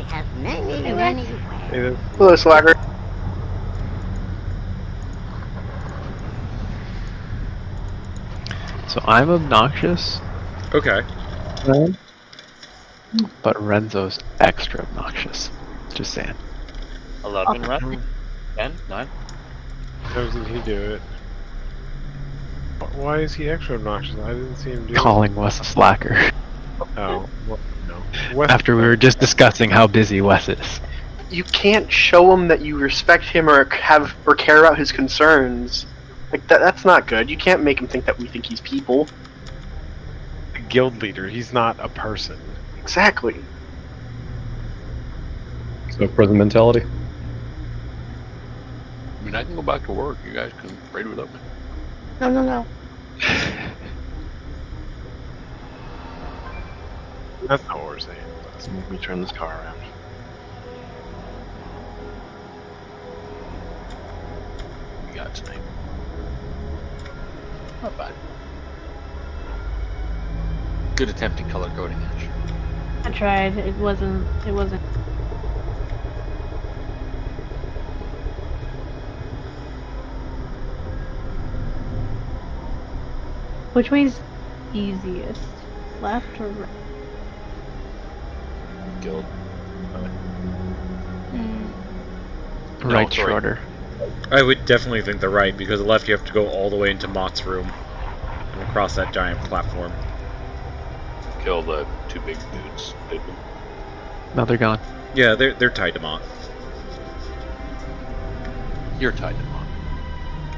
have many ways. Hello, Slacker. So I'm obnoxious, Okay. but Renzo's extra obnoxious. Just saying. 11, right? 10, 9. How did he do it? Why is he extra obnoxious? I didn't see him do Calling Wes a slacker. it. Oh, well, no. Wes- After we were just discussing how busy Wes is. You can't show him that you respect him or care about his concerns. Like that's not good. You can't make him think that we think he's people. The guild leader, he's not a person. Exactly. So prison mentality. I mean, I can go back to work. You guys can raid without me. No. That's not what we're saying. Let's make me turn this car around. You got tonight. Not bad. Good attempt at color coding, Ash. I tried. It wasn't. Which way's easiest? Left or right? Guild. Right sorry. shorter. I would definitely think the right, because the left you have to go all the way into Mott's room and across that giant platform. Kill the two big dudes. Now they're gone. Yeah, they're tied to Mott. You're tied to them.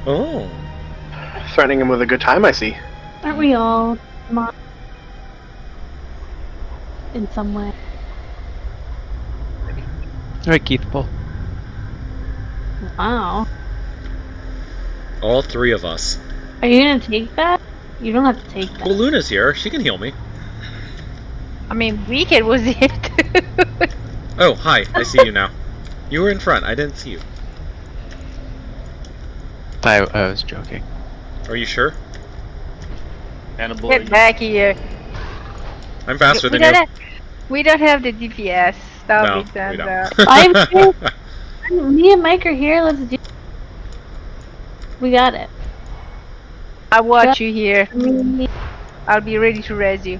Oh. Threatening him with a good time, I see. Aren't we all in some way? Alright, Keith, pull. Wow. All three of us. Are you gonna take that? You don't have to take that. Well, Luna's here. She can heal me. I mean, Wicked was it. Oh, hi. I see you now. You were in front. I didn't see you. I was joking. Are you sure? Hannibal, Get back here. I'm faster we than don't you. have, we don't have the DPS. Stop No, it, we Sandsa. don't. Me and Mike are here. Let's do. We got it. I watch you here. Me- I'll be ready to res you.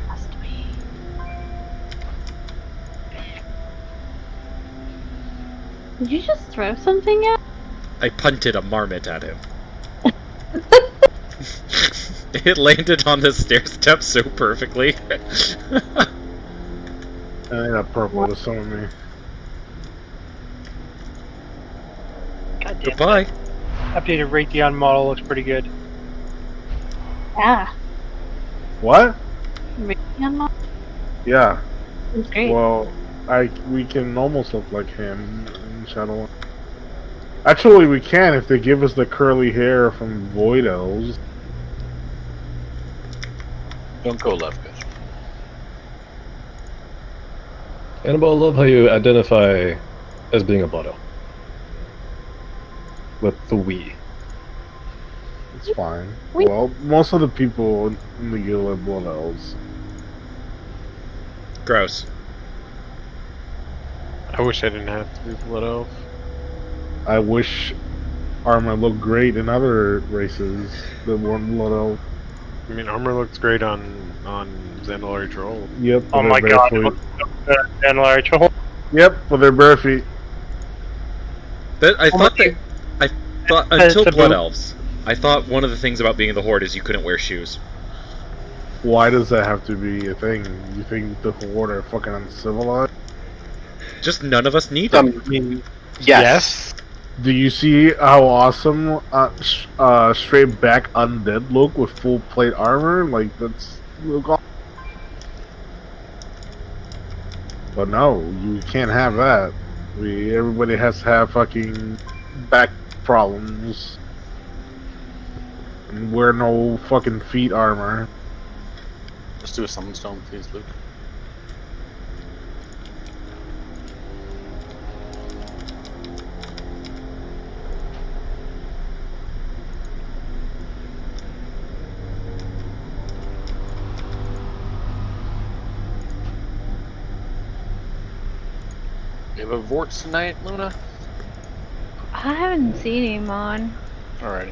Must be. Did you just throw something at? I punted a marmot at him. It landed on the stair step so perfectly. I think that purple to summon me. Goddamn. Goodbye. Updated Raytheon model looks pretty good. Yeah. What? Raytheon model? Yeah. It's great. Well, we can almost look like him in Shadow. Actually, we can if they give us the curly hair from Void Elves. don't go left, guys. Annabelle, I love how you identify as being a Blood Elf. With the we. It's fine. We- Well, most of the people in the guild are Blood Elves. Gross. I wish I didn't have to be Blood Elf. I wish armor looked great in other races that weren't Blood Elf. I mean, armor looks great on Zandalari Troll. Yep. Oh with my their god, bare it feet. looks so good. And Larry Troll. Yep, with their bare feet. I thought my- until the Blood boot. Elves, I thought one of the things about being in the Horde is you couldn't wear shoes. Why does that have to be a thing? You think the Horde are fucking uncivilized? Just none of us need them. I mean, yes. Do you see how awesome straight back undead look with full plate armor? Like, that's look awesome. But no, you can't have that. Everybody has to have fucking back problems. And wear no fucking feet armor. Let's do a summon stone, please, Luke. You have a Vorts tonight, Luna? I haven't seen him on. Alrighty.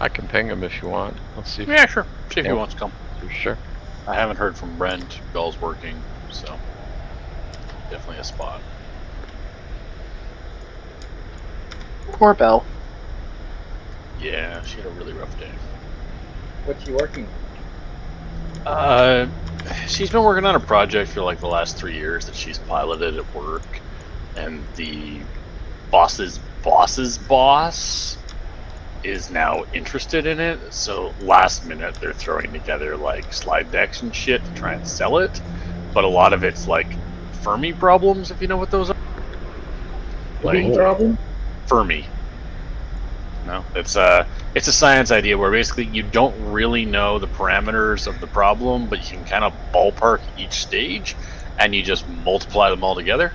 I can ping him if you want. Let's see if Yeah, sure. See if he Yep. wants to come. for sure. I haven't heard from Brent. Bell's working, so definitely a spot. Poor Belle. Yeah, she had a really rough day. What's she working? She's been working on a project for like the last 3 years that she's piloted at work, and the boss's boss is now interested in it. So last minute they're throwing together like slide decks and shit to try and sell it, but a lot of it's like Fermi problems, if you know what those are. Like Problem? Fermi. No, it's a science idea where basically you don't really know the parameters of the problem, but you can kind of ballpark each stage, and you just multiply them all together.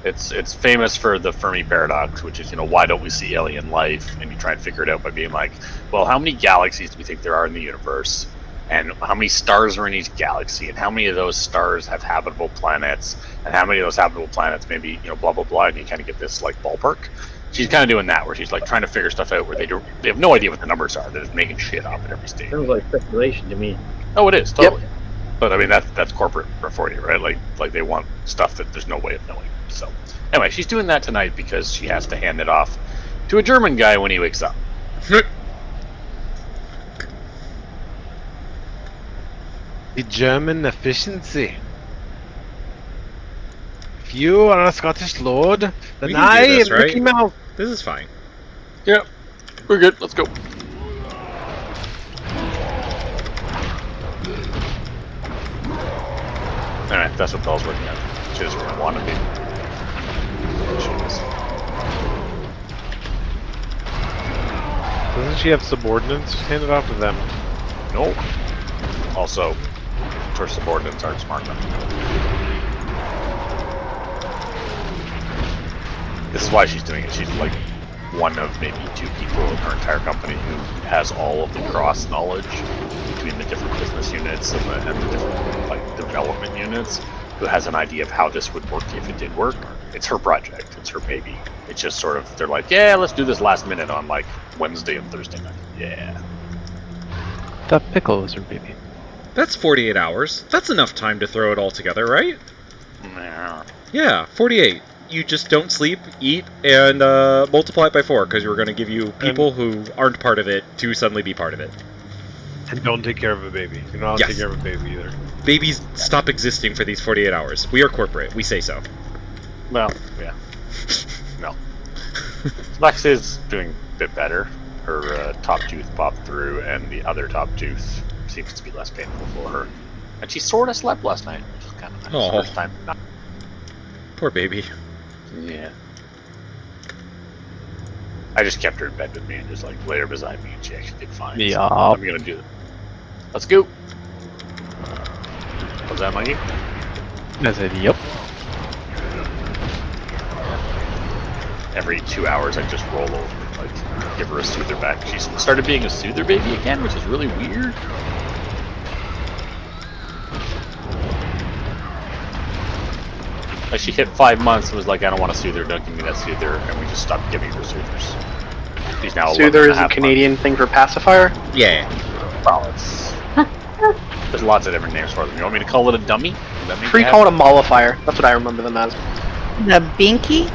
It's famous for the Fermi paradox, which is, why don't we see alien life? And you try and figure it out by being like, well, how many galaxies do we think there are in the universe? And how many stars are in each galaxy? And how many of those stars have habitable planets? And how many of those habitable planets maybe, blah, blah, blah, and you kind of get this, like, ballpark. She's kind of doing that, where she's, like, trying to figure stuff out where they have no idea what the numbers are. They're just making shit up at every stage. Sounds like speculation to me. Oh, it is, totally. Yep. But, I mean, that's corporate for you, right? Like they want stuff that there's no way of knowing. So, anyway, she's doing that tonight because she has to hand it off to a German guy when he wakes up. The German efficiency. If you are a Scottish lord, then We can I do this, am Mickey right? Mouse. This is fine. Yeah, we're good. Let's go. Alright, that's what Bell's working on. She doesn't really want to be. She is. Doesn't she have subordinates handed off to them? No. Also, her subordinates aren't smart enough. This is why she's doing it. She's like one of maybe 2 people in her entire company who has all of the cross knowledge between the different business units and the different like development units, who has an idea of how this would work if it did work. It's her project. It's her baby. It's just sort of, they're like, yeah, let's do this last minute on like Wednesday and Thursday night. Yeah. That pickle is her baby. That's 48 hours. That's enough time to throw it all together, right? Nah. Yeah, 48. You just don't sleep, eat, and multiply it by 4, because we're going to give you people who aren't part of it to suddenly be part of it. And don't take care of a baby. You're not allowed to take care of a baby either. Babies stop existing for these 48 hours. We are corporate. We say so. Well, yeah. No. Lex is doing a bit better. Her top tooth popped through, and the other top tooth seems to be less painful for her. And she sort of slept last night, which is kind of nice. Aw. First time. Poor baby. Yeah. I just kept her in bed with me and just like laid her beside me, and she actually did fine. Yeah. So I'm gonna do it. Let's go. Was that Mikey? I said, yep. Every 2 hours, I just roll over, like give her a soother back. She started being a soother baby again, which is really weird. Like she hit 5 months and was like, I don't want to soother, don't give me that soother, and we just stopped giving her soothers. She's now Soother is a Canadian thing for pacifier? Yeah. Well, it's... There's lots of different names for them. You want me to call it a dummy? Free call it a mollifier. That's what I remember them as. The binky?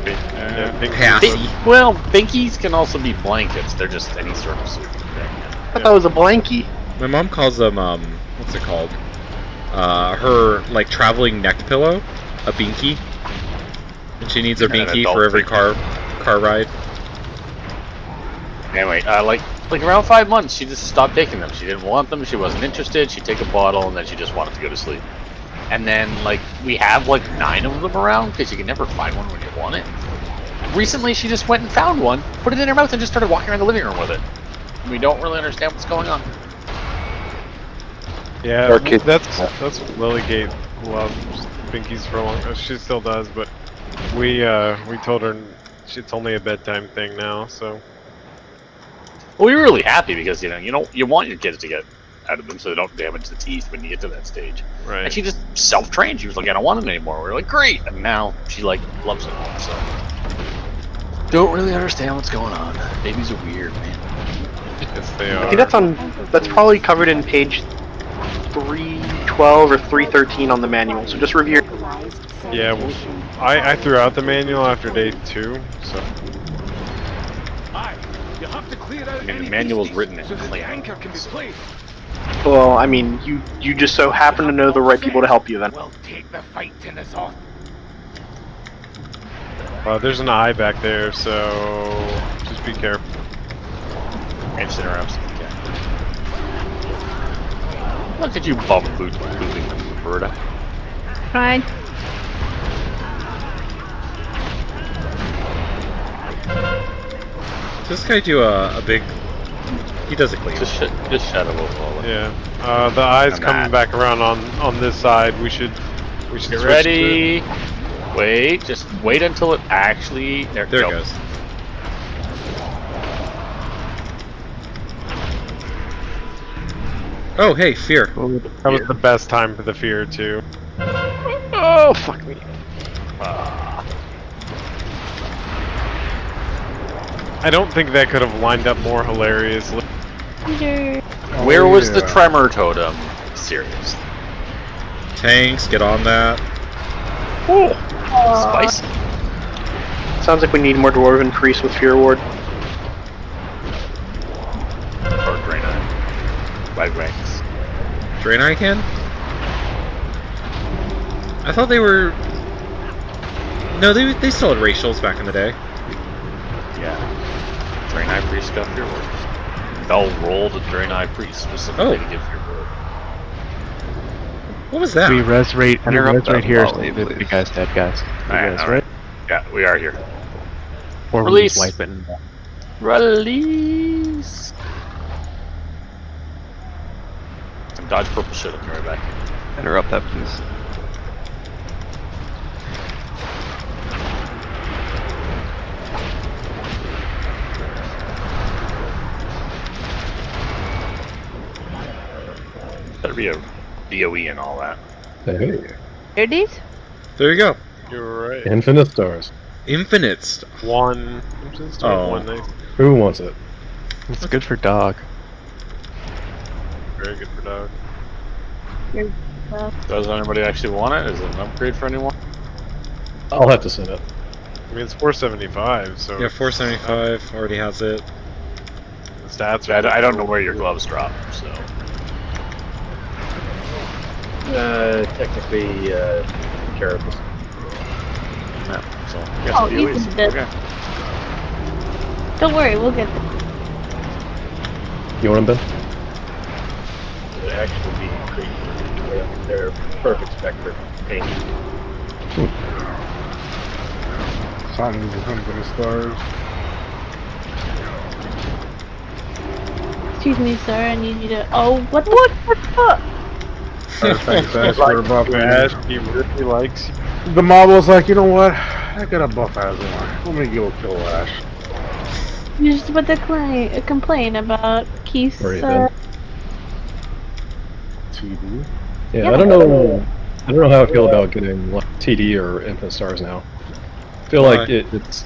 Passy. Well, binkies can also be blankets. They're just any sort of soother thing. I thought that was a blankie. My mom calls them, what's it called? Her, like, traveling neck pillow. A binky. And she needs a binky for every car ride. Anyway, like around 5 months, she just stopped taking them. She didn't want them. She wasn't interested. She'd take a bottle, and then she just wanted to go to sleep. And then, like, we have, like, 9 of them around, because you can never find one when you want it. Recently, she just went and found one, put it in her mouth, and just started walking around the living room with it. We don't really understand what's going on. Yeah, Our kids- that's what Lilygate loved Binkies for a long. She still does, but we told her it's only a bedtime thing now. So Well, we were really happy because you want your kids to get out of them so they don't damage the teeth when you get to that stage. right. And she just self-trained. She was like, I don't want it anymore. We were like, great. And now she like loves it. So don't really understand what's going on. Babies are weird, man. Yes, they I are. think that's probably covered in page 312 or 313 on the manual. So just review. Yeah, well, I threw out the manual after day 2, so. I mean, the manual's written in plain. Well, I mean, you just so happen to know the right people to help you then. There's an eye back there, so just be careful. Just interrupt if you can. Look at you bum booting Roberta. Fine. Does this guy do a big... He does a clean. Just Shadow Wolf all of it. Yeah. The eye's coming back around on this side. We should Get switch ready. Wait, just wait until it actually... There It go. goes. Oh, hey, fear. That was the best time for the fear too. Oh, fuck me. I don't think that could have lined up more hilariously. Where was the tremor totem? Serious. Tanks, get on that. Spicy. Sounds like we need more dwarven priests with fear ward. Or Draenei. By ranks. Draenei can? I thought they were... No, they still had racials back in the day. Yeah. Draenei priest got fear ward. They'll roll the Draenei priest specifically to give fear ward. What was that? We res right here. volley, The please. guy's dead, guys. Alright, alright. Yeah, we are here. Or Release. we just wipe it. And... Release! And dodge purple shit, I'll be right back. Interrupt that, please. Better be a DOE and all that. Hey, Here it is. There you go. You're right. infinite stars. Infinite stuff. One. Oh. One nice. Who wants it? It's good for dog. Very good for dog. Does anybody actually want it? Is it an upgrade for anyone? I'll have to send it. I mean, it's 475, so Yeah, 475 already has it. the stats are. I don't know where your gloves drop, so. Technically, Carapace. Yeah, so I guess Oh, DOEs. Ethan did. Okay. Don't worry, we'll get them. You want them, Ben? It would actually be increased. They're perfect spec for pink. Something infinite stars. Excuse me, sir, I need you to. Oh, what the fuck? Thanks, Ash, for buffing. Ash, he really likes you. The mob was like, you know what? I got a buff Azumar. Let me go kill Ash. You're just about to complain about Keith's. Where you been? TD. Yeah, Yeah. I don't know how I feel about getting like, TD or infinite stars now. I feel like Why? it's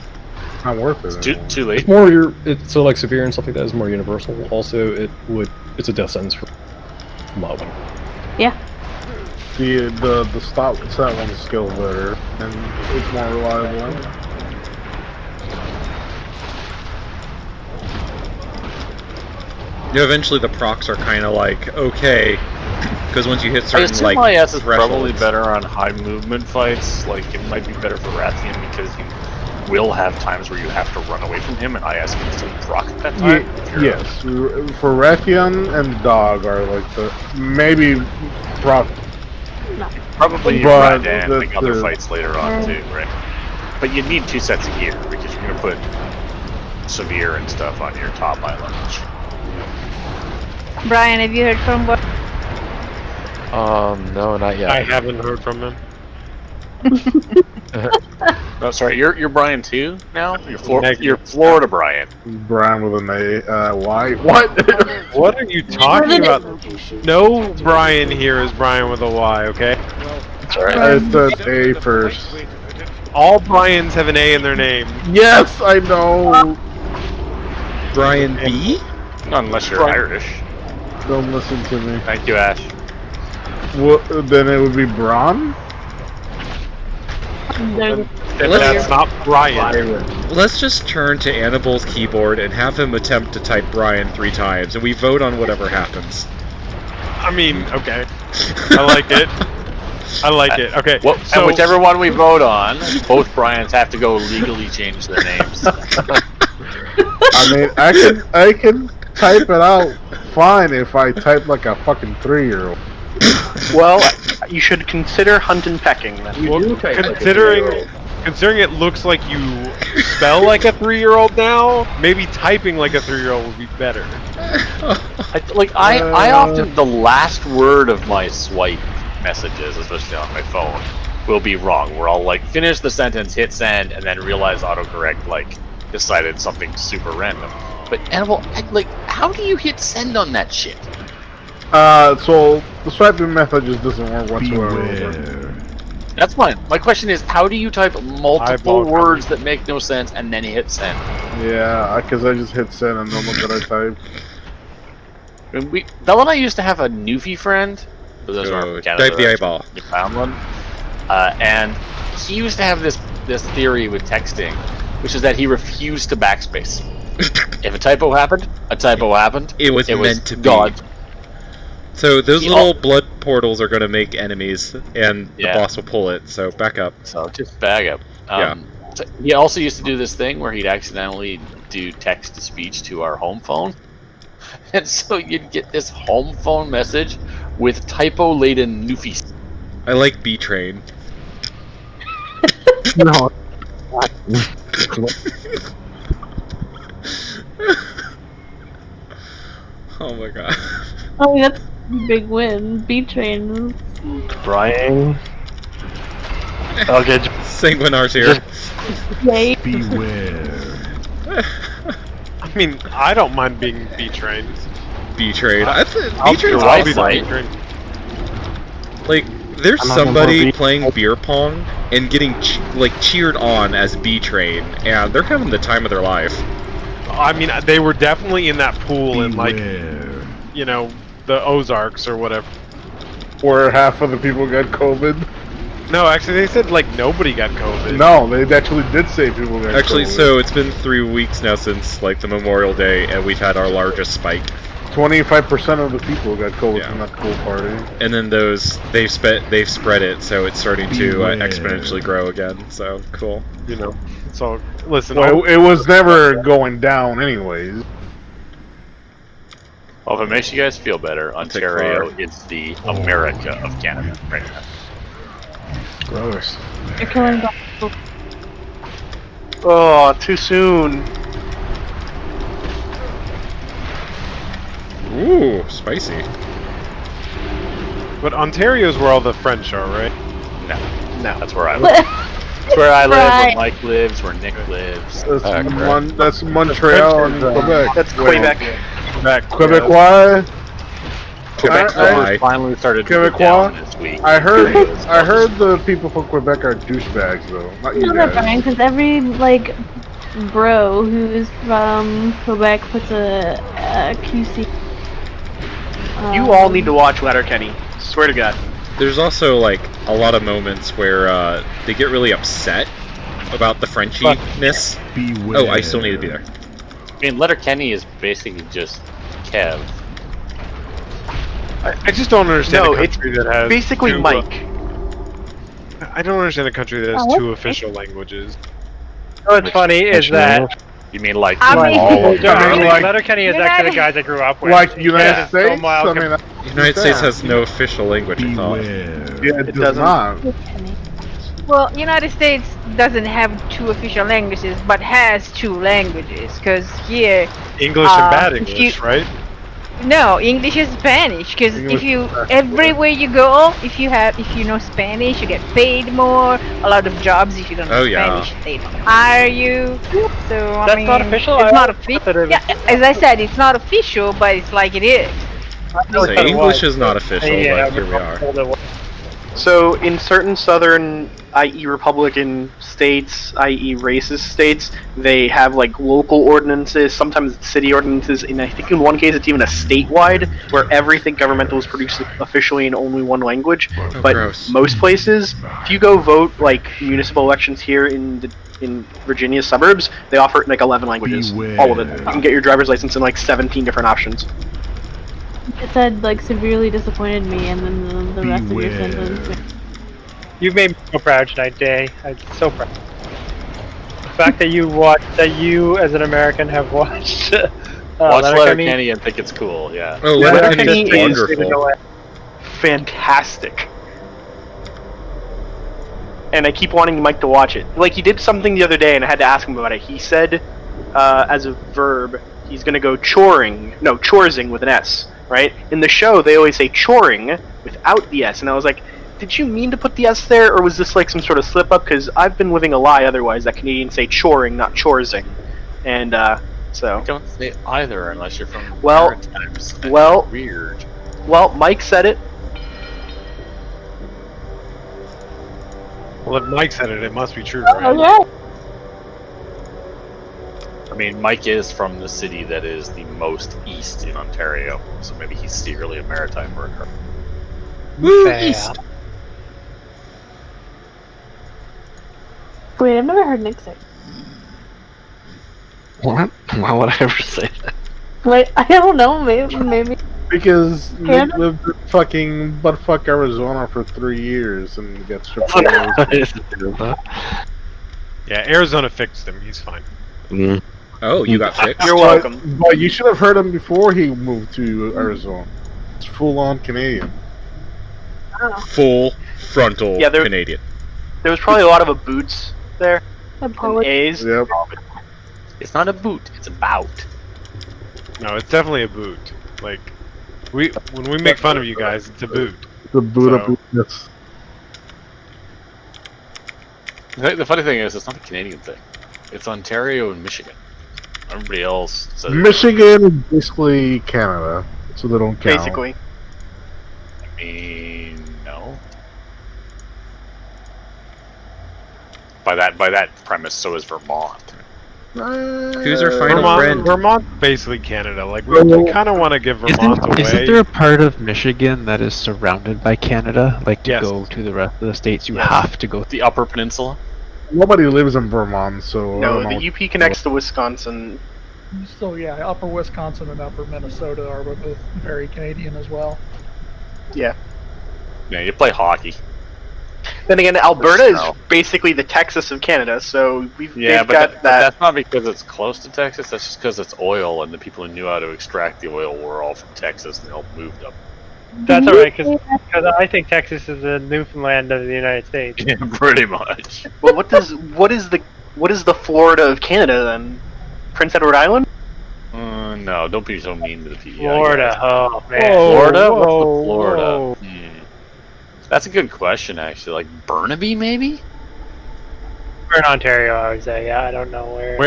Not worth it. anymore. Too late. it's more so like severe and stuff like that is more universal. Also, it's a death sentence for mobbing. Yeah. The stop set one skill better and it's more reliable. Yeah, eventually the procs are kind of like, okay, because once you hit I certain, assume like, IS is probably thresholds. better on high movement fights. Like, it might be better for Rathian because you will have times where you have to run away from him, and IS can still proc at that time. if you're- Yes, for Rathian and Dog are like the maybe proc. Probably But Radan, the- like other the- fights later on too, right? But you need 2 sets of gear because you're gonna put severe and stuff on your top island. Brian, have you heard from what? No, not yet. I haven't heard from him. Oh, sorry, you're Brian too now. Negative. You're Florida Brian. Brian with an A. Y. What? What are you talking about? No Brian here is Brian with a Y, okay? I said A first. All Brians have an A in their name. Yes, I know. Brian B? Unless you're Brian. Irish. Don't listen to me. Thank you, Ash. Well, then it would be Braun? That's not Brian. Let's just turn to Annibal's keyboard and have him attempt to type Brian 3 times, and we vote on whatever happens. I mean, okay. I like it. I like it. Okay. Well, so and whichever one we vote on, both Brians have to go legally change their names. I mean, I can type it out fine if I type like a fucking 3-year-old. Well, you should consider hunt and pecking then. You do type like a considering 3-year-old. considering it looks like you spell like a 3-year-old now, maybe typing like a 3-year-old would be better. I often, the last word of my swipe messages, especially on my phone, will be wrong. Where I'll like finish the sentence, hit send, and then realize autocorrect like decided something super random. But Annabelle, like, how do you hit send on that shit? So the swiping method just doesn't work whatsoever. That's fine. My question is, how do you type multiple Eyeball words that make no sense and then hit send? Yeah, because I just hit send and don't look what I type. And Bella and I used to have a Newfie friend. For those who aren't from Canada, Type the eyeball. Newfoundland. And he used to have this theory with texting, which is that he refused to backspace. If a typo happened, a typo happened. It was meant to be. God. So those little blood portals are going to make enemies, and the Yeah. boss will pull it, so back up. So just bag up. Yeah. So he also used to do this thing where he'd accidentally do text-to-speech to our home phone. And so you'd get this home phone message with typo-laden Newfies. I like B-Train. No. Oh my god. Oh, that's a big win. B-Train. Brian. Okay. Sanguinar's here. Yay. I mean, I don't mind being B-trained. B-Train. B-Train's I'll be be the right. B-train. Like, there's I'm not gonna somebody be- playing beer pong and getting cheered on as B-Train, and they're having the time of their life. I mean, they were definitely in that pool in like, you know, the Ozarks or whatever. Where half of the people got COVID. No, actually, they said like nobody got COVID. No, they actually did say people got Actually, COVID. so it's been 3 weeks now since like the Memorial Day, and we've had our largest spike. 25% of the people got COVID Yeah. from that pool party. And then they've spread it, so it's starting to exponentially grow again. So cool. You know, so listen. Well, it was never going down anyways. Well, if it makes you guys feel better, Ontario is the America of Canada right now. Gross. You're killing dogs. Oh, too soon. Ooh, spicy. But Ontario's where all the French are, right? No, that's where I live. That's where I live, Right. where Mike lives, where Nick lives. That's Montreal and Quebec. That's Quebec. Quebecois. Quebec I- finally started to Quebecois? go down this week. I heard the people from Quebec are douchebags though. Not you No, they're fine, guys. because every, like, bro who is from Quebec puts a QC. You all need to watch Letterkenny. Swear to God. There's also like a lot of moments where they get really upset about the Frenchiness. Oh, I still need to be there. I mean, Letterkenny is basically just Kev. I just don't understand No, a country that has Basically, two, Mike. I don't understand a country that has Oh, two official languages. What's funny is that You mean like I mean- all of I them? mean, like- Letterkenny is actually the guys I grew up with. Like United Yeah, so States. mild I mean, The United States has no official language, I thought. yeah, it does doesn't. not. Well, United States doesn't have 2 official languages, but has 2 languages. Because here, English and bad if English, you- right? No, English is Spanish. Because if you everywhere you go, if you know Spanish, you get paid more. A lot of jobs, if you don't know Spanish, they don't hire you. So I mean, not official. It's not official. Yeah, as I said, it's not official, but it's like it is. So English is not official, but here we are. So in certain southern, i.e. Republican states, i.e. racist states, they have like local ordinances, sometimes it's city ordinances, and I think in one case it's even a statewide, where everything governmental is produced officially in only one language. But most places, if you go vote like municipal elections here in Virginia's suburbs, they offer it in like 11 languages, all of it. You can get your driver's license in like 17 different options. It said like severely disappointed me, and then the rest of your sentence. You've made me so proud tonight, Day. I'm so proud. The fact that you as an American have watched. Watch Letterkenny and think it's cool. Yeah. Oh, Letterkenny is wonderful. Fantastic. And I keep wanting Mike to watch it. Like, he did something the other day, and I had to ask him about it. He said, as a verb, he's going to go chorsing with an S. Right? In the show, they always say choring without the S, and I was like, did you mean to put the S there, or was this like some sort of slip-up? Because I've been living a lie otherwise that Canadians say choring, not chorsing. And, so... I don't say either unless you're from Maritimes. Weird. Well, Mike said it. Well, if Mike said it, it must be true, right? Oh, yeah. I mean, Mike is from the city that is the most east in Ontario, so maybe he's secretly a maritime worker. East. Wait, I've never heard Nick say. What? Why would I ever say that? Wait, I don't know. Maybe. Because Nick lived in fucking buttfuck Arizona for 3 years and gets stripped. Yeah, Arizona fixed him. He's fine. Mm. Oh, you got fixed? You're welcome. But you should have heard him before he moved to Arizona. It's full-on Canadian. Full frontal Canadian. There was probably a lot of boots there. And A's. Yep. It's not a boot, it's a bout. No, it's definitely a boot. Like, when we make fun of you guys, it's a boot. The boot of bootness. The funny thing is, it's not a Canadian thing. It's Ontario and Michigan. Everybody else says Michigan is basically Canada, so they don't count. Basically. I mean, no. By that premise, so is Vermont. Who's our final friend? Vermont's basically Canada. Like, we kind of want to give Vermont away. Isn't there a part of Michigan that is surrounded by Canada? Like, to go to the rest of the states, you have to go. The Upper Peninsula? Nobody lives in Vermont, so... No, the UP connects to Wisconsin. So yeah, Upper Wisconsin and Upper Minnesota are both very Canadian as well. Yeah. Yeah, you play hockey. Then again, Alberta is basically the Texas of Canada, so they've got but that's not because it's close to Texas, that's just because it's oil, and the people who knew how to extract the oil were all from Texas, and they all moved up. That's alright, because I think Texas is the Newfoundland of the United States. Yeah, pretty much. Well, what is the Florida of Canada then? Prince Edward Island? No, don't be so mean to the people. Florida, oh man. Florida? What's the Florida? That's a good question, actually. Like Burnaby, maybe? We're in Ontario, I would say. Yeah, I don't know where.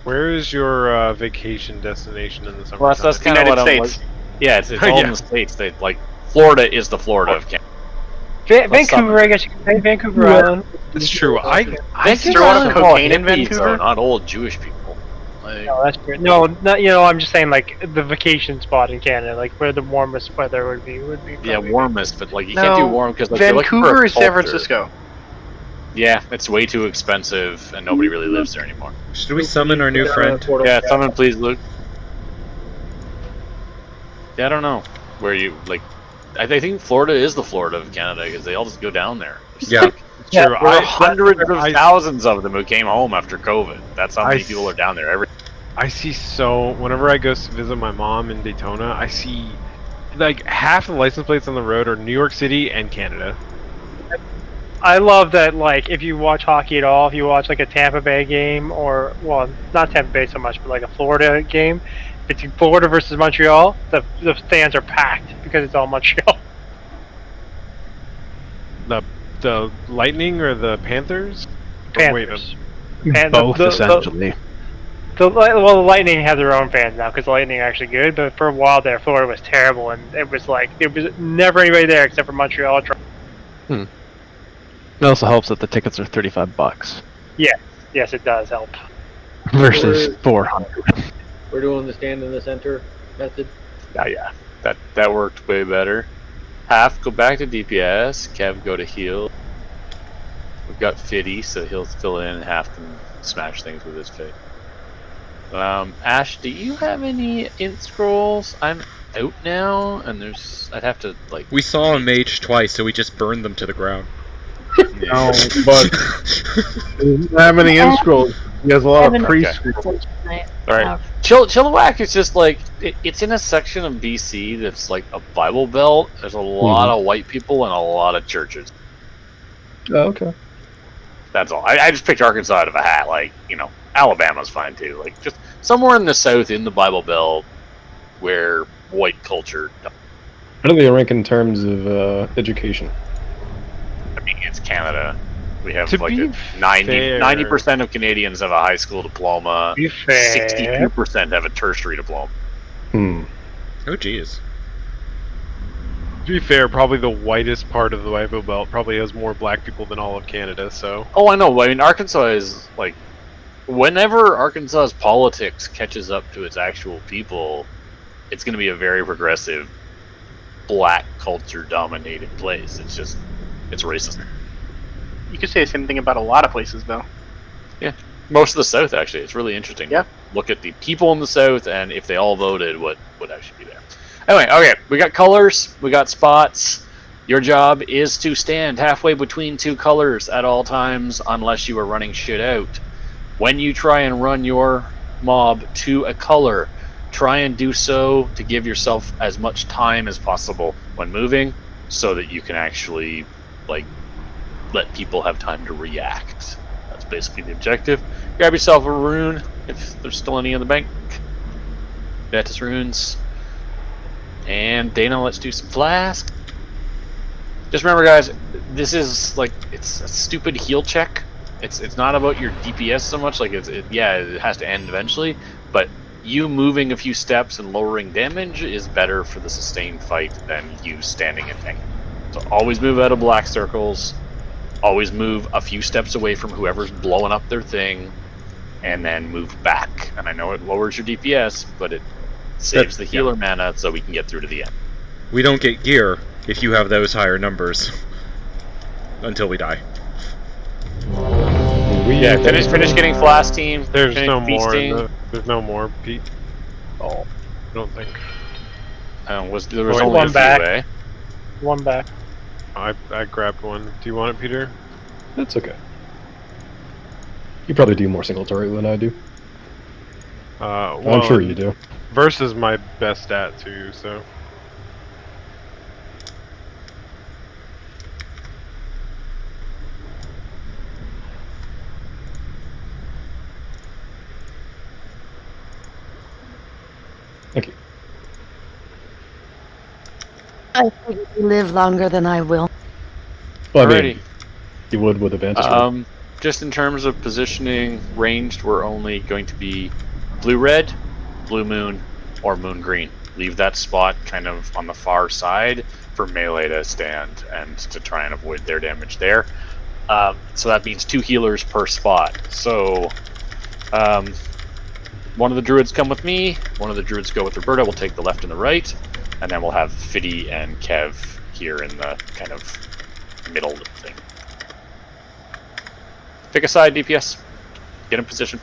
Where is your vacation destination in the summer? Well, that's kind of what I'm like. Yeah, it's all in the States. They like Florida is the Florida of Canada. Vancouver, I guess you can say Vancouver Island. That's true. I Vancouver Island cocaine in Vancouver? Are not old Jewish people. Like, no, that's true. No, not, I'm just saying like the vacation spot in Canada, like where the warmest weather would be. Yeah, warmest, but like you can't do warm because like, Vancouver is San Francisco. Yeah, it's way too expensive, and nobody really lives there anymore. Should we summon our new friend? Yeah, summon please, Luke. Yeah, I don't know where you like. I think Florida is the Florida of Canada because they all just go down there. Yeah. There were hundreds of thousands of them who came home after COVID. That's how many people are down there. I see whenever I go to visit my mom in Daytona, I see like half the license plates on the road are New York City and Canada. I love that, like, if you watch hockey at all, if you watch like a Tampa Bay game, or well, not Tampa Bay so much, but like a Florida game, between Florida versus Montreal, the stands are packed because it's all Montreal. The Lightning or the Panthers? Panthers. Both, essentially. The Lightning have their own fans now because the Lightning are actually good, but for a while there, Florida was terrible, and it was never anybody there except for Montreal. It also helps that the tickets are $35 Yes, it does help. versus $400. We're doing the stand in the center method. Oh yeah, that worked way better. Half go back to DPS, Kev go to heal. We've got Fiddy, so he'll fill in, and Half can smash things with his face. Ash, do you have any int scrolls? I'm out now, and I'd have to, like... We saw a mage twice, so we just burned them to the ground. No, but he doesn't have any int scrolls. He has a lot of pre-scrolls. Alright. Chilliwack is just like, it's in a section of BC that's like a Bible Belt. There's a lot of white people and a lot of churches. Oh, okay. That's all. I just picked Arkansas out of a hat. Like, Alabama's fine too. Like, just somewhere in the South, in the Bible Belt, where white culture. How do they rank in terms of education? I mean, it's Canada. We have To like be 90% of Canadians have a high school diploma. 62% have a tertiary diploma. Oh, jeez. To be fair, probably the whitest part of the Bible Belt probably has more black people than all of Canada, so... Oh, I know. I mean, Arkansas is, like... Whenever Arkansas's politics catches up to its actual people, it's going to be a very progressive, black culture-dominated place. It's just... It's racist. You could say the same thing about a lot of places, though. Yeah. Most of the South, actually. It's really interesting. Yeah. Look at the people in the South, and if they all voted, what would actually be there. Anyway, okay. We got colors. We got spots. Your job is to stand halfway between two colors at all times, unless you are running shit out. When you try and run your mob to a color, try and do so to give yourself as much time as possible when moving, so that you can actually, like, let people have time to react. That's basically the objective. Grab yourself a rune, if there's still any in the bank. Ventus runes. And Dana, let's do some flask. Just remember, guys, this is, like, it's a stupid heal check. It's not about your DPS so much. Like, it has to end eventually, but you moving a few steps and lowering damage is better for the sustained fight than you standing and tanking. So always move out of black circles. Always move a few steps away from whoever's blowing up their thing, and then move back. And I know it lowers your DPS, but it saves the healer mana so we can get through to the end. We don't get gear if you have those higher numbers until we die. Finish getting flask team. There's no feasting. more. There's no more, Pete. Oh, I don't think. There was only one a few, back. eh? One back. I grabbed one. Do you want it, Peter? That's okay. You probably do more single turret than I do. Well, I'm sure you do. Verse is my best stat too, so. Thank you. I think you live longer than I will. Well, I Alrighty. mean, you would with advantage. Just in terms of positioning, ranged, we're only going to be blue-red, blue moon, or moon green. Leave that spot kind of on the far side for melee to stand and to try and avoid their damage there. So that means 2 healers per spot. So one of the druids come with me, one of the druids go with Roberta. We'll take the left and the right, and then we'll have Fiddy and Kev here in the kind of middle thing. Pick a side, DPS. Get in position.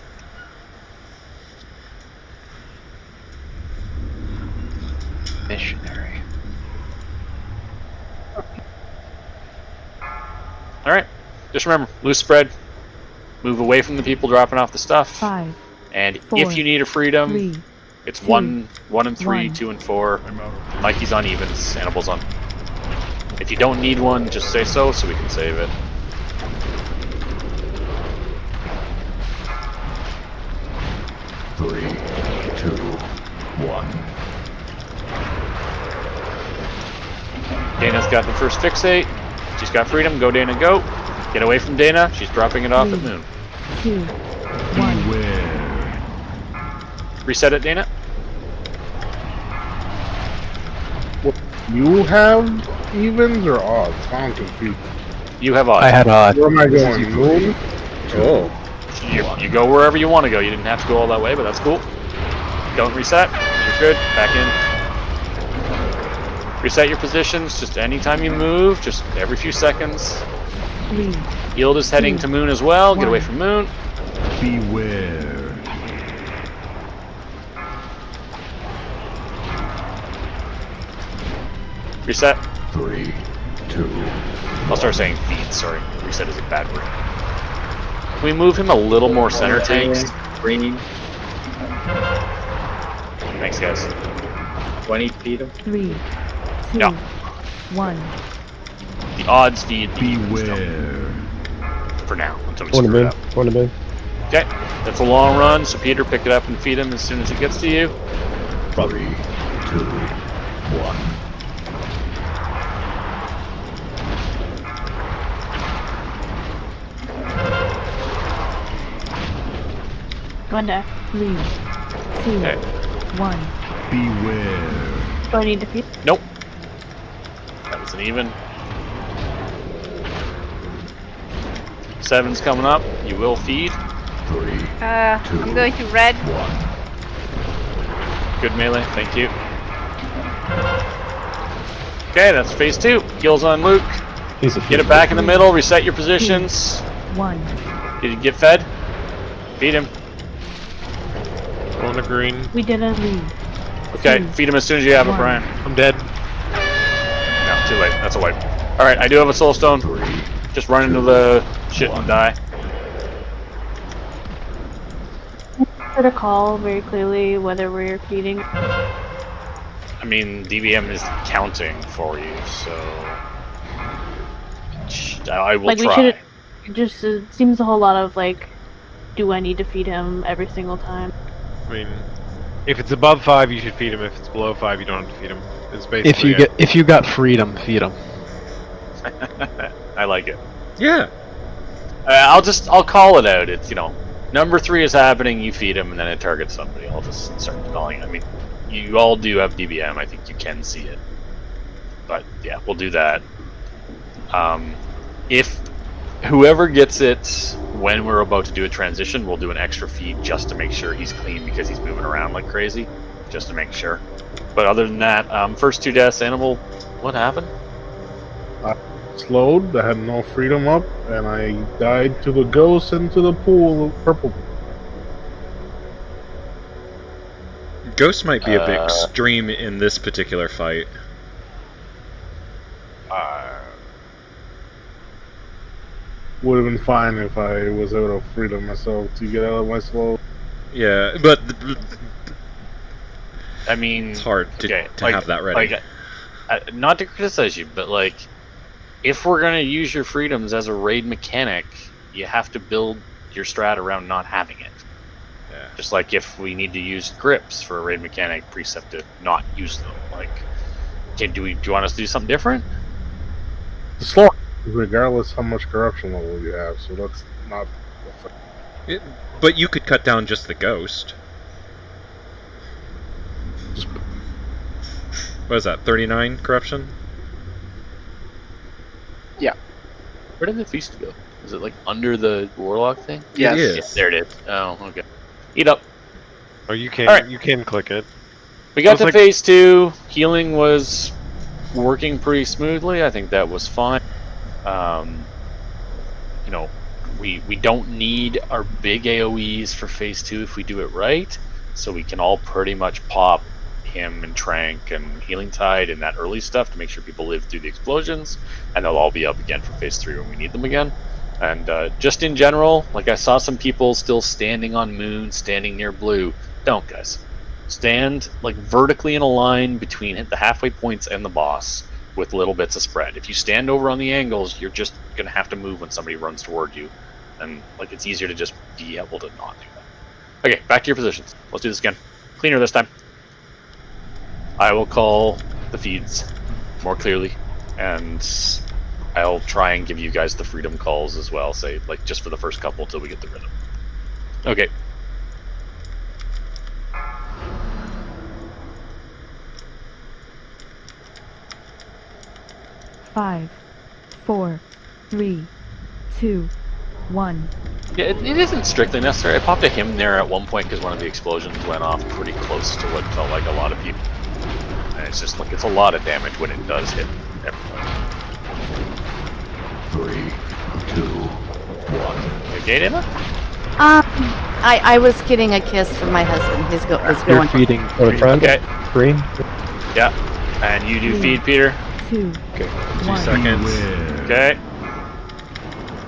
Missionary. Alright. Just remember, loose spread. Move away from the people dropping off the stuff. 5. And 4, if you need a freedom, 3, it's 2, 1 and 3, 1. 2 and 4. Mikey's on evens, Hannibal's on. If you don't need one, just say so we can save it. Dana's got the first fixate. She's got freedom. Go, Dana, go. Get away from Dana. She's dropping it off at Moon. 2, 1. Reset it, Dana. You have evens or odds? I'm confused. You have odds. I had odds. Where am I going? Moon? Oh. You go wherever you want to go. You didn't have to go all that way, but that's cool. Don't reset. You're good. Back in. Reset your positions. Just anytime you move, just every few seconds. 3. Yield is heading to Moon as well. Get away from Moon. Beware. Reset. 3, 2. I'll start saying feed. Sorry. Reset is a bad word. Can we move him a little more center tanks? Green. Thanks, guys. 20 feet him. 3, 2, No. 1. The odds feed. Beware. For now, until we One to screw it bin. up. One to bin. Okay, that's a long run, so Peter, pick it up and feed him as soon as it gets to you. 3, 2, 1. Gonda. 3, 2, Okay. 1. Beware. Do I need to feed? Nope. That was an even. 7's coming up. You will feed. 3, I'm going to red. 1. Good melee, thank you. Okay, that's phase 2. Heals on Luke. Get it back in the middle, reset your positions. 1. Did you get fed? Feed him. On the green. We did a Okay, feed him as soon as you have it, Brian. I'm dead. No, too late. That's a wipe. Alright, I do have a soul stone. Just run into the shit and die. to call very clearly whether we're feeding. I mean, DBM is counting for you, so I will Like, we try. should. Just it seems a whole lot of like, do I need to feed him every single time? I mean, if it's above 5, you should feed him. If it's below 5, you don't have to feed him. It's basically if you got freedom, feed him. I like it. Yeah. I'll call it out. It's, number 3 is happening. You feed him, and then it targets somebody. I'll just start calling it. I mean, you all do have DBM. I think you can see it. But yeah, we'll do that. If whoever gets it when we're about to do a transition, we'll do an extra feed just to make sure he's clean because he's moving around like crazy, just to make sure. But other than that, first 2 deaths, Animal, what happened? I slowed, I had no freedom up, and I died to the ghost and to the pool of purple. Ghost might be a bit extreme in this particular fight. Would have been fine if I was able to freedom myself to get out of my slow. Yeah, but I mean, it's hard to have that ready. Not to criticize you, but if we're gonna use your freedoms as a raid mechanic, you have to build your strat around not having it. Yeah. Just like if we need to use grips for a raid mechanic, precept to not use them. Do you want us to do something different? The slow, regardless how much corruption level you have, so that's not. But you could cut down just the ghost. What is that? 39 corruption? Yeah. Where did the feast go? Is it under the warlock thing? Yes. It is. Yeah, there it is. Oh, okay. Eat up. Oh, you can. Alright. You can click it. We got Sounds to like- phase 2. Healing was working pretty smoothly. I think that was fine. We don't need our big AoEs for phase 2 if we do it right. So we can all pretty much pop him and Trank and Healing Tide and that early stuff to make sure people live through the explosions, and they'll all be up again for phase 3 when we need them again. And just in general, I saw some people still standing on Moon, standing near Blue. Don't, guys. Stand vertically in a line between the halfway points and the boss with little bits of spread. If you stand over on the angles, you're just gonna have to move when somebody runs toward you, and it's easier to just be able to not do that. Okay, back to your positions. Let's do this again. Cleaner this time. I will call the feeds more clearly, and I'll try and give you guys the freedom calls as well, say, like, just for the first couple till we get the rhythm. Okay. Five, 4, 3, 2, 1. Yeah, it isn't strictly necessary. I popped a hymn there at one point because one of the explosions went off pretty close to what felt like a lot of people. And it's just like, it's a lot of damage when it does hit everyone. 3, 2, 1. Okay, Dana? I was getting a kiss from my husband. His was You're going. feeding Okay. green. Yeah. And you do feed, Peter. 2, Okay. 2 1. seconds. Okay.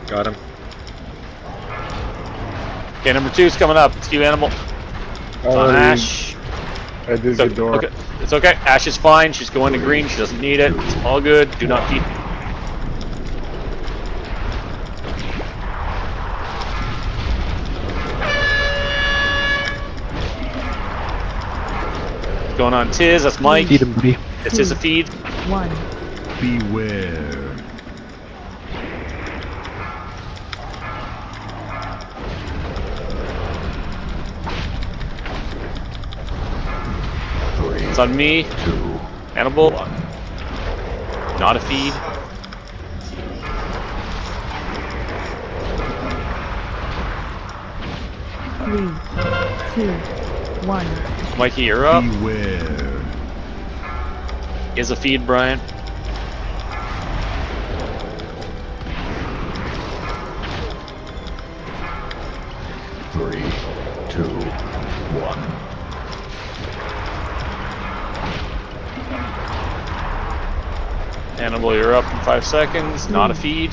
Got him. Okay, number 2's coming up. It's you, Animal. On Ash. I did It's the door. okay. It's okay. Ash is fine. She's going to green. She doesn't need it. It's all good. Do not feed. Going on Tiz. That's Mike. Feed him, buddy. It's his a feed. 1. Beware. It's on me. 2, Hannibal. Not a feed. Three, 2, 1. Mikey, you're up. Beware. Is a feed, Brian. Three, 2, 1. Hannibal, you're up in 5 seconds. Not a feed.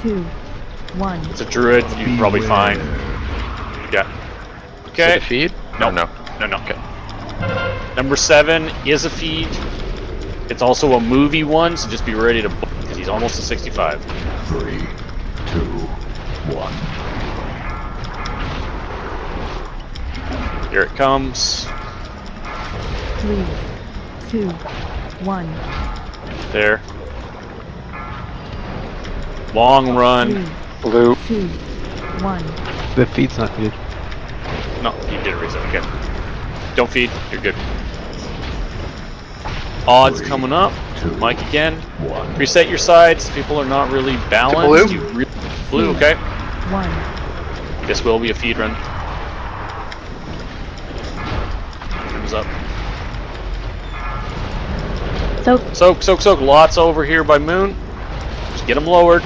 2, 1. It's a druid. You're probably fine. Yeah. Okay. Is it a feed? No, no. Okay. Number 7 is a feed. It's also a movie one, so just be ready to book because he's almost a 65. 3, 2, 1. Here it comes. 3, 2, 1. There. Long run. Blue. 2, 1. The feed's not feed. No, you did a reset. Okay. Don't feed. You're good. Odds coming up. Mike again. Reset your sides. People are not really balanced. Blue? Blue, okay. 1. This will be a feed run. Comes up. Soak. Lots over here by Moon. Just get them lowered.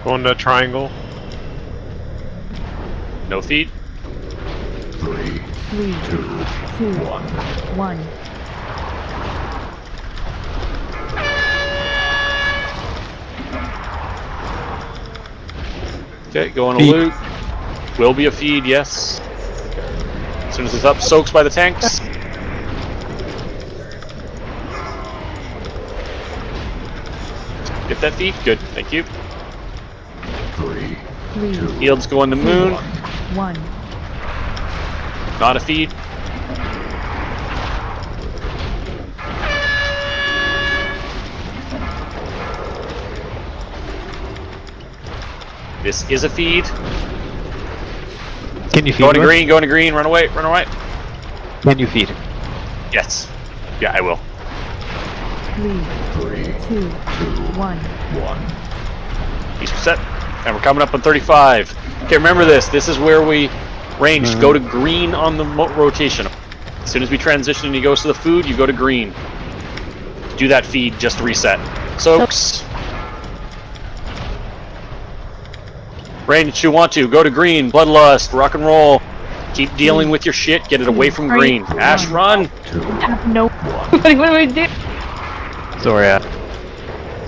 Going to triangle. No feed. 3, 3, 2, 1. Okay, going to loot. Will be a feed, yes. As soon as it's up, soaks by the tanks. Get that feed. Good, thank you. 3, 3, Fields going to Moon. 1. Not a feed. This is a feed. Can you feed? Going to green, run away. Can you feed? Yes. Yeah, I will. 3, 2, 1. He's set. And we're coming up on 35. Okay, remember this. This is where we range. Go to green on the rotation. As soon as we transition and he goes to the food, you go to green. Do that feed just to reset. Soaks. Range, you want to. Go to green. Bloodlust. Rock and roll. Keep dealing with your shit. Get it away from green. Ash, run. No. What do we do? Zoria.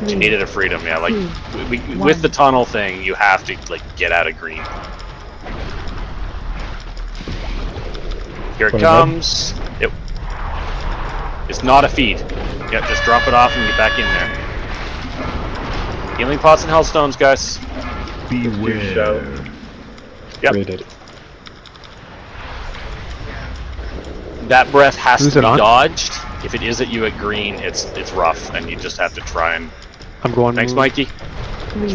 You needed a freedom, yeah. Like, with the tunnel thing, you have to, like, get out of green. Here it comes. It's not a feed. Yeah, just drop it off and get back in there. Healing pots and hellstones, guys. Beware. Yep. That breath has Who's to be it on? dodged. If it is at you at green, it's rough, and you just have to try and. I'm going. Thanks, move. Mikey.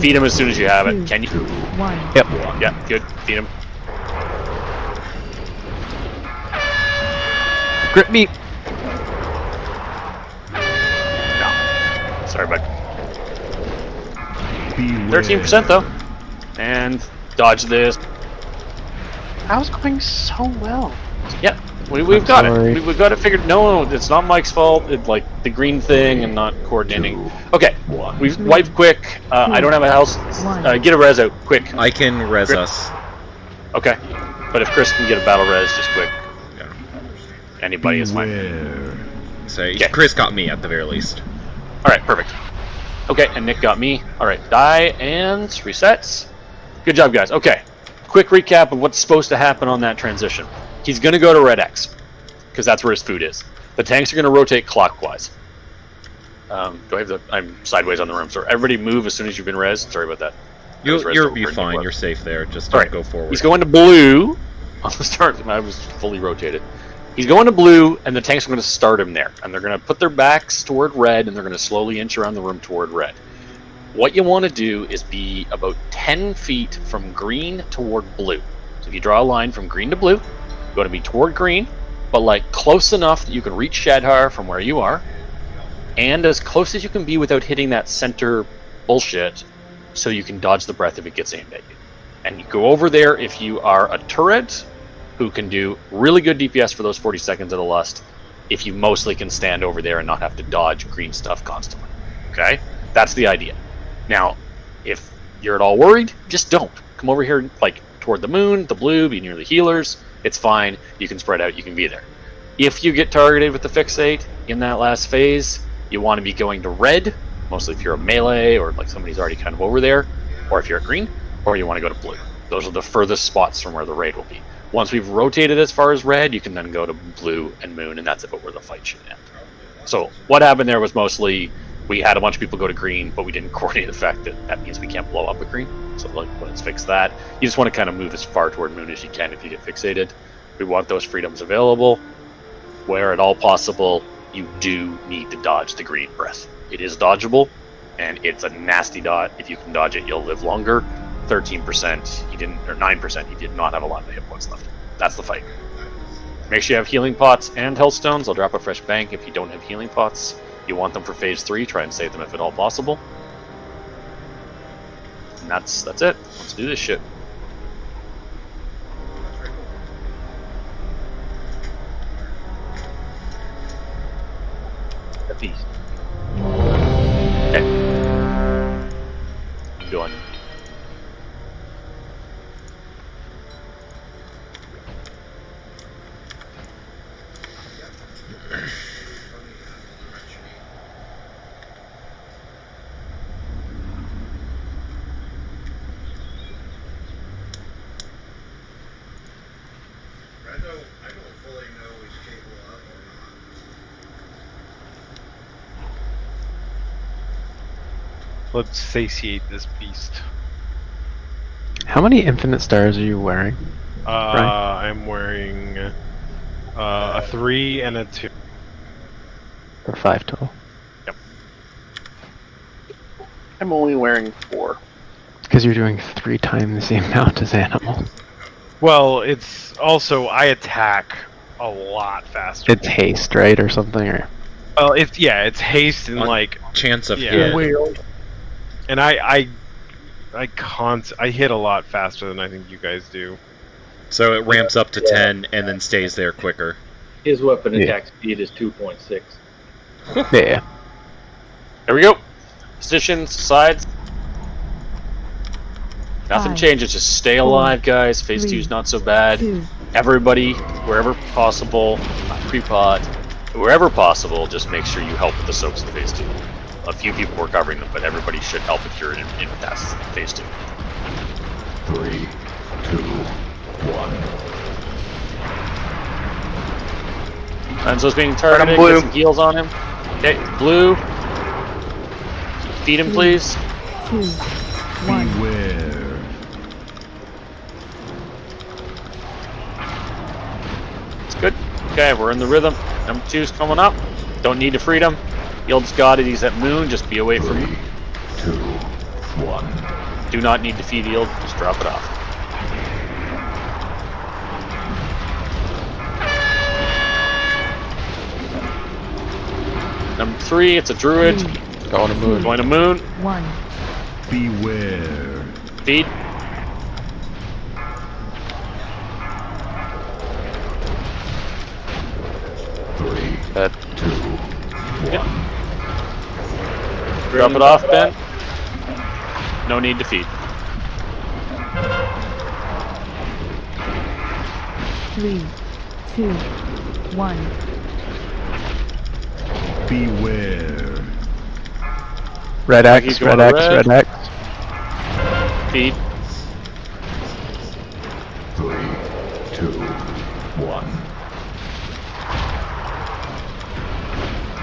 Feed him as soon as you have it. Can you? 1. Yep. Yeah, good. Feed him. Grip meat. No. Sorry, bud. Beware. 13% though. And dodge this. That was going so well. Yeah, we've got sorry. it. We've got it figured. No, it's not Mike's fault. It's like the green thing and not coordinating. Okay, we've wiped quick. I don't have a house. Get a res out quick. I can res us. Okay, but if Chris can get a battle res, just quick. Yeah. Anybody is fine. Beware. So Okay. Chris got me at the very least. All right, perfect. Okay, and Nick got me. All right, die and resets. Good job, guys. Okay, quick recap of what's supposed to happen on that transition. He's going to go to red X, because that's where his food is. The tanks are going to rotate clockwise. Do I have the... I'm sideways on the room, so everybody move as soon as you've been res. Sorry about that. You'll be fine. You're safe there. Just All don't right. go forward. He's going to blue on the start. I was fully rotated. He's going to blue, and the tanks are going to start him there. And they're going to put their backs toward red, and they're going to slowly inch around the room toward red. What you want to do is be about 10 feet from green toward blue. So if you draw a line from green to blue, you want to be toward green, but like close enough that you can reach Shadhar from where you are, and as close as you can be without hitting that center bullshit, so you can dodge the breath if it gets aimed at you. And you go over there if you are a turret who can do really good DPS for those 40 seconds of the lust, if you mostly can stand over there and not have to dodge green stuff constantly. Okay? That's the idea. Now, if you're at all worried, just don't. Come over here, like, toward the moon, the blue, be near the healers. It's fine. You can spread out. You can be there. If you get targeted with the fixate in that last phase, you want to be going to red, mostly if you're a melee or like somebody's already kind of over there, or if you're a green, or you want to go to blue. Those are the furthest spots from where the raid will be. Once we've rotated as far as red, you can then go to blue and moon, and that's about where the fight should end. So what happened there was mostly we had a bunch of people go to green, but we didn't coordinate the fact that that means we can't blow up a green. So like, let's fix that. You just want to kind of move as far toward moon as you can if you get fixated. We want those freedoms available. Where at all possible, you do need to dodge the green breath. It is dodgeable, and it's a nasty dot. If you can dodge it, you'll live longer. 13%, you didn't, or 9%, you did not have a lot of hit points left. That's the fight. Make sure you have healing pots and health stones. I'll drop a fresh bank if you don't have healing pots. You want them for phase 3, try and save them if at all possible. And that's it. Let's do this shit. The feast. Okay. Go on. Let's satiate this beast. How many infinite stars are you wearing? I'm wearing a 3 and a 2. Or 5 total? Yep. I'm only wearing 4. Because you're doing 3 times the amount as animal. Well, it's also I attack a lot faster. It's haste, right, or something, or Well, it's haste and like chance of yeah. hit. And I hit a lot faster than I think you guys do. So it ramps up to 10 and then stays there quicker. His weapon attack speed is 2.6. Yeah. There we go. Positions, sides. Nothing 5, changes. Just stay alive, guys. Phase 2 is not so bad. 2, Everybody, wherever possible, pre-pot, wherever possible, just make sure you help with the soaks in phase 2. A few people were covering them, but everybody should help if you're in that's phase 2. 3, 2, 1. Enzo's being targeted. Blue. Get some heals on him. Okay, blue. Feed him, please. 2, 1. Beware. It's good. Okay, we're in the rhythm. Number 2's coming up. Don't need to freedom. Yield's got it. He's at moon. Just be away from. 3, 2, 1. Do not need to feed yield. Just drop it off. Number 3, it's a druid. Going to moon. Going to moon. 1. Beware. Feed. Dead. 2, 1. Drop it off, Ben. No need to feed. 3, 2, 1. Beware. Red X, He's red going X, red. red X. Feed. 3, 2, 1.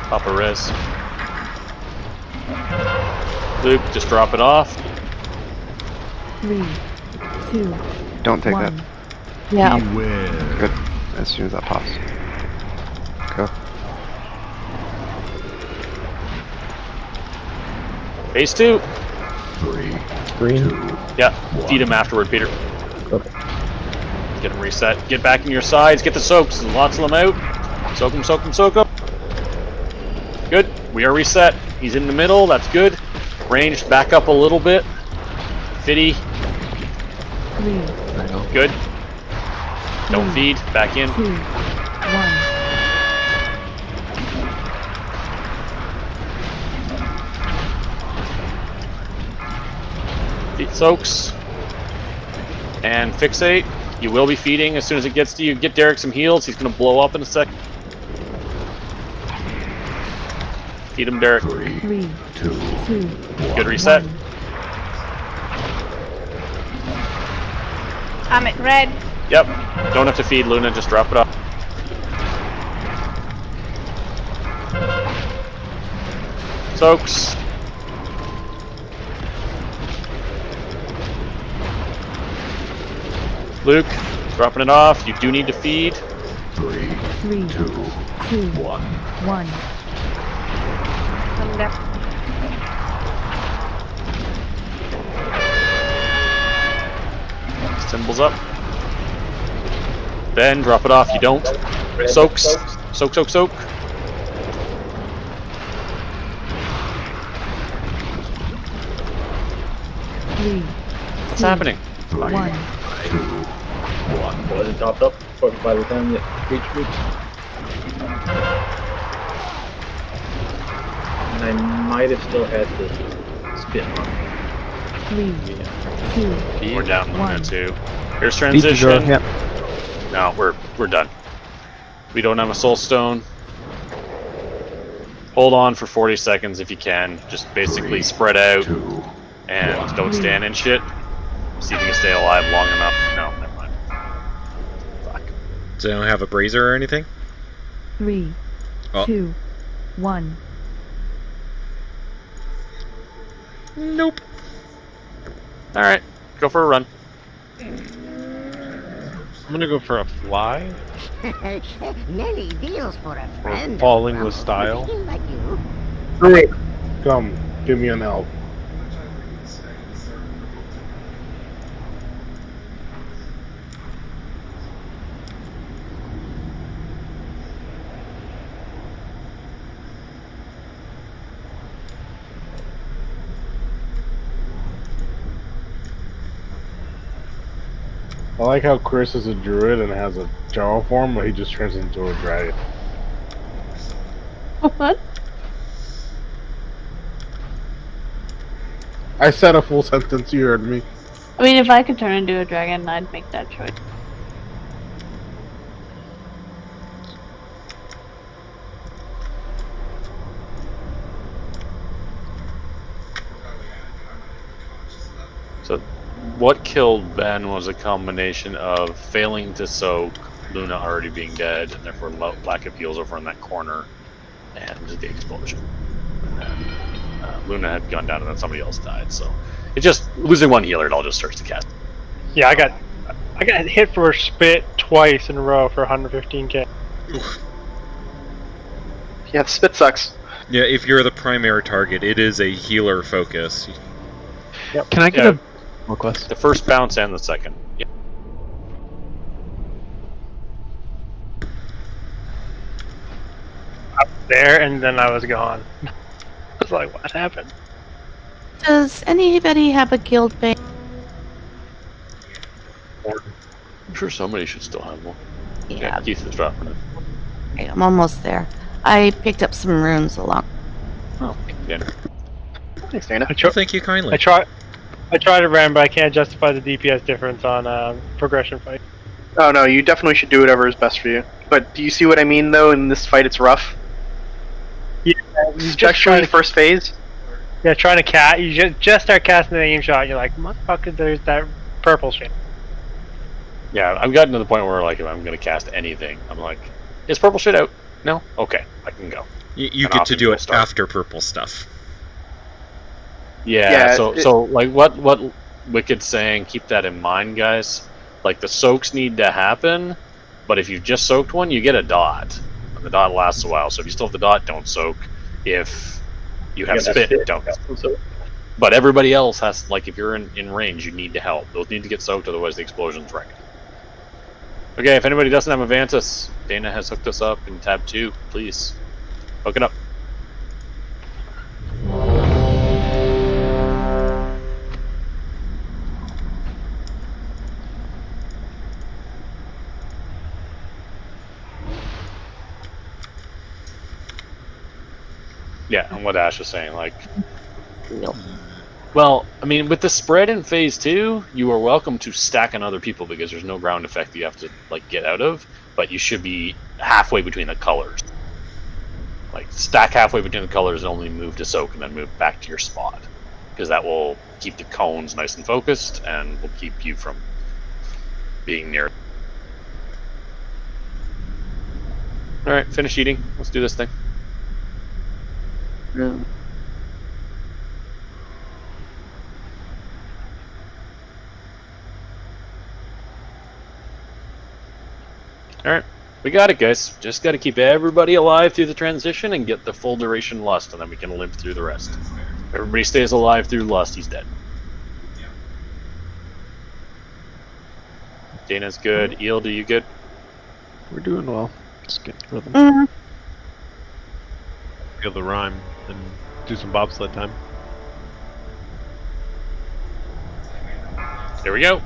Pop a res. Luke, just drop it off. 3, 2, Don't take 1. that. Yeah. Beware. Good. As soon as that pops. Go. Phase 2. 3, Green. 2. Yeah, feed him afterward, Peter. Okay. Get him reset. Get back in your sides. Get the soaks. Lots of them out. Soak him, soak him, soak him. Good. We are reset. He's in the middle. That's good. Ranged back up a little bit. Fitty. 3, Good. Don't feed. Back in. 2, 1. Feed soaks. And fixate. You will be feeding as soon as it gets to you. Get Derek some heals. He's going to blow up in a sec. Feed him, Derek. 3, 2, Good reset. 1. I'm at red. Yep. Don't have to feed Luna. Just drop it off. Soaks. Luke, dropping it off. You do need to feed. 3, 3, 2, 1. 1. Coming up. Symbols up. Ben, drop it off. You don't. Soaks. Soak, soak, soak. What's happening? 1. 1. Wasn't topped up by the time you reached me. And I might have still had the spin on. 3, 2, We're down Luna 1. too. Here's Feed the transition. drone, yep. No, we're done. We don't have a soul stone. Hold on for 40 seconds if you can. Just basically spread out and don't stand in shit. See if you can stay alive long enough. No, never mind. Fuck. So they don't have a brazier or anything? 3, Oh. 2, 1. Nope. Alright, go for a run. I'm gonna go for a fly. Many deals for a Or friend. falling with style. Like you. Great. Come, give me an L. I like how Chris is a druid and has a Jarl form, but he just turns into a dragon. What? I said a full sentence, you heard me. I mean, if I could turn into a dragon, I'd make that choice. So, what killed Ben was a combination of failing to soak, Luna already being dead, and therefore lack of heals over in that corner, and the explosion. And, Luna had gone down and then somebody else died, so it just losing one healer, it all just starts to cast. Yeah, I got hit for a spit twice in a row for 115k. Yeah, the spit sucks. Yeah, if you're the primary target, it is a healer focus. Yep. Can I get a request? The first bounce and the second. Yep. I was there, and then I was gone. I was like, what happened? Does anybody have a guild bane? I'm sure somebody should still have one. Yeah. Keith is dropping it. Okay, I'm almost there. I picked up some runes along. Oh, yeah. Thanks, Dana. Thank you kindly. I try to run, but I can't justify the DPS difference on progression fight. Oh no, you definitely should do whatever is best for you. But do you see what I mean, though? In this fight, it's rough. Yeah, especially the first phase. Yeah, trying to cat. You just start casting the aim shot. And you're like, motherfucker, there's that purple shit. Yeah, I've gotten to the point where, like, if I'm going to cast anything, I'm like, is purple shit out? No? Okay, I can go. You get to do it after purple stuff. Yeah, so like, what Wicked's saying, keep that in mind, guys. Like, the soaks need to happen, but if you've just soaked one, you get a dot. And the dot lasts a while, so if you still have the dot, don't soak. If you have spit, don't. But everybody else has, like, if you're in range, you need to help. Those need to get soaked, otherwise the explosion's wrecked. Okay, if anybody doesn't have Avantis, Dana has hooked us up in tab 2. Please, hook it up. Yeah, and what Ash was saying, like... Well, I mean, with the spread in Phase 2, you are welcome to stack on other people because there's no ground effect that you have to, like, get out of, but you should be halfway between the colors. Like, stack halfway between the colors and only move to soak and then move back to your spot. Because that will keep the cones nice and focused and will keep you from being near. Alright, finish eating. Let's do this thing. Alright, we got it, guys. Just got to keep everybody alive through the transition and get the full duration Lust, and then we can limp through the rest. If everybody stays alive through Lust, he's dead. Dana's good. Eel, do you good? We're doing well. Just get through them. Feel the rhyme and do some bobsled time. Here we go.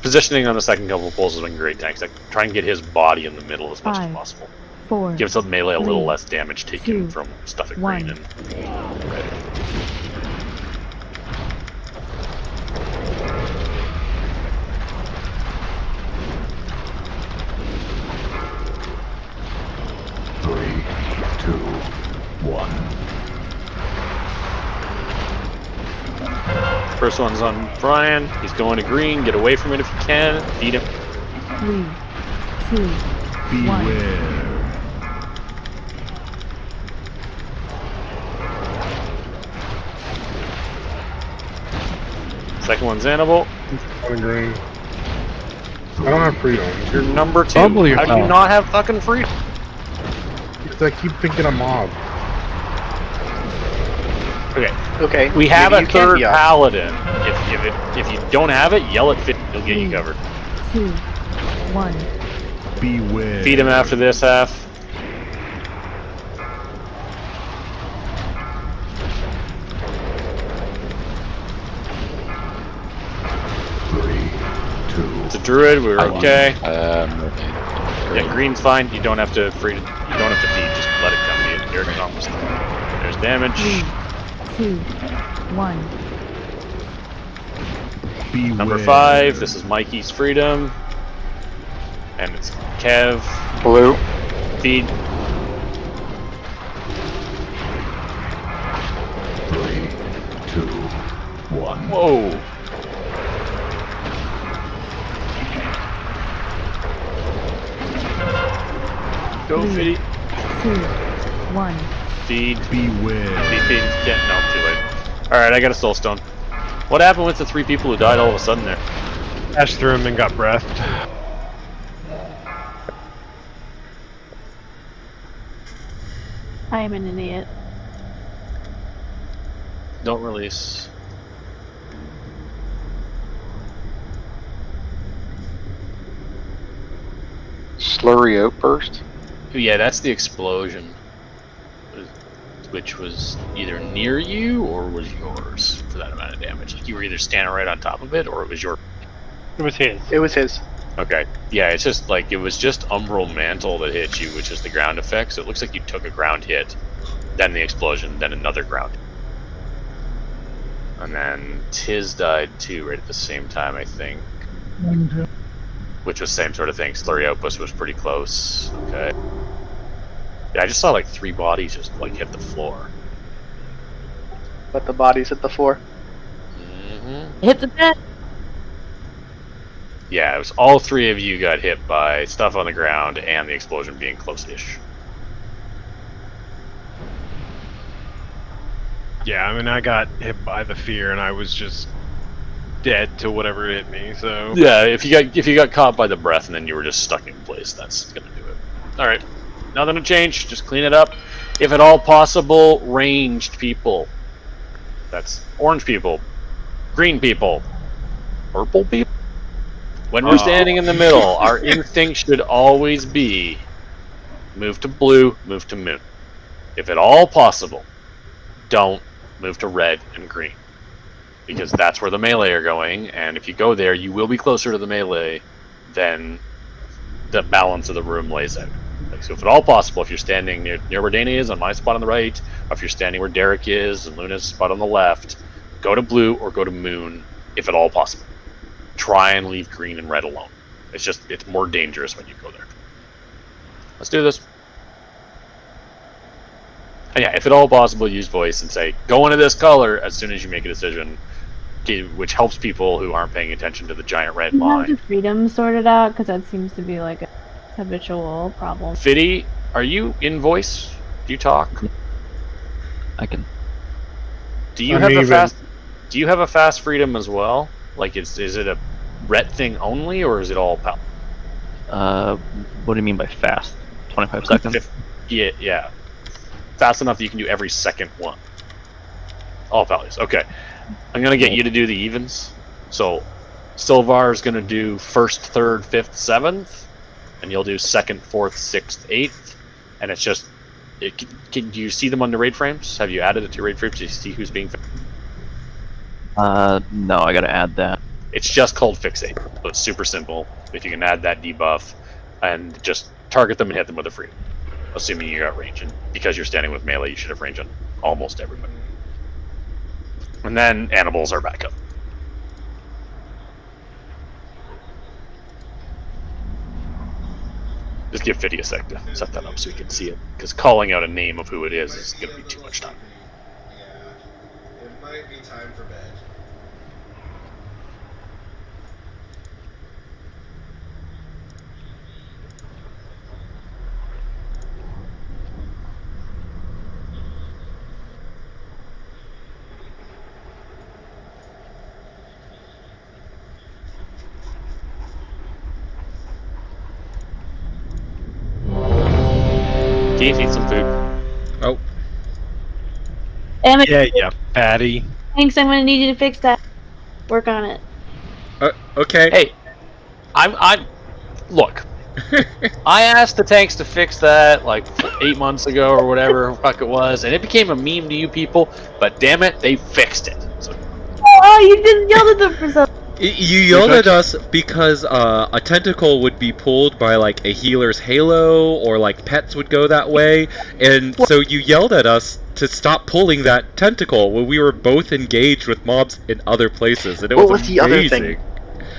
Positioning on the second couple of pulls has been great, tanks. Like, try and get his body in the middle as much as possible. 4, Gives the melee a little 3, less damage taken 2, from stuff at 1. green and red. First one's on Brian. He's going to green. Get away from it if you can. Beat him. 3, 2, 1. Second one's Annabelle. On green. I don't have freedom. You're number 2. Bubble your How do you power. not have fucking freedom? Because I keep thinking I'm mob. Okay. We have a third paladin. If you don't have it, yell at 50. He'll get you covered. 2, 1. Beware. Feed him after this half. It's a druid. We're okay. Yeah, green's fine. You don't have to feed. Just let it come to you. Here it comes. There's damage. 3, 2, 1. Beware. Number 5. This is Mikey's freedom, and it's Kev. Blue. Feed. 3, 2, 1. Whoa. Go 3, feed. 2, 1. Feed. Beware. Feed. No, too late. Alright, I got a soul stone. What happened with the 3 people who died all of a sudden there? Ash through him and got breathed. I am an idiot. Don't release. Slurry outburst? Yeah, that's the explosion. Which was either near you or was yours for that amount of damage. Like you were either standing right on top of it or it was your. It was his. It was his. Okay. Yeah, it's just like it was just Umbral Mantle that hit you, which is the ground effect. So it looks like you took a ground hit, then the explosion, then another ground hit. And then Tiz died too, right at the same time, I think. Which was same sort of thing. Slurry Outburst was pretty close. Okay. Yeah, I just saw like 3 bodies just like hit the floor. But the bodies hit the floor. Mm-hmm. Hit the bed. Yeah, it was all 3 of you got hit by stuff on the ground and the explosion being close-ish. Yeah, I mean, I got hit by the fear, and I was just dead to whatever hit me. So yeah, if you got caught by the breath and then you were just stuck in place, that's gonna do it. All right, nothing to change. Just clean it up. If at all possible, ranged people. That's orange people, green people, purple people. When we're standing in the middle, our instinct should always be move to blue, move to moon. If at all possible, don't move to red and green. Because that's where the melee are going, and if you go there, you will be closer to the melee than the balance of the room lays out. Like, so if at all possible, if you're standing near where Dana is, on my spot on the right, or if you're standing where Derek is, and Luna's spot on the left, go to blue or go to moon, if at all possible. Try and leave green and red alone. It's more dangerous when you go there. Let's do this. And yeah, if at all possible, use voice and say, go into this color as soon as you make a decision, which helps people who aren't paying attention to the giant red You have line. the freedom sorted out, because that seems to be like a habitual problem. Fiddy, are you in voice? Do you talk? I can. Do you have a fast freedom as well? Like, is it a ret thing only, or is it all pal? What do you mean by fast? 25 seconds? Yeah. Fast enough that you can do every second one. All values. Okay. I'm going to get you to do the evens. So, Silvar's going to do 1st, 3rd, 5th, 7th, and you'll do 2nd, 4th, 6th, 8th, and it's just... do you see them on the raid frames? Have you added it to your raid frames? Do you see who's being... No, I gotta add that. It's just called Fixate, so it's super simple. If you can add that debuff, and just target them and hit them with a freedom. Assuming you got range, and because you're standing with melee, you should have range on almost everybody. And then animals are back up. Just give Fiddy a sec to set that up so you can see it, because calling out a name of who it is going to be too much time. Yeah, it might be time for bed. Keith, eat some food. Oh. Damn it. Yeah, fatty. Thanks, I'm gonna need you to fix that. Work on it. Okay. Hey, I'm look. I asked the tanks to fix that like 8 months ago or whatever the fuck it was, and it became a meme to you people. But damn it, they fixed it. So, Oh, you just yelled at them for something. You yelled at us because a tentacle would be pulled by like a healer's halo, or like pets would go that way, and so you yelled at us to stop pulling that tentacle when we were both engaged with mobs in other places, and it What was was the other amazing. thing?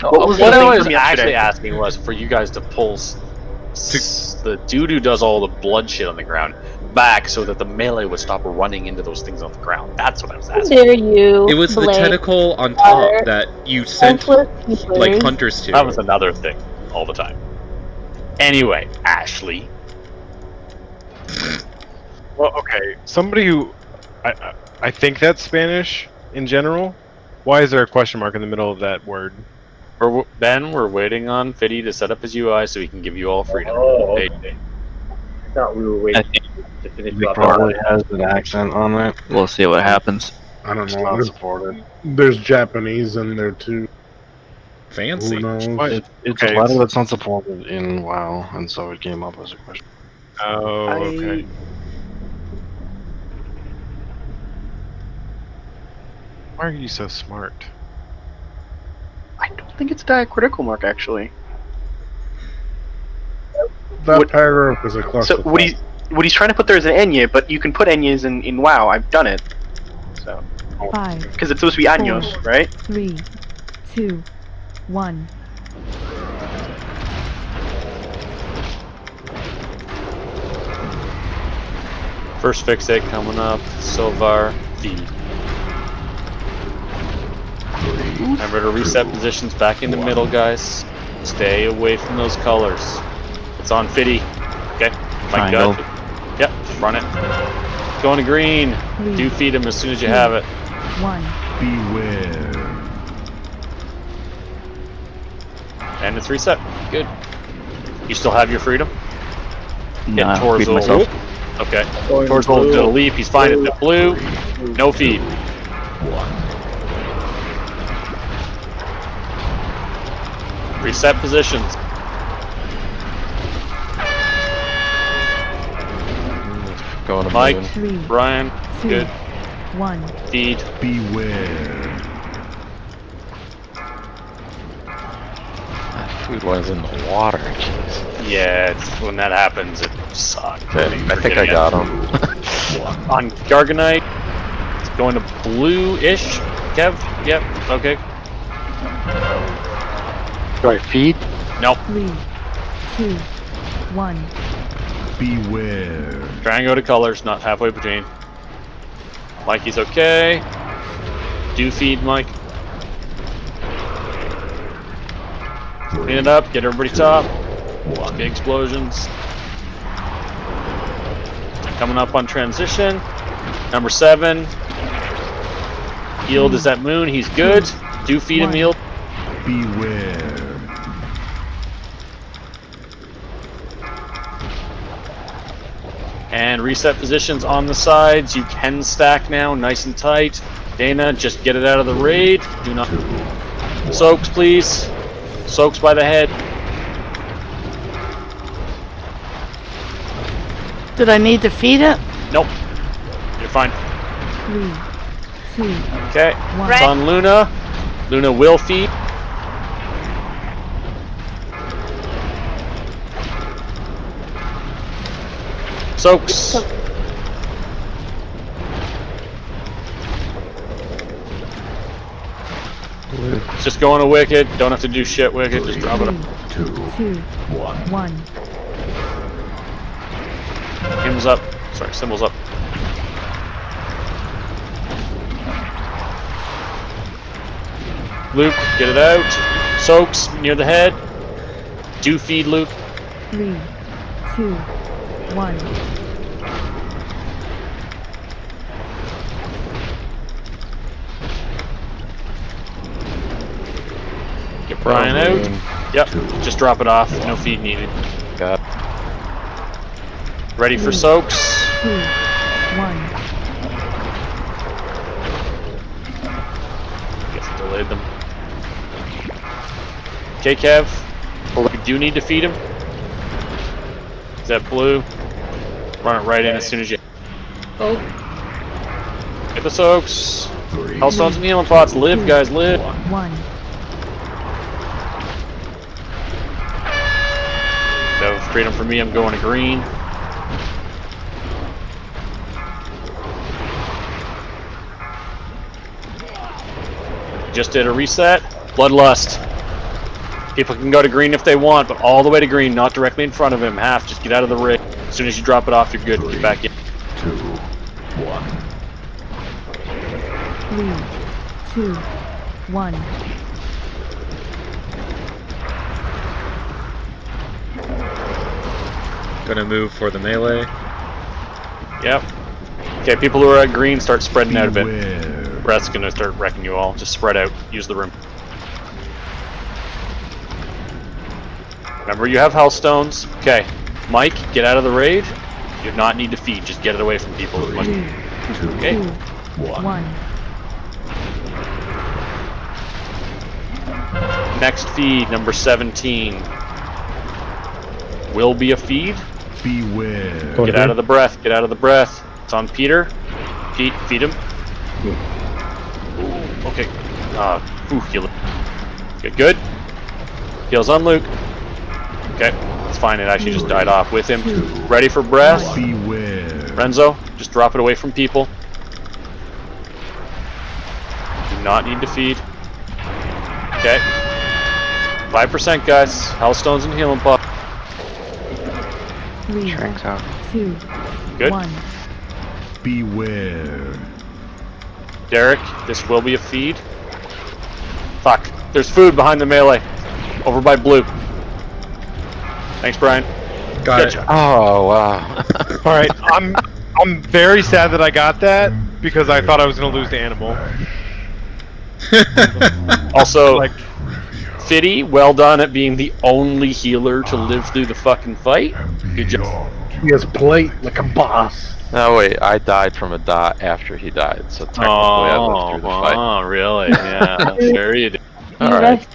What was the what thing I was from actually yesterday? asking was for you guys to pull the dude who does all the blood shit on the ground back so that the melee would stop running into those things on the ground. That's what I was How asking. dare you? It was the Blake. tentacle on top that you sent Senseless like keepers. hunters to. That was another thing all the time. Anyway, Ashley. Well, okay. Somebody who I think that's Spanish in general. Why is there a question mark in the middle of that word? We're waiting on Fiddy to set up his UI so he can give you all freedom. Oh, Hey, okay. I thought we were waiting. to finish He probably has an accent on it. We'll see what happens. I don't It's know. not There's, supported. there's Japanese in there too. Fancy. Who knows? It's a letter that's not supported in WoW, and so it came up as a question. Oh, okay. Why are you so smart? I don't think it's a diacritical mark, actually. That paragraph is a cluster. So what he's trying to put there is an Enya, but you can put Enyas in WoW. I've done it. So 5, because it's supposed to be Años, right? 3, 2, 1. First fixate coming up. Silvar, feed. Remember to reset positions back in the middle, guys. Stay away from those colors. It's on Fiddy. Okay. My gut. Yep. Run it. Going to green. Do feed him as soon as you have it. 1. Beware. And it's reset. Good. You still have your freedom? No, Get I towards freed myself. Okay. Torzel did a leap. He's fine at the blue. No feed. Reset positions. Going to Mike, moon. Brian, 2, good. 1. Feed. Beware. That food was in the water. Jeez. Yeah, when that happens, it sucks. Okay, I think I got him. On Garganite, it's going to blue-ish. Kev? Yep, okay. Do I feed? Nope. 3, 2, 1. Beware. Try and go to colors, not halfway between. Mikey's okay. Do feed, Mike. Clean it up, get everybody top. Big explosions. Coming up on transition. Number 7. Yield is at moon, he's good. Do feed him, Yield. Beware. And reset positions on the sides. You can stack now, nice and tight. Dana, just get it out of the raid. Do not. Soaks, please. Soaks by the head. Did I need to feed it? Nope. You're fine. 3, 2, Okay. 1. It's on Luna. Luna will feed. Soaks. It's just going to Wicked. Don't have to do shit, Wicked. Just drop it up. 2, 1. Hymns up. Sorry, symbols up. Luke, get it out. Soaks near the head. Do feed Luke. 3, 2, 1. Get Brian out. Yep, just drop it off. No feed needed. Got. Ready for Soaks. 2, 1. Guess I delayed them. Okay, Kev. We do need to feed him. Is that blue? Run it right in as soon as you. Oh. Get the Soaks. Hellstones and healing pots. Live, guys, live. 1. So, freedom for me, I'm going to green. Just did a reset. Bloodlust. People can go to green if they want, but all the way to green, not directly in front of him. Half, just get out of the rig. As soon as you drop it off, you're good. Get back in. 2, 1. 3, 2, 1. Gonna move for the melee. Yep. Okay, people who are at green start spreading out a bit. Beware. Brett's gonna start wrecking you all. Just spread out. Use the room. Remember, you have Hellstones. Okay. Mike, get out of the raid. You do not need to feed. Just get it away from people as much. Okay. 2, 1. Next feed, number 17. Will be a feed. Beware. Get out of the breath. Get out of the breath. It's on Peter. Pete, feed him. Ooh, okay. Heal him. Good. Heals on Luke. Okay, that's fine. It actually just died off with him. Ready for breath. Beware. Renzo, just drop it away from people. Do not need to feed. Okay. 5%, guys. Hellstones and healing pot. 3, Shrinks out. 2, Good. 1. Beware. Derek, this will be a feed. Fuck. There's food behind the melee. Over by blue. Thanks, Brian. Got it. job. Oh wow. Alright, I'm very sad that I got that because I thought I was gonna lose the animal. Also, Like, Fitty, well done at being the only healer to live through the fucking fight. Good job. He has played like a boss. No wait, I died from a dot after he died, so technically I lived through the fight. Oh, really? Yeah, sure you did. Alright.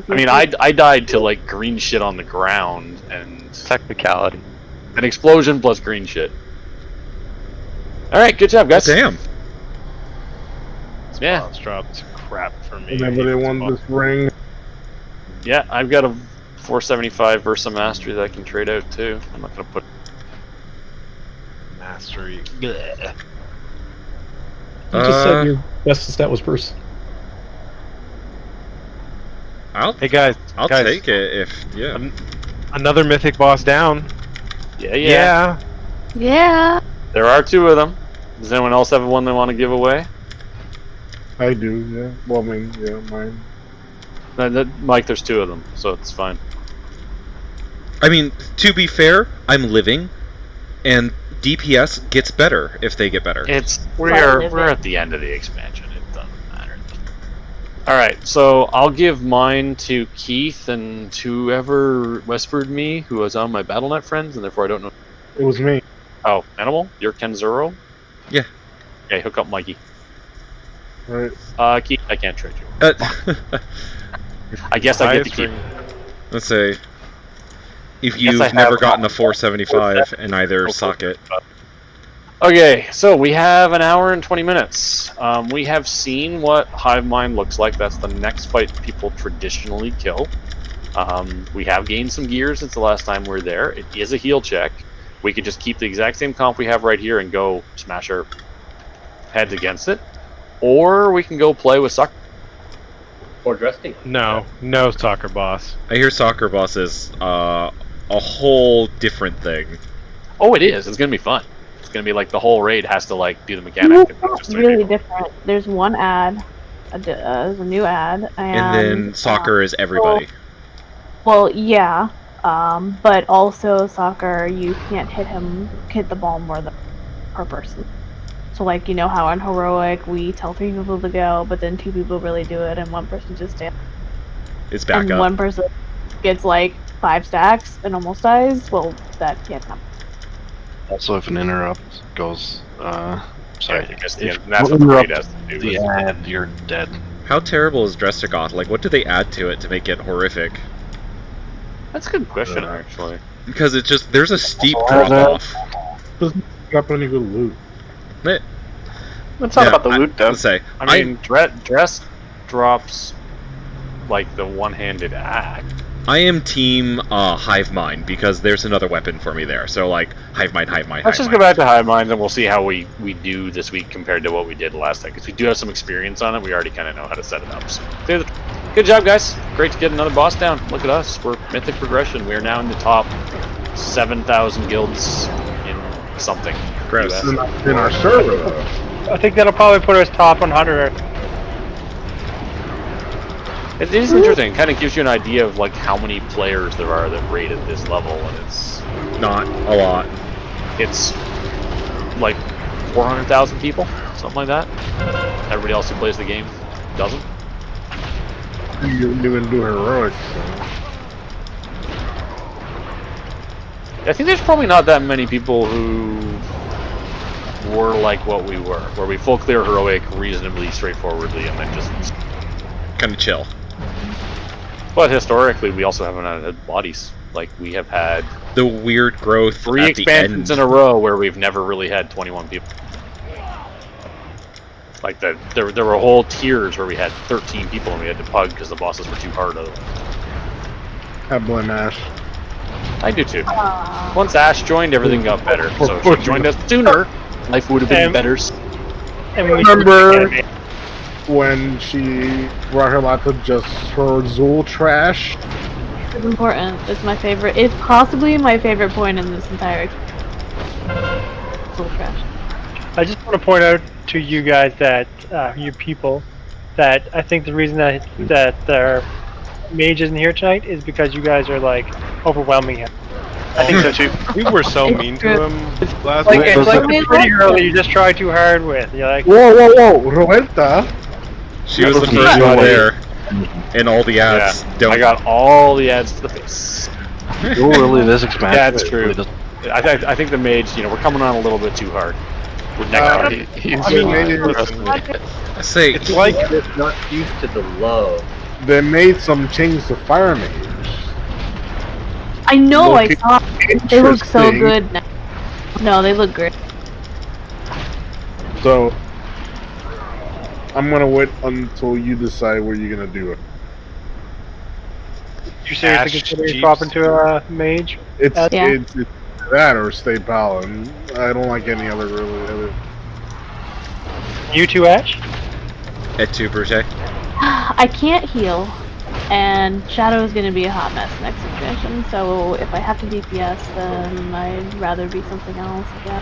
I mean, I died to like green shit on the ground and Technicality. an explosion plus green shit. All right, good job, guys. Damn. Yeah, Boss dropped crap for me. Remember they won this ring. yeah. I've got a 475 Versa Mastery that I can trade out too. I'm not gonna put. Mastery. You just said your best stat was Bruce. Hey guys, I'll guys, take it if another mythic boss down. Yeah. Yeah. There are 2 of them. Does anyone else have one they want to give away? I do, yeah. Well, I mean, yeah, mine. Mike, there's 2 of them, so it's fine. I mean, to be fair, I'm living, and DPS gets better if they get better. We're at the end of the expansion. It doesn't matter. All right, so I'll give mine to Keith and whoever whispered me, who was on my BattleNet friends, and therefore I don't know. It was me. Oh, Animal, you're Kenzuro. Yeah. Okay, hook up Mikey. Right. Keith, I can't trade you. I guess I get to keep. Let's say, if I you've have never gotten a 475 in either socket. Okay, so we have an hour and 20 minutes. We have seen what Hive Mind looks like. That's the next fight people traditionally kill. We have gained some gear since the last time we were there. It is a heal check. We could just keep the exact same comp we have right here and go smash our heads against it. Or we can go play with soccer. Or Dresting. No soccer boss. I hear soccer boss is a whole different thing. Oh, it is. It's going to be fun. It's going to be like the whole raid has to like do the mechanic. It's really different. There's one ad. There's a new ad. And then soccer is everybody. Well, yeah. But also soccer, you can't hit the ball more than per person. So like, you know how on Heroic we tell 3 people to go, but then 2 people really do it and 1 person just stands. It's back and up. 1 person gets like 5 stacks and almost dies. Well, that can't happen. Also, if an interrupt goes, sorry, that's what the raid has to do. ad, you're dead. How terrible is Drestigoth? Like, what do they add to it to make it horrific? That's a good question, actually. Because it's just, there's a steep drop off. Doesn't drop any good loot. It's not about the loot, though. Let's say, I mean, dress drops like the one-handed axe. I am team Hive Mind because there's another weapon for me there. So like Hive Mind. Let's just go back to Hive Mind and we'll see how we do this week compared to what we did last time. Because we do have some experience on it. We already kind of know how to set it up. So, good job, guys. Great to get another boss down. Look at us. We're mythic progression. We are now in the top 7,000 guilds in something. Gross. In our server. I think that'll probably put us top 100. It is interesting. It kind of gives you an idea of like how many players there are that raid at this level, and it's not a lot. It's like 400,000 people, something like that. Everybody else who plays the game doesn't. You didn't even do heroics. So. I think there's probably not that many people who were like what we were, where we full clear heroic reasonably straightforwardly and then just kind of chill. But historically, we also haven't had bodies. Like, we have had the weird growth 3 expansions in a row where we've never really had 21 people. Like, there were whole tiers where we had 13 people and we had to pug because the bosses were too hard. I blame Ash. I do too. Once Ash joined, everything got better. So if she joined us sooner, life would have been better. And remember when she brought her laptop just for Zool trash? It's important. It's my favorite. It's possibly my favorite point in this entire Zool trash. I just want to point out to you guys that, you people, that I think the reason that their mage isn't here tonight is because you guys are like overwhelming him. I think so too. We were so mean to him last Like, week. it's like a pretty girl that you just try too hard with. You're like, whoa, Roberta. She was the first one there, and all the ads. Yeah, I got all the ads to the face. Oh, really? This expansion? Yeah, that's true. I think the mage, we're coming on a little bit too hard. Say, it's like they're not used to the love. They made some changes to Fire Mage. I know, I Looking saw. They look so interesting. good now. No, they look great. So, I'm gonna wait until you decide where you're gonna do it. you seriously Ash considering Jeeps. swapping to a mage? It's Yeah. it's that or stay Paladin. I don't like any other really. You two, Ash? Et tu, Brute? I can't heal, and Shadow is going to be a hot mess next expansion, so if I have to DPS, then I'd rather be something else, yeah.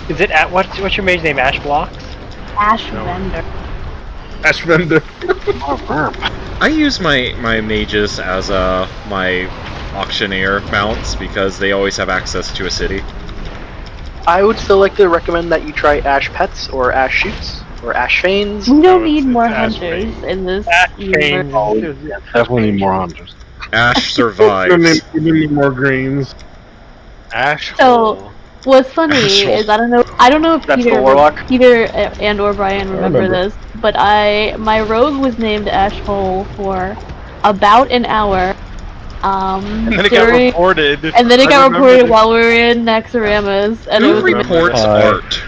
Is it at what's your mage name? Ash Blocks? Ash Vendor. Ash Vendor. I use my mages as my auctioneer mounts because they always have access to a city. I would still like to recommend that you try Ash Pets or Ash Shoots or Ash Fanes. We don't need more hunters in this universe. Definitely need more hunters. Ash survives. You need more greens. Ash. So, what's funny Asshole. is I don't know if That's the Peter Warlock. and or Brian remember remember. this, but my rogue was named Ashhole for about an hour. And then it got during- reported. And then it I got remember reported this. while we were in Naxxramas, and it Who was reports art?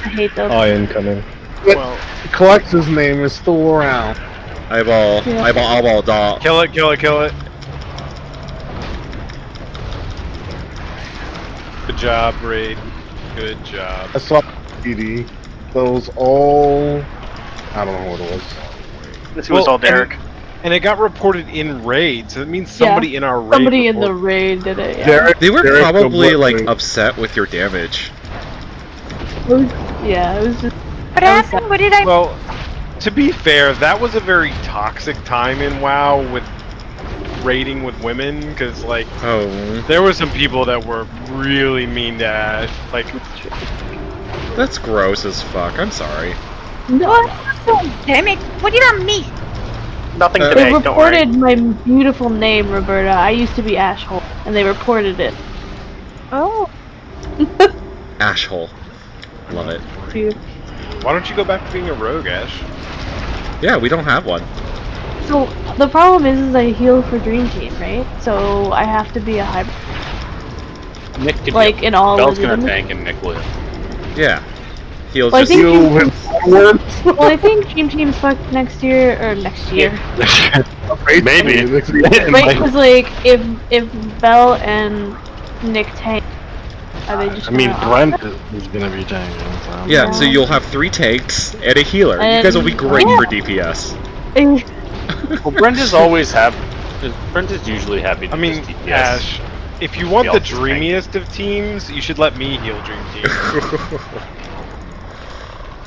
I hate those. incoming. Well, Collector's name is still around. Eyeball, Yeah. eyeball, dot. kill it. Good job, Raid. Good job. I saw PD. Those all. I don't know what it was. This was all Derek. And it got reported in Raid, so it means somebody in our Raid. Somebody in the reported. raid did it. Yeah. Derek, They were Derek probably like Gilbert. upset with your damage. It was, yeah, it was just. What happened? What did I? Well, to be fair, that was a very toxic time in WoW with raiding with women, because like Oh, there were some people that were really mean to Ash. Like, that's gross as fuck. I'm sorry. No, Damn it! What did I miss? Nothing They today, they don't worry. reported my beautiful name, Roberta. I used to be Ashhole, and they reported it. Oh. Ashhole. Love it. why don't you go back to being a rogue, Ash? Yeah, we don't have one. So the problem is I heal for Dream Team, right? So I have to be a hybrid. Nick could Like, in all Belle's of gonna them. tank and Nick will. Yeah. He'll Well, I just think You with words. Well, I think Dream Team's fucked next year or next year. Maybe. Right? Because like if Belle and Nick tank, are they just? I mean, gonna- Brent is gonna be tanking. So. yeah, so you'll have 3 tanks and a healer. You guys will be great Yeah. for DPS. Well, Brent is always happy. Brent is usually happy to I mean, just DPS. Ash, if you want Y'all the just tank. dreamiest of teams, you should let me heal Dream Team.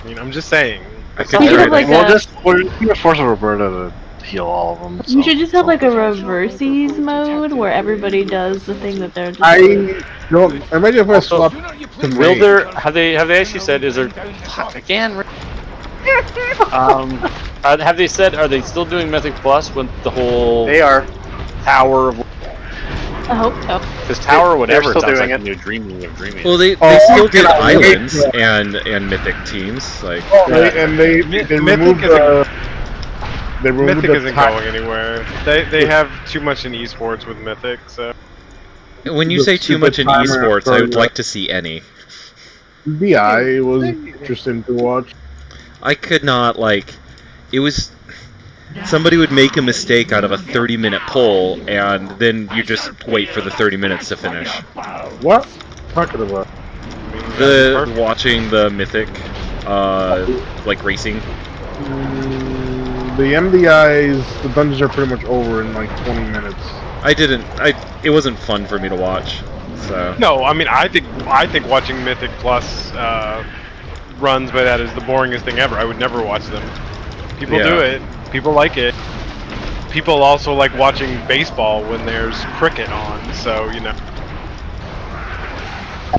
I mean, I'm just saying. I We could should try have like that. We're gonna force Roberta to heal all of them. You should just have like a reverses mode where everybody does the thing that they're. Just I don't. Imagine if I swap. Will there? Have they actually said? Is there again? Have they said? Are they still doing Mythic Plus with the whole? They are. Tower of. I hope so. Because Tower or whatever still sounds doing like it. you're dreaming of dreaming. Well, they still did islands and mythic teams. Like, They Mythic removed isn't- they removed Mythic the isn't ti- going anywhere. They have too much in esports with Mythic, so. when you The say too stupid much in timer esports, I would for- like to see any. BI was interesting to watch. I could not, like, it was. Somebody would make a mistake out of a 30-minute poll, and then you just wait for the 30 minutes to finish. What? Talking about? Watching the mythic, like racing. The MDIs, the dungeons are pretty much over in like 20 minutes. It wasn't fun for me to watch. So. No, I mean, I think watching Mythic Plus runs by that is the boringest thing ever. I would never watch them. People do it. People like it. People also like watching baseball when there's cricket on, so, you know.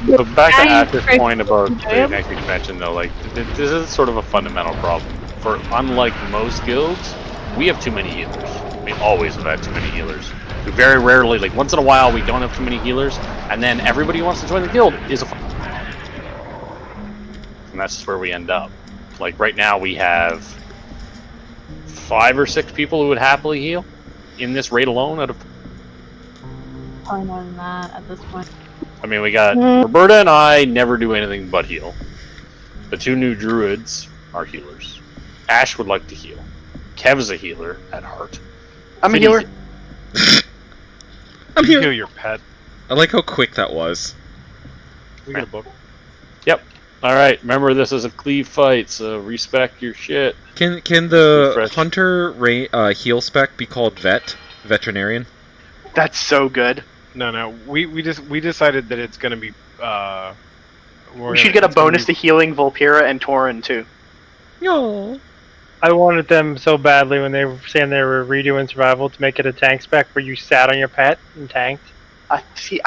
But back to Ash's point about the next expansion, though, like, this is sort of a fundamental problem. For unlike most guilds, we have too many healers. We always have had too many healers. We very rarely, like, once in a while, we don't have too many healers, and then everybody who wants to join the guild is a and that's just where we end up. Like, right now, we have 5 or 6 people who would happily heal in this raid alone out of... Probably more than that at this point. I mean, we got Roberta and I never do anything but heal. The 2 new druids are healers. Ash would like to heal. Kev's a healer at heart. I'm a healer. I'm here. Heal your pet. I like how quick that was. We got a book. Yep. Alright, remember this is a cleave fight, so respect your shit. Can the hunter heal spec be called veterinarian? That's so good. No. We decided that it's gonna be. We should get a bonus to healing Volpira and Tauren too. No. I wanted them so badly when they were saying they were redoing survival to make it a tank spec where you sat on your pet and tanked. I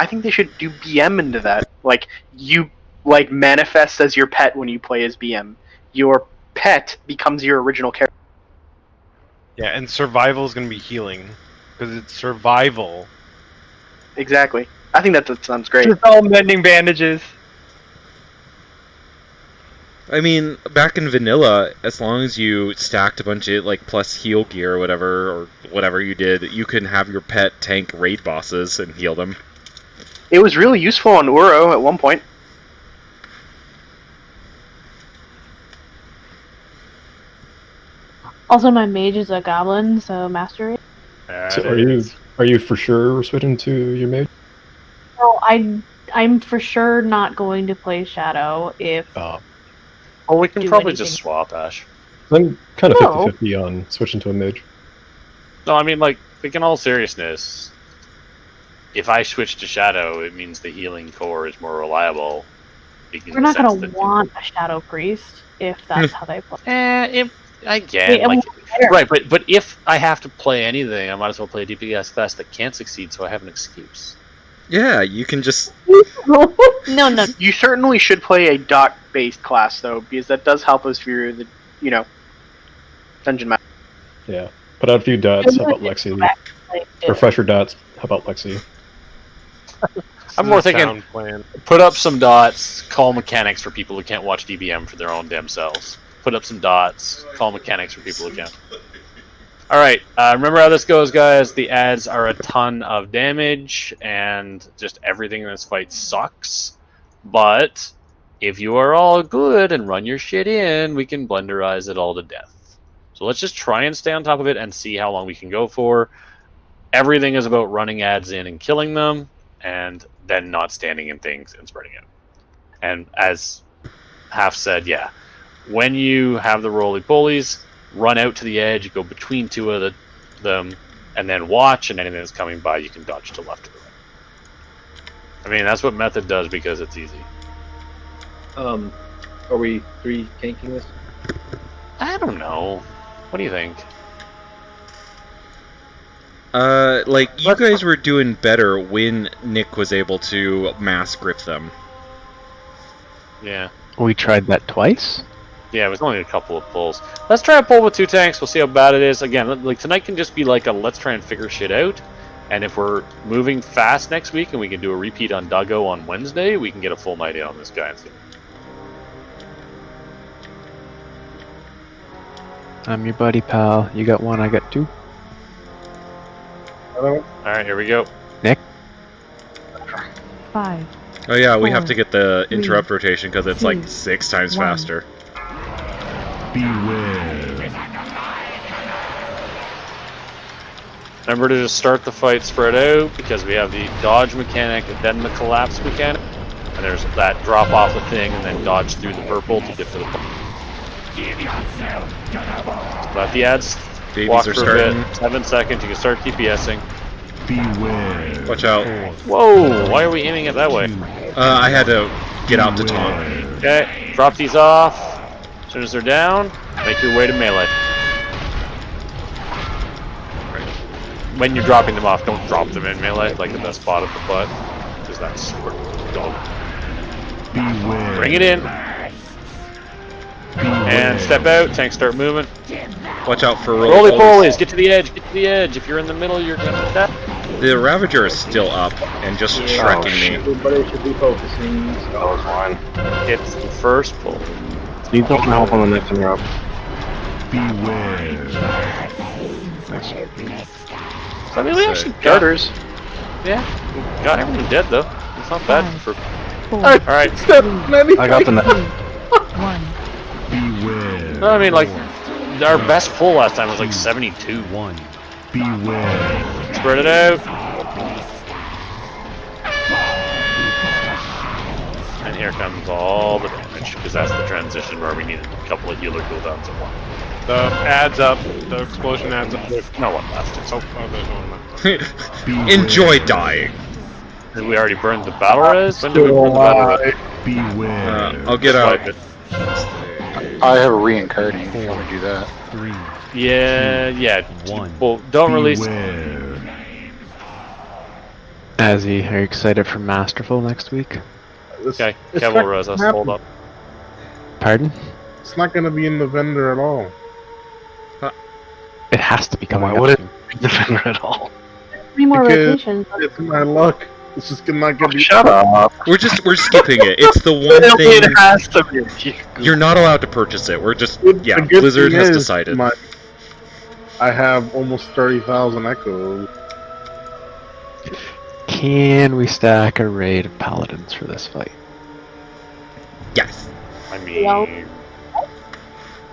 think they should do BM into that. Like, you manifest as your pet when you play as BM. Your pet becomes your original character. Yeah, and survival is gonna be healing because it's survival. Exactly. I think that sounds great. Just all mending bandages. I mean, back in vanilla, as long as you stacked a bunch of, like, plus heal gear or whatever you did, you can have your pet tank raid bosses and heal them. It was really useful on Uro at one point. Also, my mage is a goblin, so mastery. So are you for sure switching to your mage? No, I'm for sure not going to play Shadow if. Well, we can probably just swap, Ash. I'm kind of No. 50-50 on switching to a mage. No, I mean, like in all seriousness, if I switch to Shadow, it means the healing core is more reliable. We're not going to want a Shadow Priest if that's how they play. Again, right, but if I have to play anything, I might as well play a DPS class that can't succeed, so I have an excuse. Yeah, you can just... No. You certainly should play a dot-based class, though, because that does help us for your, dungeon master. Yeah. Put out a few dots, how about Lexi? Refresher dots, how about Lexi? I'm more thinking, put up some dots, call mechanics for people who can't watch DBM for their own damn selves. Put up some dots, call mechanics for people who can. Alright, remember how this goes, guys. The ads are a ton of damage, and just everything in this fight sucks. But if you are all good and run your shit in, we can blenderize it all to death. So let's just try and stay on top of it and see how long we can go for. Everything is about running ads in and killing them, and then not standing in things and spreading it. And as Half said, yeah, when you have the roly-polies, run out to the edge, go between 2 of them, and then watch, and anything that's coming by, you can dodge to left or right. I mean, that's what Method does because it's easy. Are we 3 tanking this? I don't know. What do you think? You guys were doing better when Nick was able to mass grip them. Yeah. We tried that twice? Yeah, it was only a couple of pulls. Let's try a pull with 2 tanks. We'll see how bad it is. Again, like tonight can just be like a let's try and figure shit out. And if we're moving fast next week and we can do a repeat on Duggo on Wednesday, we can get a full night in on this guy. I'm your buddy, pal. You got 1, I got 2. Hello? Alright, here we go. Nick? 5. Oh yeah, we 4, have to get the 3, interrupt rotation because it's 2, like 6 times 1. faster. Beware. Remember to just start the fight spread out, because we have the dodge mechanic and then the collapse mechanic. And there's that drop off the thing and then dodge through the purple to get to the let the ads Babies walk are for starting. a bit. 7 seconds, you can start DPSing. Beware. Watch out. Whoa, why are we aiming it that way? I had to get out to taunt. Okay, drop these off. As soon as they're down, make your way to melee. When you're dropping them off, don't drop them in melee, like the best spot of the butt, because that's super dog. Beware. Bring it in. And step out, tanks start moving. Watch out for roly-polies, get to the edge, get to the edge. If you're in the middle, you're gonna die. The Ravager is still up and just shrekking me. Everybody should be focusing. That was mine. It's the first pull. Need some help on the next interrupt. Beware. So, I mean, we actually got Garters. Yeah, got everything dead though. It's not bad for. 4, Alright. I got the net. 1. Beware. No, I mean, like, our best pull last time was like 72. Beware. Spread it out. And here comes all the damage, because that's the transition where we needed a couple of healer cooldowns at once. The adds up. The explosion adds up. No one left. It's Oh, there's no one left. Enjoy dying. Did we already burned the battle res? When did we burn the battle res? Beware. I'll get out. I have a reincarnating if you want to do that. 3. Yeah. 1. Well, don't release. Beware. Azzy, are you excited for Masterful next week? Okay, It's Kevil not Rose, let's gonna hold up. Pardon? It's not going to be in the vendor at all. It has to be coming Why up would it soon. be the vendor at all? 3 more Because rotations. it's my luck. It's just not going to be. Shut up. We're skipping it. It's the one thing It has to be. you're not allowed to purchase it. We're just The good Blizzard thing has is, decided. I have almost 30,000 echoes. Can we stack a raid of paladins for this fight? Yes. I mean, Well,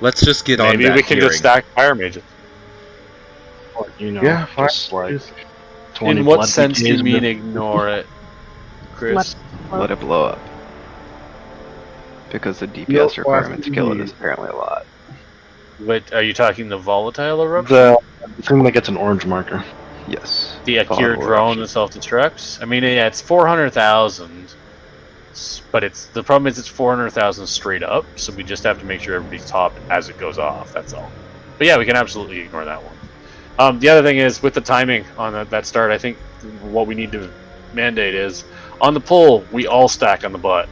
Let's just get on maybe that we can hearing. just stack fire mages. You know, Yeah, just like 20 In what blood sense do you decays, mean but- ignore it, Chris? Let it blow up. Because the DPS requirements kill it is apparently a lot. Wait, are you talking the volatile eruption? The thing that gets an orange marker. Yes. The Akir Volatile drone that self-destructs? I mean, yeah, it's 400,000, but the problem is it's 400,000 straight up, so we just have to make sure everybody's top as it goes off, that's all. But yeah, we can absolutely ignore that one. The other thing is, with the timing on that start, I think what we need to mandate is, on the pull, we all stack on the butt.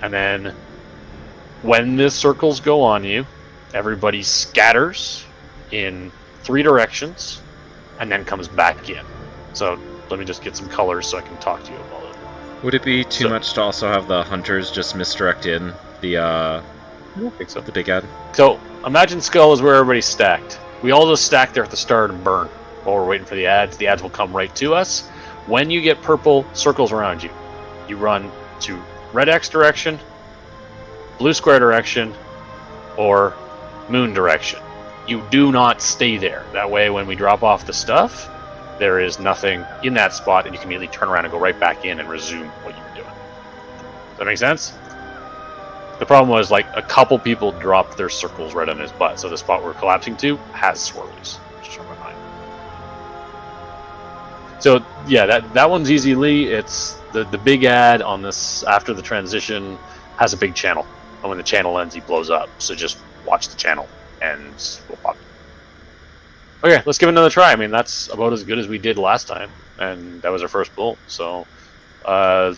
And then, when the circles go on you, everybody scatters in 3 directions, and then comes back in. So, let me just get some colors so I can talk to you about it. Would it be too much to also have the hunters just misdirect in the I don't think so. the big ad? So, imagine Skull is where everybody's stacked. We all just stack there at the start and burn while we're waiting for the ads. The ads will come right to us. When you get purple circles around you, you run to red X direction, blue square direction, or moon direction. You do not stay there. That way, when we drop off the stuff, there is nothing in that spot, and you can immediately turn around and go right back in and resume what you were doing. Does that make sense? The problem was, like, a couple people dropped their circles right on his butt, so the spot we're collapsing to has swirlies. Just from behind. So, yeah, that one's easy. It's the big ad on this, after the transition, has a big channel. And when the channel ends, he blows up. So just watch the channel, and we'll pop. Okay, let's give it another try. I mean, that's about as good as we did last time, and that was our first bull. So,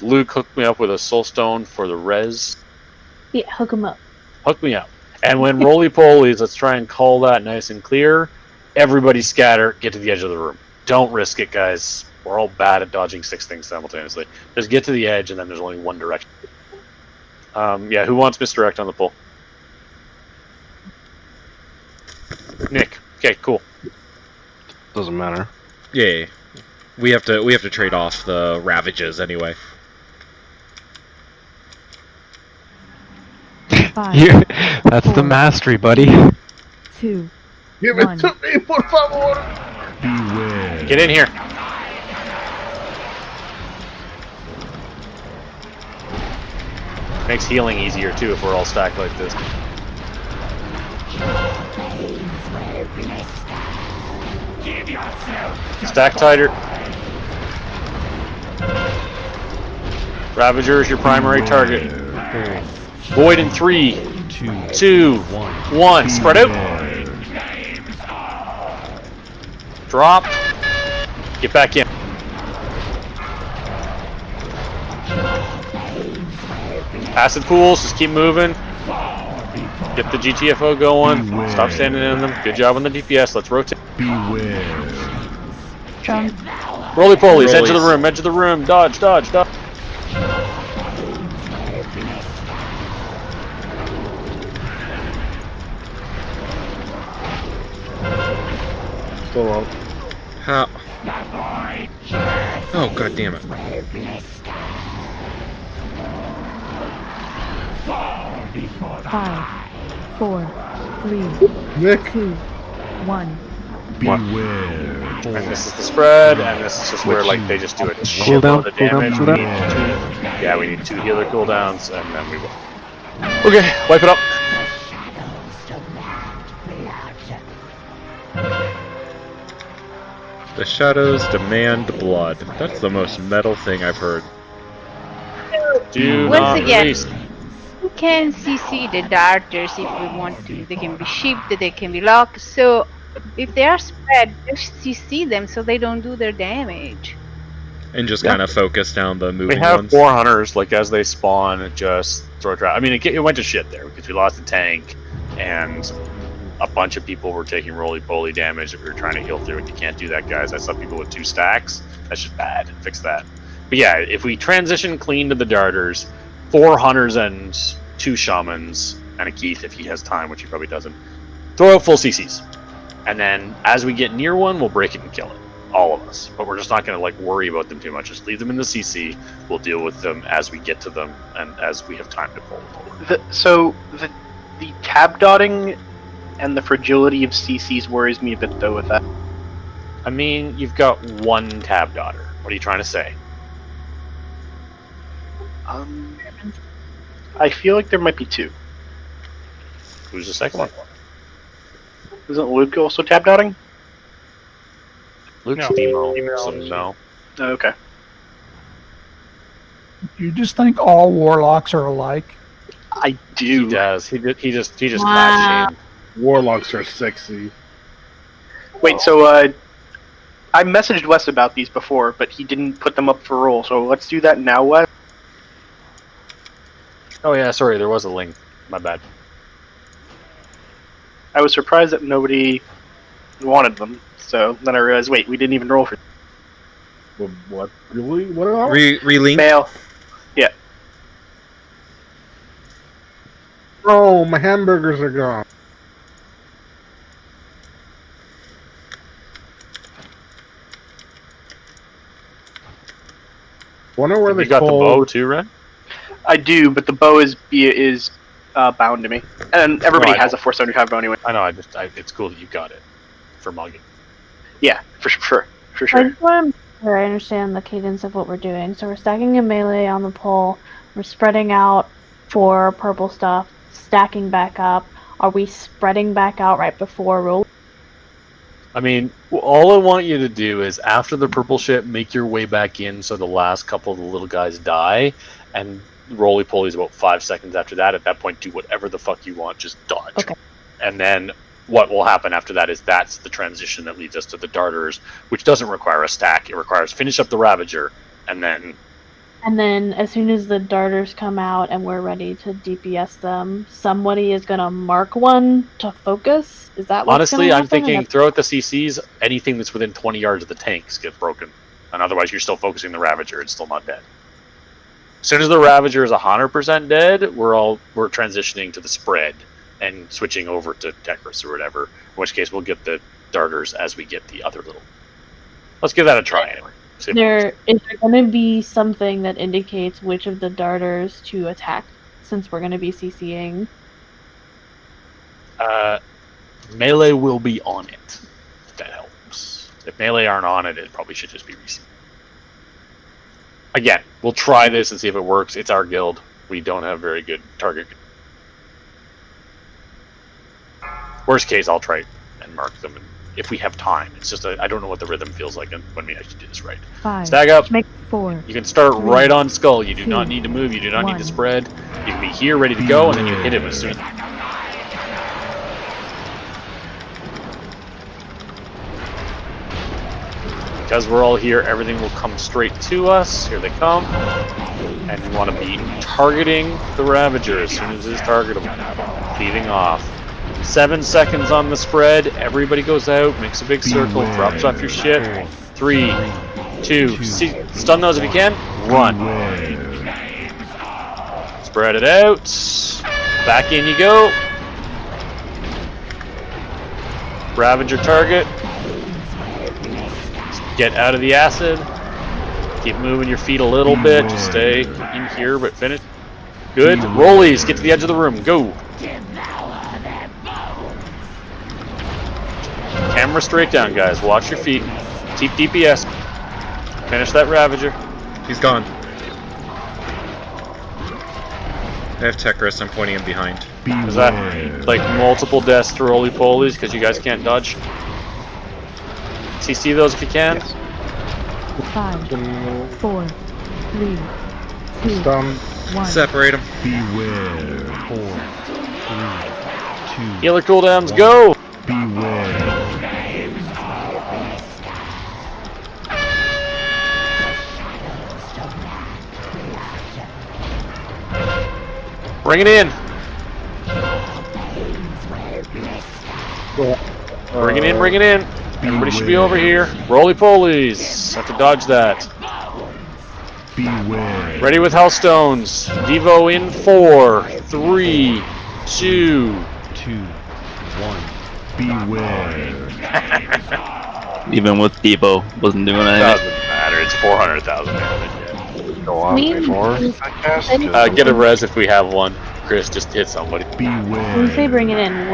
Luke hooked me up with a soul stone for the res. Yeah, hook him up. Hook me up. And when roly-polies, let's try and call that nice and clear. Everybody scatter, get to the edge of the room. Don't risk it, guys. We're all bad at dodging 6 things simultaneously. Just get to the edge, and then there's only one direction. Yeah, who wants misdirect on the pull? Nick. Okay, cool. Doesn't matter. Yeah. We have to trade off the ravages anyway. 5, That's the mastery, buddy. 2, Give 1. it to me, por favor. Beware. Get in here. Makes healing easier too if we're all stacked like this. Stack tighter. Ravager is your primary target. Void in 3, 2, 1. Spread out. Drop. Get back in. Acid pools, just keep moving. Get the GTFO going. Stop standing in them. Good job on the DPS. Let's rotate. Beware. Roly-polies, edge of the room, edge of the room. Dodge, dodge, dodge. Still up. How? Oh, god damn it. 5, 4, 3, Nick. 2, 1. Beware. And this is the spread, and this is just where like they just do a shitload of damage. We need we need 2 healer cooldowns, and then we will. Okay, wipe it up. The shadows demand blood. That's the most metal thing I've heard. Do Once not again, release. we can CC the darters if we want to. They can be shipped, they can be locked. So if they are spread, just CC them so they don't do their damage. And just kind of focus down the moving We have ones. 4 hunters, like as they spawn, just throw a trap. I mean, it went to shit there because we lost a tank, and a bunch of people were taking roly-poly damage that we were trying to heal through, and you can't do that, guys. I saw people with 2 stacks. That's just bad. Fix that. But yeah, if we transition clean to the darters, 4 hunters and 2 shamans, and a Keith if he has time, which he probably doesn't, throw out full CCs. And then as we get near one, we'll break it and kill it. All of us. But we're just not going to like worry about them too much. Just leave them in the CC. We'll deal with them as we get to them and as we have time to pull them. So the tab dotting and the fragility of CCs worries me a bit though with that. I mean, you've got 1 tab daughter. What are you trying to say? I feel like there might be 2. Who's the second one? Isn't Luke also tab dotting? Luke's No. Demo, so no. Oh, okay. You just think all warlocks are alike? I do. He does. He just Wow. class shamed. Warlocks are sexy. Wait, so I messaged Wes about these before, but he didn't put them up for roll. So let's do that now, Wes. Oh yeah, sorry, there was a link. My bad. I was surprised that nobody wanted them. So then I realized, wait, we didn't even roll for What? Really? What are Relink? mail. Yeah. Oh, my hamburgers are gone. Wonder where You they got the call. bow too, Ren? I do, but the bow is bound to me, and everybody No, I has a don't. 475 bow anyway. I know. It's cool that you got it for mugging. Yeah, for sure. I just want to make sure I understand the cadence of what we're doing. So we're stacking a melee on the pole. We're spreading out for purple stuff, stacking back up. Are we spreading back out right before roll? I mean, all I want you to do is after the purple ship, make your way back in so the last couple of the little guys die, and roly-poly is about 5 seconds after that. At that point, do whatever the fuck you want, just dodge. Okay. And then what will happen after that is that's the transition that leads us to the darters, which doesn't require a stack. It requires finish up the Ravager, and then... And then as soon as the darters come out and we're ready to DPS them, somebody is going to mark one to focus? Is that what's Honestly, gonna I'm happen? thinking throw out the CCs, anything that's within 20 yards of the tanks get broken. And otherwise, you're still focusing the Ravager. It's still not dead. As soon as the Ravager is 100% dead, we're transitioning to the spread and switching over to Tekris or whatever. In which case, we'll get the darters as we get the other little. Let's give that a try anyway. Is there going to be something that indicates which of the darters to attack, since we're going to be CCing? Melee will be on it. If that helps. If melee aren't on it, it probably should just be reset. Again, we'll try this and see if it works. It's our guild. We don't have very good target. Worst case, I'll try and mark them if we have time. It's just I don't know what the rhythm feels like when we actually do this right. 5. Stag up. Make 4. You can start 3, right on skull. You do 2, not need to move. You do not 1. need to spread. You can be here ready to go, and then you hit him as soon. Because we're all here, everything will come straight to us. Here they come. And we want to be targeting the Ravager as soon as it is targetable. Leaving off. 7 seconds on the spread. Everybody goes out, makes a big circle, drops off your shit. 3, 2, stun those if you can. Run. Spread it out. Back in you go. Ravager target. Get out of the acid. Keep moving your feet a little bit. Just stay in here, but finish. Good. Rollies. Get to the edge of the room. Go. Camera straight down, guys. Watch your feet. Keep DPS. Finish that Ravager. He's gone. I have Tekris. I'm pointing him behind. Is that like multiple deaths to roly-polies because you guys can't dodge? CC those if you can. Yes. 5, 4, 3, 2, Stun. 1. Separate them. Beware. 4, 3, 2. Healer cooldowns, go! Beware. Bring it in. Bring it in, bring it in. Everybody should be over here. Roly-polies. Have to dodge that. Beware. Ready with Hellstones. Devo in 4, 3, 2. 2, 1. Beware. Even with Devo, wasn't doing anything. Doesn't matter. It's 400,000 damage. Go on before that cast. Get a res if we have one. Chris, just hit somebody. When you say bring it in,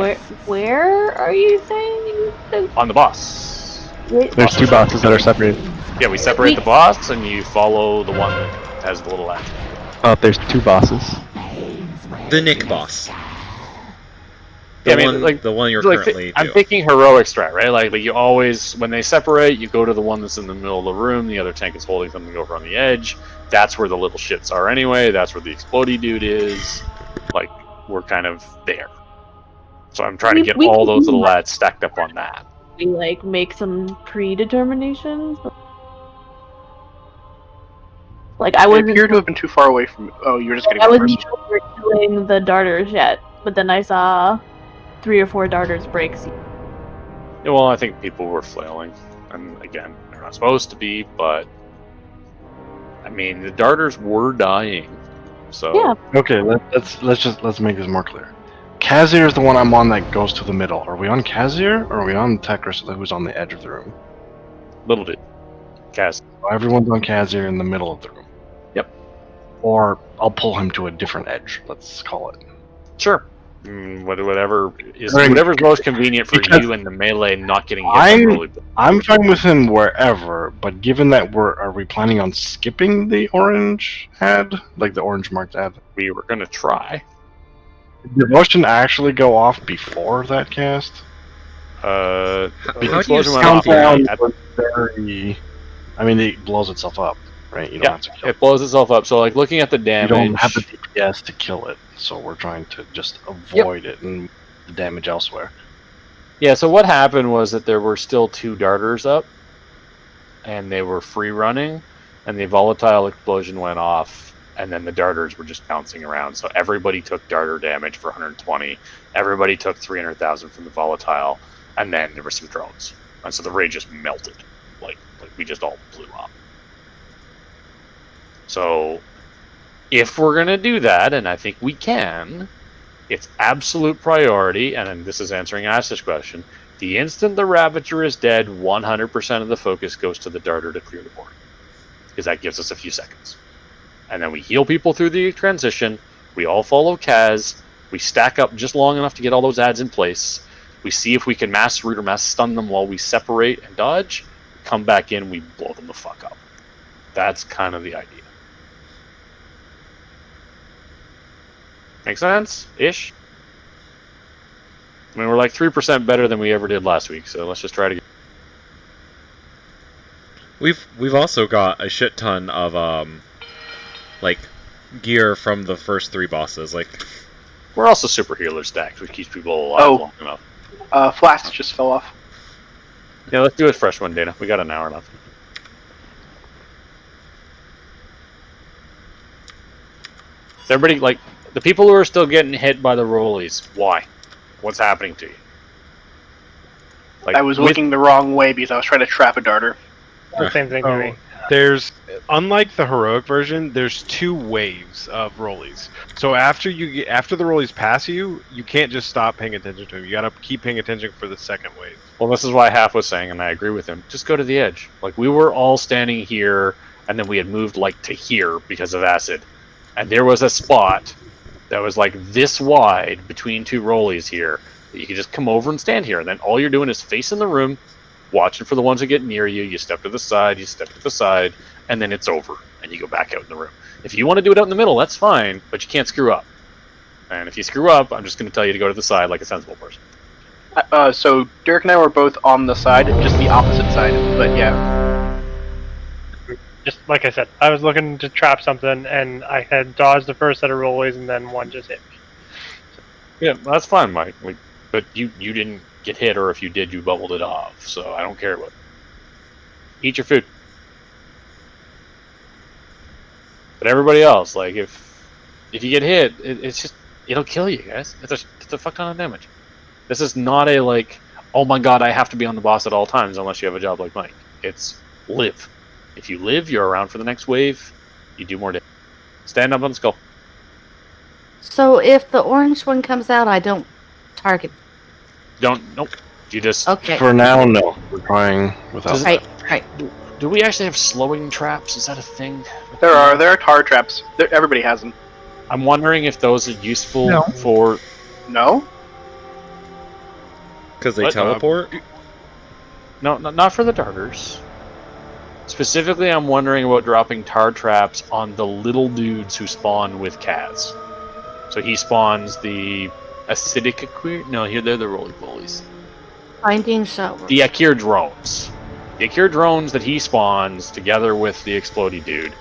where are you saying? On the boss. There's 2 bosses that are separated. Yeah, we separate the boss, and you follow the one that has the little axe. Oh, there's 2 bosses. The Nick boss. Yeah, I mean, the one you're currently I'm doing. thinking heroic strat, right? Like you always, when they separate, you go to the one that's in the middle of the room. The other tank is holding something over on the edge. That's where the little shits are anyway. That's where the explodey dude is. Like, we're kind of there. So I'm trying to get all those little lads stacked up on that. We like make some predeterminations. Like I wasn't. It appeared to have been too far away from. Oh, you were just getting. I wasn't sure we were killing the darters yet, but then I saw 3 or 4 darters break. Yeah, well, I think people were flailing, and again, they're not supposed to be, but I mean, the darters were dying. So yeah. Okay, let's make this more clear. Kazir is the one I'm on that goes to the middle. Are we on Kazir or are we on Tekris who's on the edge of the room? Little bit. Kaz. Everyone's on Kazir in the middle of the room. Yep. Or I'll pull him to a different edge. Let's call it. Sure. Whatever's most convenient for you and the melee not getting hit. I'm fine with him wherever, but given that are we planning on skipping the orange ad? Like the orange marked ad? We were gonna try. Did Devotion actually go off before that cast? How do you countdown was very... I mean, it blows itself up, right? You don't have to kill it blows itself up. So, like, looking at the damage... You don't have the DPS to kill it, so we're trying to just avoid it and the damage elsewhere. Yeah, so what happened was that there were still 2 darters up, and they were free running, and the volatile explosion went off, and then the darters were just bouncing around. So everybody took darter damage for 120, everybody took 300,000 from the volatile, and then there were some drones. And so the raid just melted. Like we just all blew up. So, if we're going to do that, and I think we can, it's absolute priority, and then this is answering Ash's question, the instant the Ravager is dead, 100% of the focus goes to the Darter to clear the board. Because that gives us a few seconds. And then we heal people through the transition, we all follow Kaz, we stack up just long enough to get all those ads in place, we see if we can mass root or mass stun them while we separate and dodge, come back in, we blow them the fuck up. That's kind of the idea. Make sense? Ish? I mean, we're like 3% better than we ever did last week, so let's just try to get... We've also got a shit ton of like gear from the first 3 bosses. Like, we're also super healer stacked, which keeps people alive long enough. Flask just fell off. Yeah, let's do a fresh one, Dana. We got an hour left. Everybody, like, the people who are still getting hit by the rollies, why? What's happening to you? Like, I was looking the wrong way because I was trying to trap a darter. The same thing to me. There's, unlike the heroic version, there's 2 waves of rollies. So after the rollies pass you, you can't just stop paying attention to them. You gotta keep paying attention for the second wave. Well, this is why Half was saying, and I agree with him, just go to the edge. Like, we were all standing here, and then we had moved, like, to here because of acid. And there was a spot that was, like, this wide between 2 rollies here. That you could just come over and stand here, and then all you're doing is facing the room, watching for the ones that get near you. You step to the side, and then it's over, and you go back out in the room. If you want to do it out in the middle, that's fine, but you can't screw up. And if you screw up, I'm just going to tell you to go to the side like a sensible person. So Derek and I were both on the side, just the opposite side, but yeah. Just like I said, I was looking to trap something, and I had dodged the first set of rollies, and then one just hit me. Yeah, that's fine, Mike. But you didn't get hit, or if you did, you bubbled it off. So I don't care what. Eat your food. But everybody else, like, if you get hit, it'll kill you, guys. It's a fuck ton of damage. This is not a, like, oh my god, I have to be on the boss at all times unless you have a job like Mike. It's live. If you live, you're around for the next wave, you do more damage. Stand up on the skull. So if the orange one comes out, I don't target. Nope. You just... Okay. For now, no. We're trying without Right. Do we actually have slowing traps? Is that a thing? There are tar traps. Everybody has them. I'm wondering if those are useful for... No? Because they teleport? No, not for the darters. Specifically, I'm wondering about dropping tar traps on the little dudes who spawn with Kaz. So he spawns the acidic Akir... No, here they're the roly-polies. Finding shower. The Akir drones. The Akir drones that he spawns together with the explodey dude.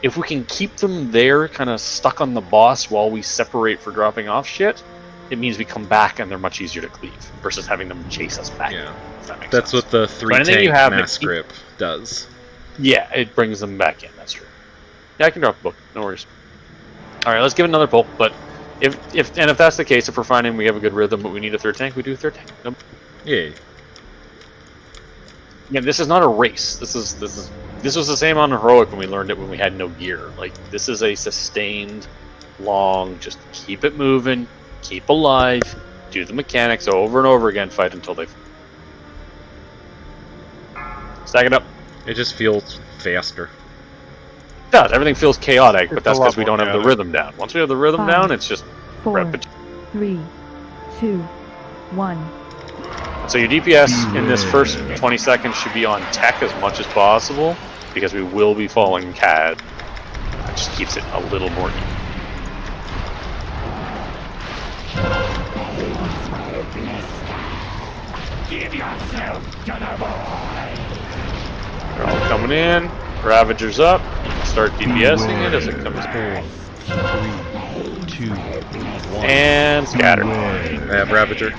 If we can keep them there, kind of stuck on the boss while we separate for dropping off shit, it means we come back and they're much easier to cleave versus having them chase us back. Yeah. If that makes That's sense. what the 3-tank mass grip does. Yeah, it brings them back in. That's true. Yeah, I can drop a book. No worries. All right, let's give it another pull. But if that's the case, if we're finding we have a good rhythm, but we need a 3rd tank, we do a 3rd tank. Nope. Yeah. Yeah, this is not a race. This was the same on heroic when we learned it when we had no gear. Like, this is a sustained, long, just keep it moving, keep alive, do the mechanics over and over again, fight until they stack it up. It just feels faster. It does. Everything feels chaotic, but It's that's a lot because we don't more have the chaotic. rhythm down. Once we have the rhythm down, it's just 4, repetition. 3, 2, 1. So your DPS in this first 20 seconds should be on tech as much as possible, because we will be following CAD. That just keeps it a little more even. Give yourself to the boy. They're all coming in. Ravager's up. You can start DPSing it as it comes in. 3, 2, 1. And scatter. I have Ravager.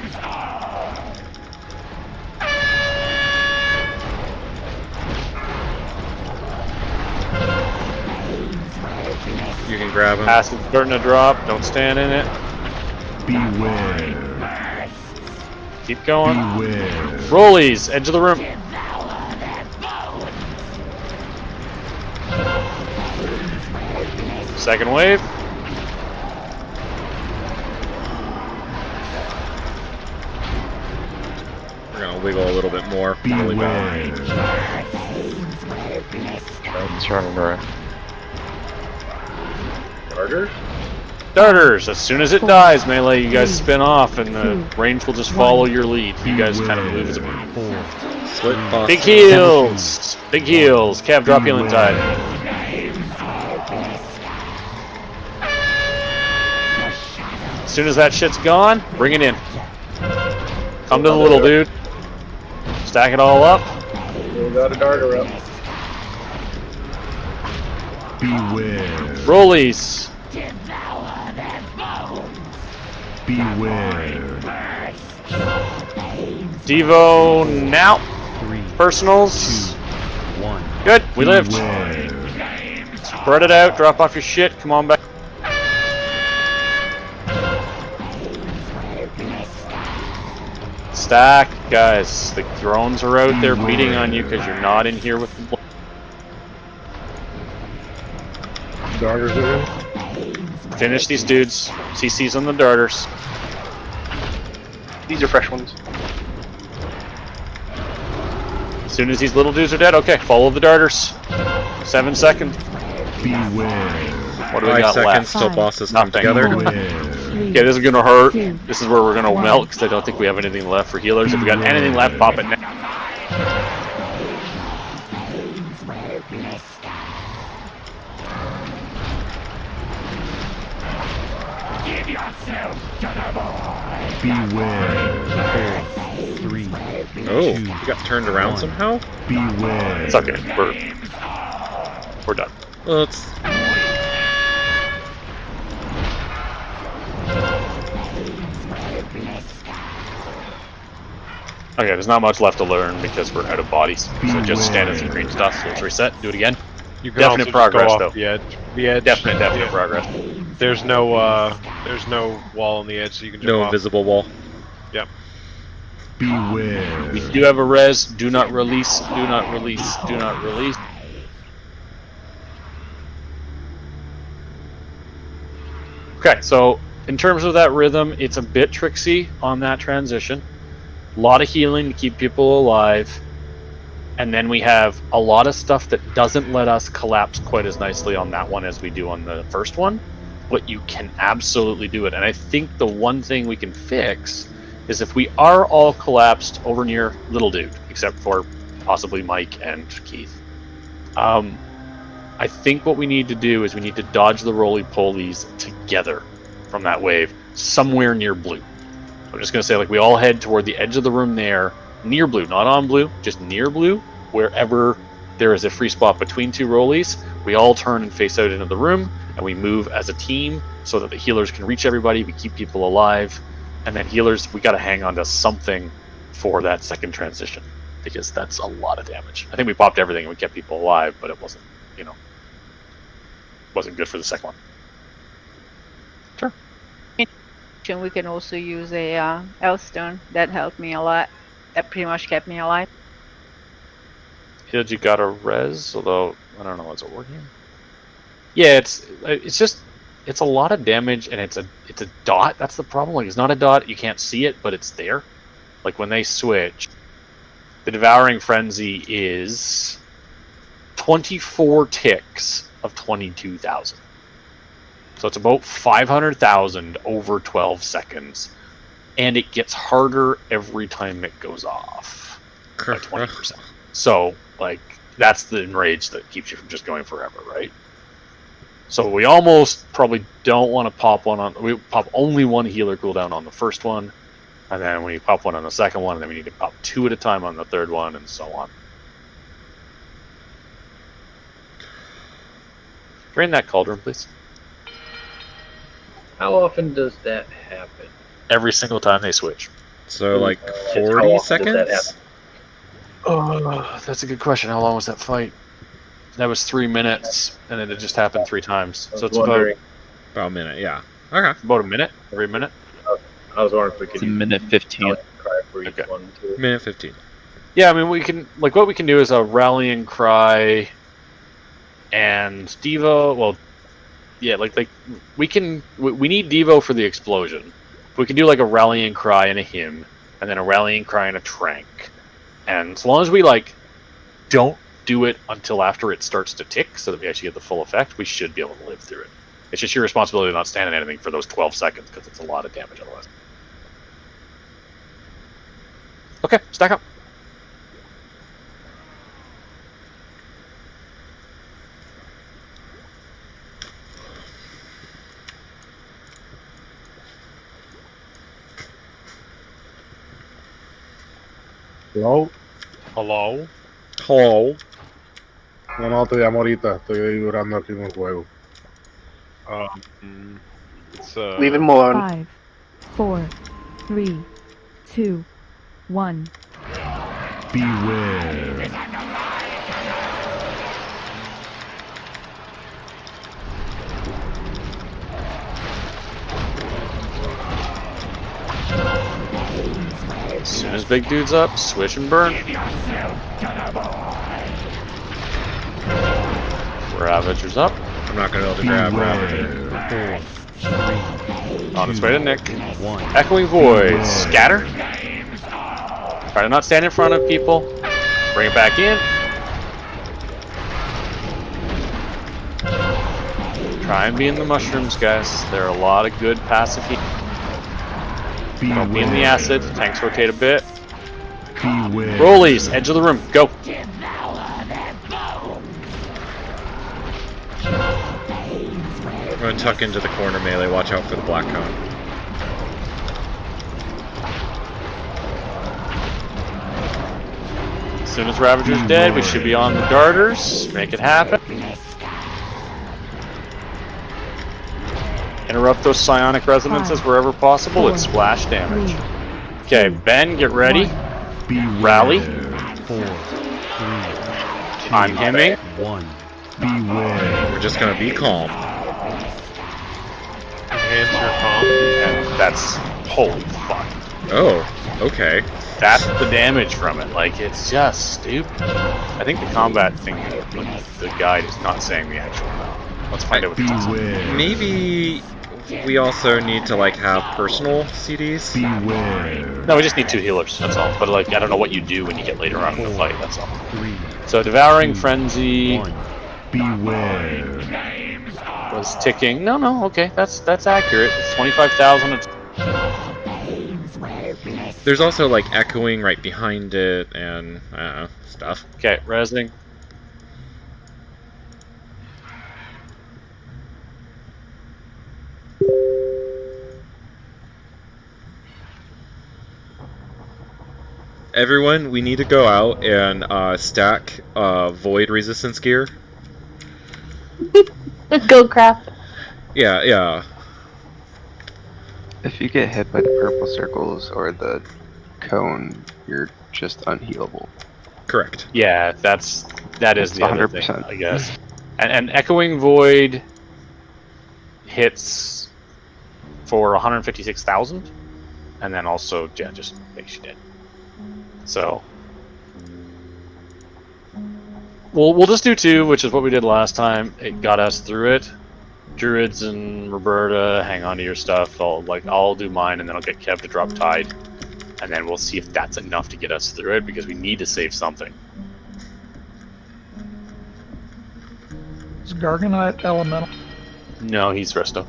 You can grab him. Acid's starting to drop. Don't stand in it. Beware. Keep going. Beware. Rollies, edge of the room. Second wave. We're gonna wiggle a little bit more. Really bad. It's running around. Darters? Darters! As soon as it dies, Melee, you guys spin off, and the range will just follow your lead. You guys kind of move as a group. Big heals! Big heals! Cav, drop healing tide. As soon as that shit's gone, bring it in. Come to the little dude. Stack it all up. We got a darter up. Beware. Rollies. Beware. Devo now. 3, Personals. 2, 1. Good, we lived. Beware. Spread it out, drop off your shit, come on back. Stack, guys. The drones are out there beating on you because you're not in here with the Darters are in. Finish these dudes. CC's on the darters. These are fresh ones. As soon as these little dudes are dead, okay, follow the darters. 7 seconds. Beware. What do we 5 got seconds left? till bosses come Nothing. together. Okay, this is gonna hurt. This is where we're gonna melt because I don't think we have anything left for healers. If we got anything left, pop it now. Give yourself to the boy. Beware. 3. Oh, you got turned around somehow? Beware. It's okay. We're done. Well, it's... Okay, there's not much left to learn because we're out of bodies. So just stand in some green stuff. So let's reset. Do it again. You can Definite also just progress, go off though. the edge. The edge. Definite progress. There's no wall on the edge, so you can jump No off. invisible wall. Yep. Beware. We do have a res. Do not release. Do not release. Do not release. Okay, so in terms of that rhythm, it's a bit tricksy on that transition. A lot of healing to keep people alive. And then we have a lot of stuff that doesn't let us collapse quite as nicely on that one as we do on the first one. But you can absolutely do it. And I think the one thing we can fix is if we are all collapsed over near Little Dude, except for possibly Mike and Keith. I think what we need to do is we need to dodge the roly-polies together from that wave somewhere near blue. I'm just going to say, like, we all head toward the edge of the room there, near blue, not on blue, just near blue, wherever there is a free spot between two rollies. We all turn and face out into the room, and we move as a team so that the healers can reach everybody, we keep people alive, and then healers, we got to hang on to something for that second transition, because that's a lot of damage. I think we popped everything and we kept people alive, but it wasn't, wasn't good for the second one. Sure. We can also use a Elstone. That helped me a lot. That pretty much kept me alive. Healed you got a res, although I don't know, is it working? Yeah, it's a lot of damage, and it's a dot. That's the problem. Like, it's not a dot, you can't see it, but it's there. Like when they switch, the Devouring Frenzy is 24 ticks of 22,000. So it's about 500,000 over 12 seconds, and it gets harder every time it goes off by 20%. So, like, that's the enrage that keeps you from just going forever, right? So we almost probably don't want to pop one on. We pop only one healer cooldown on the first one, and then we pop one on the second one, and then we need to pop 2 at a time on the third one, and so on. Drain that cauldron, please. How often does that happen? Every single time they switch. So, like, How 40 often does seconds? that happen? Oh, that's a good question. How long was that fight? That was 3 minutes, and it just happened 3 times. So it's about a minute, yeah. Okay. About a minute, every minute. I was wondering if we could It's a minute 15. cry for each one too. Minute 15. Yeah, I mean, we can, like, what we can do is a rallying cry and Devo. Well, Yeah, like we need Devo for the explosion. We can do like a rallying cry and a hymn, and then a rallying cry and a trank. And as long as we like don't do it until after it starts to tick, so that we actually get the full effect, we should be able to live through it. It's just your responsibility to not stand in anything for those 12 seconds, because it's a lot of damage otherwise. Okay, stack up. Hello. Hello. Hello. No te llamo ahorita. Estoy durando aquí en el juego. Leave him alone. 5, 4, 3, 2, 1. Beware. As soon as big dude's up, switch and burn. Ravager's up. I'm not going to be able to grab Ravager. On its way to Nick. Echoing Void. Scatter. Try to not stand in front of people. Bring it back in. Try and be in the mushrooms, guys. There are a lot of good passive heat. Don't be in the acid. Tanks rotate a bit. Rollies, edge of the room. Go. I'm going to tuck into the corner melee. Watch out for the black cone. As soon as Ravager's dead, we should be on the darters. Make it happen. Interrupt those psionic resonances wherever possible. It's splash damage. Okay, Ben, get ready. Rally. I'm hemming. We're just going to be calm. Enhance your calm. And that's... holy fuck. Oh, okay. That's the damage from it. Like, it's just stupid. I think the combat thing, the guide is not saying the actual amount. Let's find out what it says. Maybe we also need to like have personal CDs. No, we just need 2 healers. That's all. But like, I don't know what you do when you get later on in the fight. That's all. So devouring frenzy. Was ticking. No. Okay, that's accurate. It's 25,000. There's also like echoing right behind it and stuff. Okay, resing. Everyone, we need to go out and stack void resistance gear. Go craft. Yeah. If you get hit by the purple circles or the cone, you're just unhealable. Correct. Yeah, that is the other 100%. thing, I guess. And Echoing Void hits for 156,000, and then also just makes you dead. So we'll just do 2, which is what we did last time. It got us through it. Druids and Roberta, hang on to your stuff. I'll do mine, and then I'll get Kev to drop Tide, and then we'll see if that's enough to get us through it, because we need to save something. Is Garganite elemental? No, he's resto.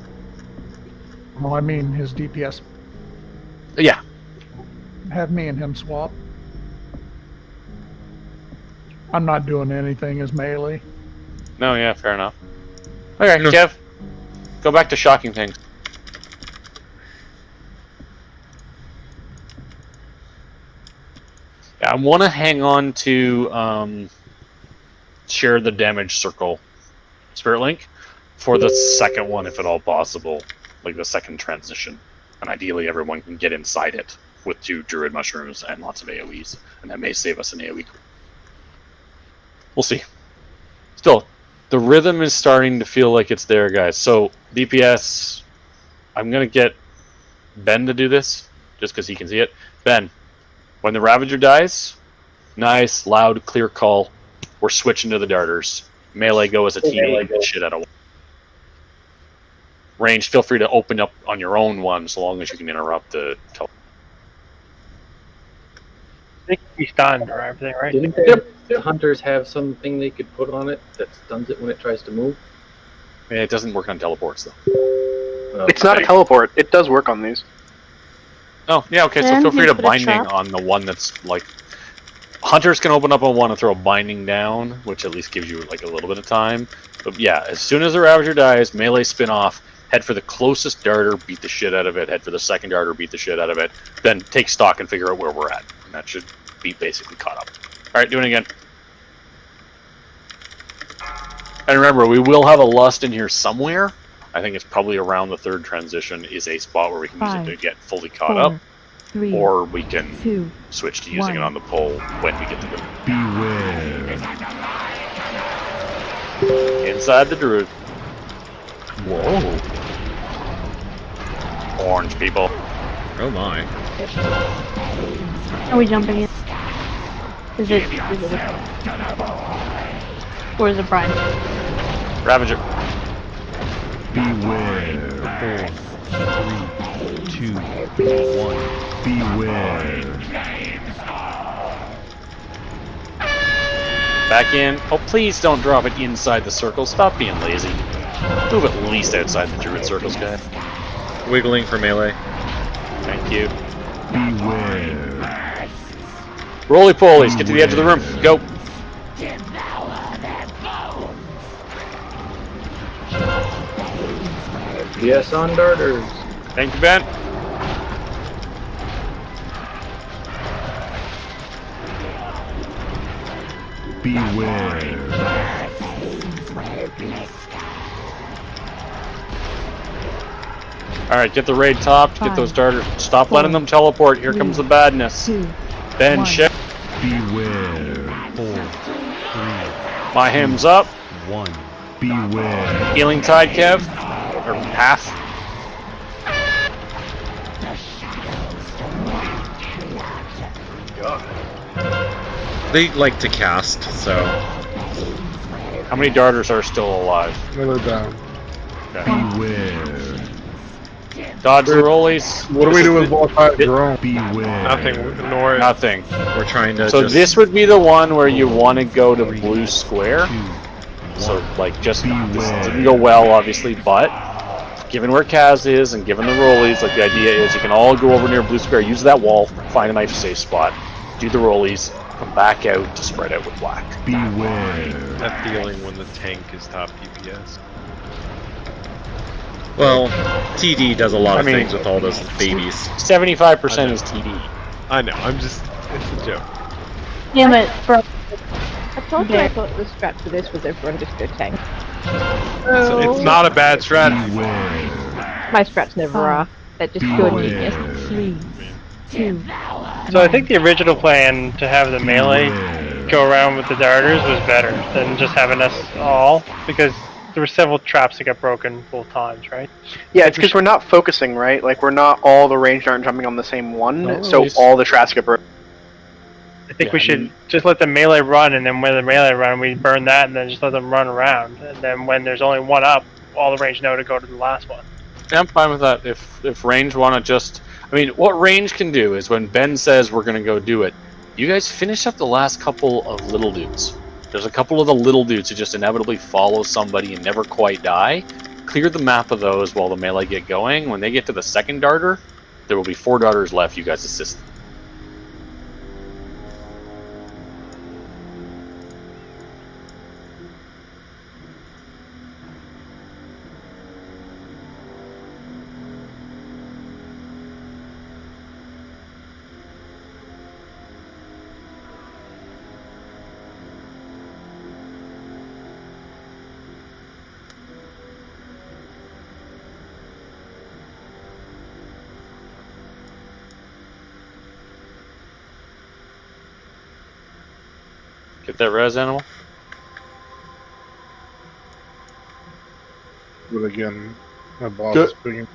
Well, I mean his DPS. Yeah. Have me and him swap. I'm not doing anything as melee. No, yeah, fair enough. Okay, Kev, go back to shocking things. Yeah, I want to hang on to share the damage circle Spirit Link for the second one, if at all possible, like the second transition. And ideally everyone can get inside it with 2 Druid Mushrooms and lots of AoEs, and that may save us an AoE. We'll see. Still, the rhythm is starting to feel like it's there, guys. So, DPS, I'm going to get Ben to do this, just because he can see it. Ben, when the Ravager dies, nice, loud, clear call. We're switching to the darters. Melee go as a team, shit out of Ranged, feel free to open up on your own one, so long as you can interrupt the. They can be stunned or everything, right? Didn't the hunters have something they could put on it that stuns it when it tries to move? Yeah, it doesn't work on teleports though. It's not a teleport. It does work on these. Oh, yeah, okay, so Then feel free you to put a binding trap. on the one that's like. Hunters can open up on one and throw a binding down, which at least gives you like a little bit of time. But yeah, as soon as the Ravager dies, melee spin off, head for the closest darter, beat the shit out of it, head for the second darter, beat the shit out of it, then take stock and figure out where we're at. And that should be basically caught up. Alright, doing it again. And remember, we will have a lust in here somewhere. I think it's probably around the third transition is a spot where we can use it to get fully caught up. 3, Or we can 2, switch to using it on the pole when we get to the Beware. inside the druid. Whoa. Orange people. Oh my. Are we jumping in? Is it or is it Brian? Ravager. Beware. 4, 3, 2, 1. Beware. Back in. Oh, please don't drop it inside the circle. Stop being lazy. Move at least outside the druid circles, guy. Wiggling for melee. Thank you. Beware. Roly-polies, get to the edge of the room. Go. Yes, on darters. Thank you, Ben. Beware. Alright, get the raid topped. Get those darters. Stop letting them teleport. Here comes the badness. Ben, shit. Beware. 4, 3, My hymn's up. 1. Beware. Healing tide, Kev. Or half. They like to cast, so. How many darters are still alive? Another down. Beware. Dodge the rollies. What do we do with volatile drone? Beware. Nothing. Ignore it. Nothing. We're trying to. So just... this would be the one where you want to go to blue square. So like just this didn't go well, obviously, but given where Kaz is and given the rollies, like the idea is you can all go over near blue square, use that wall, find a nice safe spot, do the rollies, come back out to spread out with black. Beware. That feeling when the tank is top DPS. Well, TD does a lot of things with all those babies. 75% is TD. I know. I'm just. It's a joke. Damn it, bro. I told you I thought the strat for this was everyone just go tank. It's not a bad strategy. My strats never are. They're just pure genius. 3, 2. So I think the original plan to have the melee go around with the darters was better than just having us all, because there were several traps that got broken both times, right? Yeah, it's because we're not focusing, right? Like, we're not all the ranged aren't jumping on the same one, so all the traps get broken. I think we should just let the melee run, and then when the melee run, we burn that, and then just let them run around. And then when there's only one up, all the range know to go to the last one. Yeah, I'm fine with that. If range want to just... I mean, what range can do is when Ben says we're going to go do it, you guys finish up the last couple of little dudes. There's a couple of the little dudes who just inevitably follow somebody and never quite die. Clear the map of those while the melee get going. When they get to the second darter, there will be 4 darters left. You guys assist them. Get that res animal? But again, my boss Good. is putting.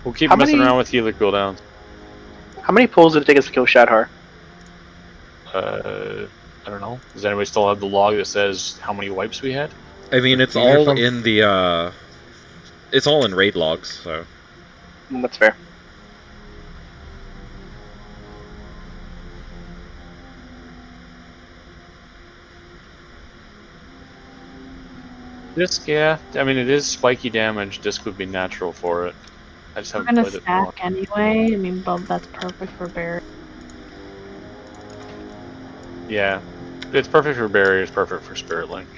We'll keep How messing many- around with healer cooldowns. How many pulls did it take us to kill Shadhar? I don't know. Does anybody still have the log that says how many wipes we had? I mean, it's 15 or all something? in the, it's all in raid logs, so. That's fair. Disc, yeah. I mean, it is spiky damage. Disc would be natural for it. I just We're haven't gonna played it more. stack anyway. I mean, but that's perfect for Barry. Yeah. It's perfect for barriers, perfect for Spirit Link.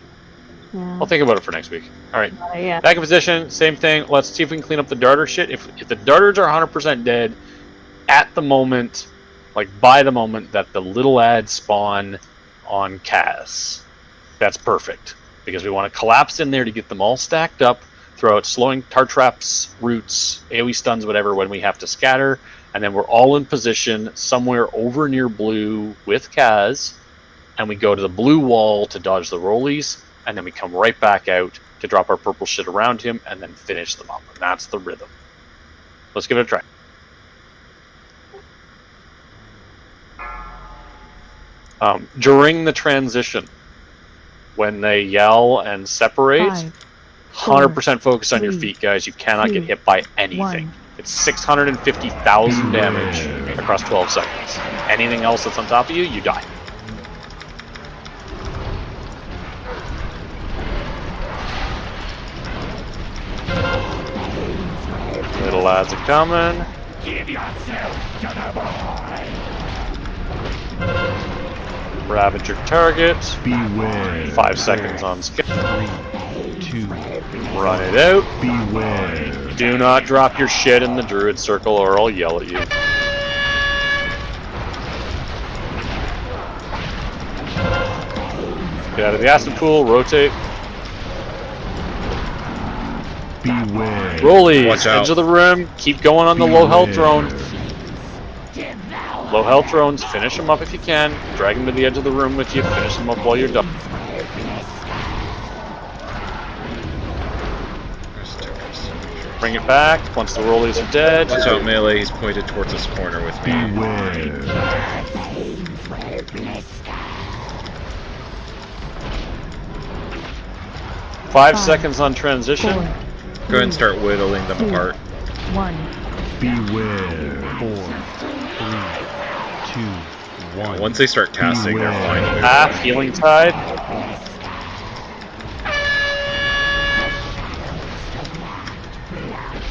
Yeah. I'll think about it for next week. Alright. Yeah. Back in position, same thing. Let's see if we can clean up the darter shit. If the darters are 100% dead, at the moment, like by the moment that the little ads spawn on Kaz, that's perfect. Because we want to collapse in there to get them all stacked up, throw out slowing tar traps, roots, AoE stuns, whatever, when we have to scatter, and then we're all in position somewhere over near blue with Kaz, and we go to the blue wall to dodge the rollies, and then we come right back out to drop our purple shit around him, and then finish them up. And that's the rhythm. Let's give it a try. During the transition, when they yell and separate, 100% focus on your feet, guys. You cannot get hit by anything. It's 650,000 damage across 12 seconds. Anything else that's on top of you, you die. Little lads are coming. Give yourself to the boy. Ravager target. Beware. 5 seconds on skip. 3, 2, Run it out. beware. Do not drop your shit in the druid circle or I'll yell at you. Get out of the acid pool, rotate. Beware. Rollies, Watch out. edge of the room, keep going on the low health drone. Low health drones, finish them up if you can. Drag them to the edge of the room with you, finish them up while you're done. Bring it back once the rollies are dead. Watch out, melee. He's pointed towards this corner with me. Beware. 5 seconds on transition. Go ahead and start whittling them apart. 1. Beware. 4, 3, 2, 1. Once they start casting, they're fine to move. Half healing tide.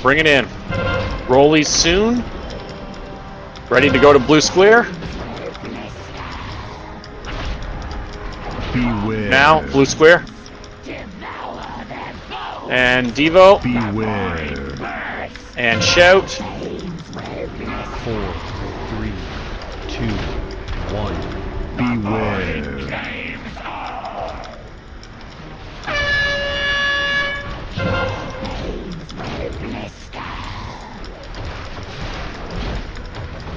Bring it in. Rollies soon. Ready to go to blue square. Beware. Now, blue square. And Devo. Beware. And shout. 4, 3, 2, 1. Beware.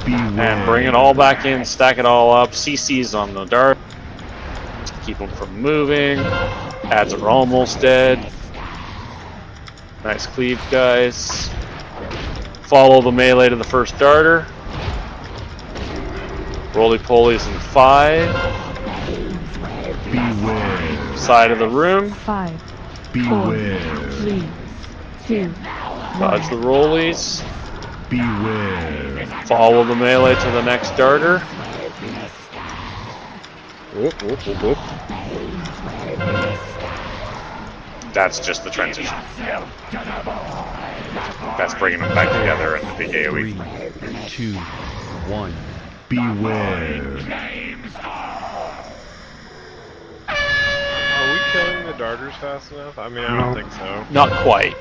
And bring it all back in, stack it all up. CC's on the dart. Keep them from moving. Ads are almost dead. Nice cleave, guys. Follow the melee to the first darter. Roly-polies in 5. Beware. Side of the room. 5. Beware. 3. 2. Dodge the rollies. Beware. Follow the melee to the next darter. Whoop, whoop, whoop, whoop. That's just the transition. That's bringing them back together in the big AoE. 3, 2, 1. Beware. Are we killing the darters fast enough? I mean, I don't think so. Not quite,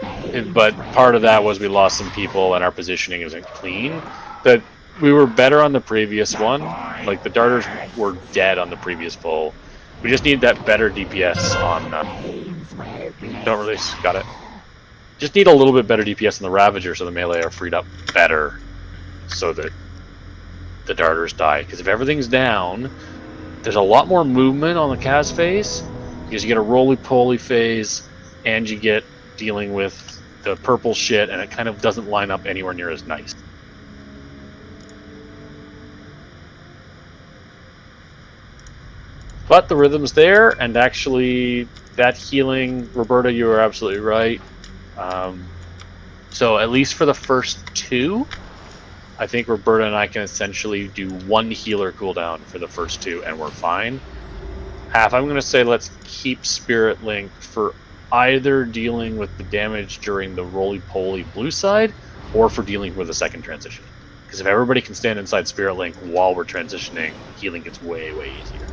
but part of that was we lost some people and our positioning isn't clean. That we were better on the previous one. Like the darters were dead on the previous pull. We just need that better DPS on. Don't release. Got it. Just need a little bit better DPS on the Ravager so the melee are freed up better, so that the darters die. Because if everything's down, there's a lot more movement on the Kaz phase. Because you get a roly-poly phase, and you get dealing with the purple shit, and it kind of doesn't line up anywhere near as nice. But the rhythm's there, and actually, that healing, Roberta, you were absolutely right. So at least for the first 2, I think Roberta and I can essentially do 1 healer cooldown for the first 2, and we're fine. Half, I'm going to say let's keep Spirit Link for either dealing with the damage during the roly-poly blue side, or for dealing with the second transition. Because if everybody can stand inside Spirit Link while we're transitioning, healing gets way, way easier.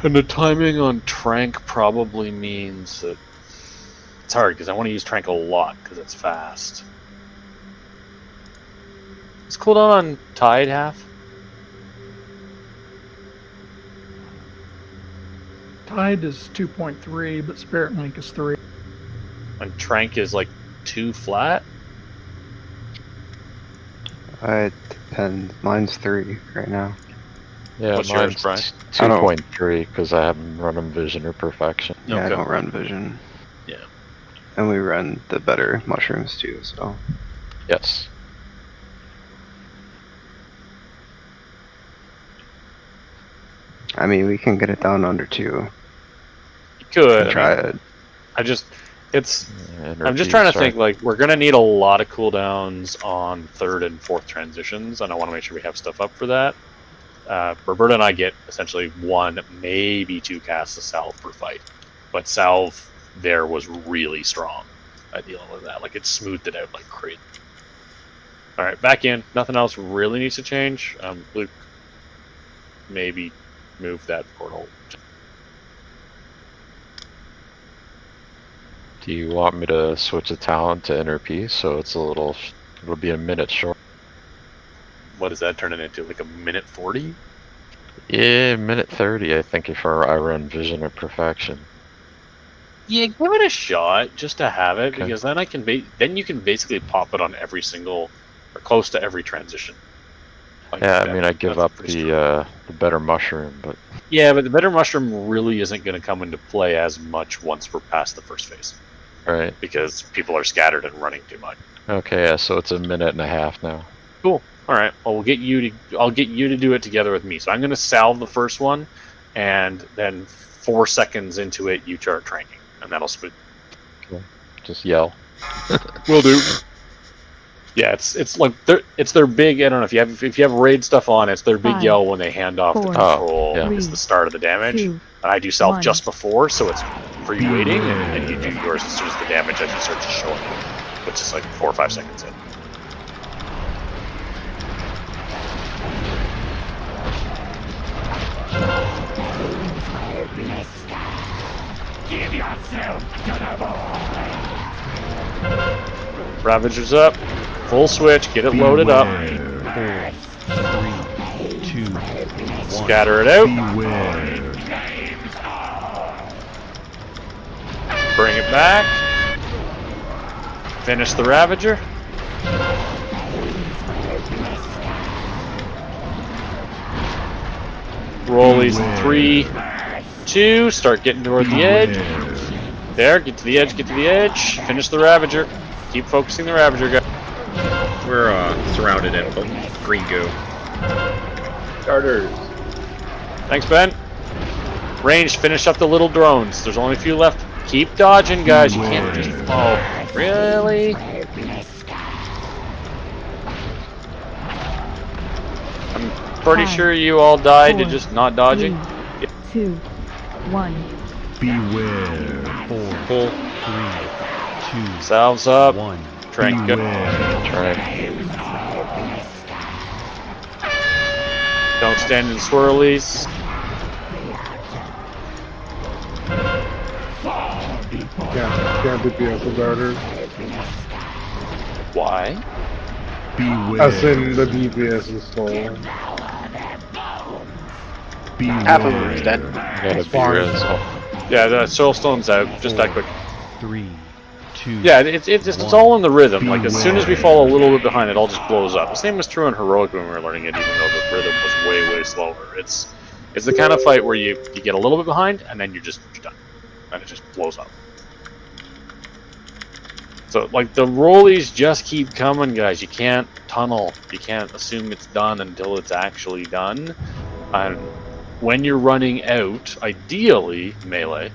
And the timing on Trank probably means that it's hard because I want to use Trank a lot because it's fast. It's cooldown on Tide half. Tide is 2.3, but Spirit Link is 3. And Trank is like 2 flat. It depends. Mine's 3 right now. Yeah, What's mine's yours, Brian? 2.3 because I haven't run them Vision or Perfection. Yeah, Okay. I don't run Vision. Yeah. And we run the better mushrooms too, so. Yes. I mean, we can get it down under 2. You could. Try it. I'm just NRP, trying to sorry. think, like, we're going to need a lot of cooldowns on 3rd and 4th transitions, and I want to make sure we have stuff up for that. Roberta and I get essentially 1, maybe 2 casts of Salve per fight. But Salve there was really strong at dealing with that. Like, it smoothed it out like crazy. Alright, back in. Nothing else really needs to change. Luke, maybe move that portal. Do you want me to switch the talent to NRP so it'll be a minute short? What does that turn it into? Like a minute 40? Yeah, minute 30 I think if I run Vision or Perfection. Yeah, give it a shot just to have it, Okay. because then then you can basically pop it on every single or close to every transition. Like, Yeah, I mean I give that's up pretty strong. the better mushroom, but Yeah, but the better mushroom really isn't going to come into play as much once we're past the first phase, right. because people are scattered and running too much. Okay, yeah, so it's a minute and a half now. Cool. All right. Well, I'll get you to do it together with me. So I'm going to salve the first one, and then 4 seconds into it, you start tranking, and that'll split. Okay. Just yell. Will do. Yeah, it's like it's their big. I don't know if you have raid stuff on. It's their big 5, yell when they hand off the 4, control. yeah. It's the start of the damage. 2, And I do salve 1. just before, so it's for you waiting, and you do yours as soon as the damage actually starts to show up, which is like 4 or 5 seconds in. Give yourself to the boy. Ravager's up. Full switch. Get it loaded up. 4, 3, 2, 1. Scatter it out. Beware. Bring it back. Finish the Ravager. Rollies in 3, 2. Start getting toward the edge. There, get to the edge, get to the edge. Finish the Ravager. Keep focusing the Ravager, guys. We're surrounded in green goo. Starters. Thanks, Ben. Range, finish up the little drones. There's only a few left. Keep dodging, guys. You can't just... Oh, really? I'm pretty 5, sure you all died to 4, just not dodging. 3, 2, 1. Beware. 4, Pull. 3, 2, Salves up. 1. Trank go. Trank. Don't stand in swirlies. Can't DPS the darters. Why? Beware. As in the DPS is stolen. Half of them is dead. I gotta That's be fine. res. Yeah, the Soulstone's out. Just that quick. 3, 2, Yeah, it's all in the rhythm. Like, as soon as we fall a little bit behind, it all just blows up. The same was true in Heroic when we were learning it, even though the rhythm was way slower. It's the kind of fight where you get a little bit behind, and then you're done. And it just blows up. So, like, the rollies just keep coming, guys. You can't tunnel. You can't assume it's done until it's actually done. And when you're running out, ideally, melee,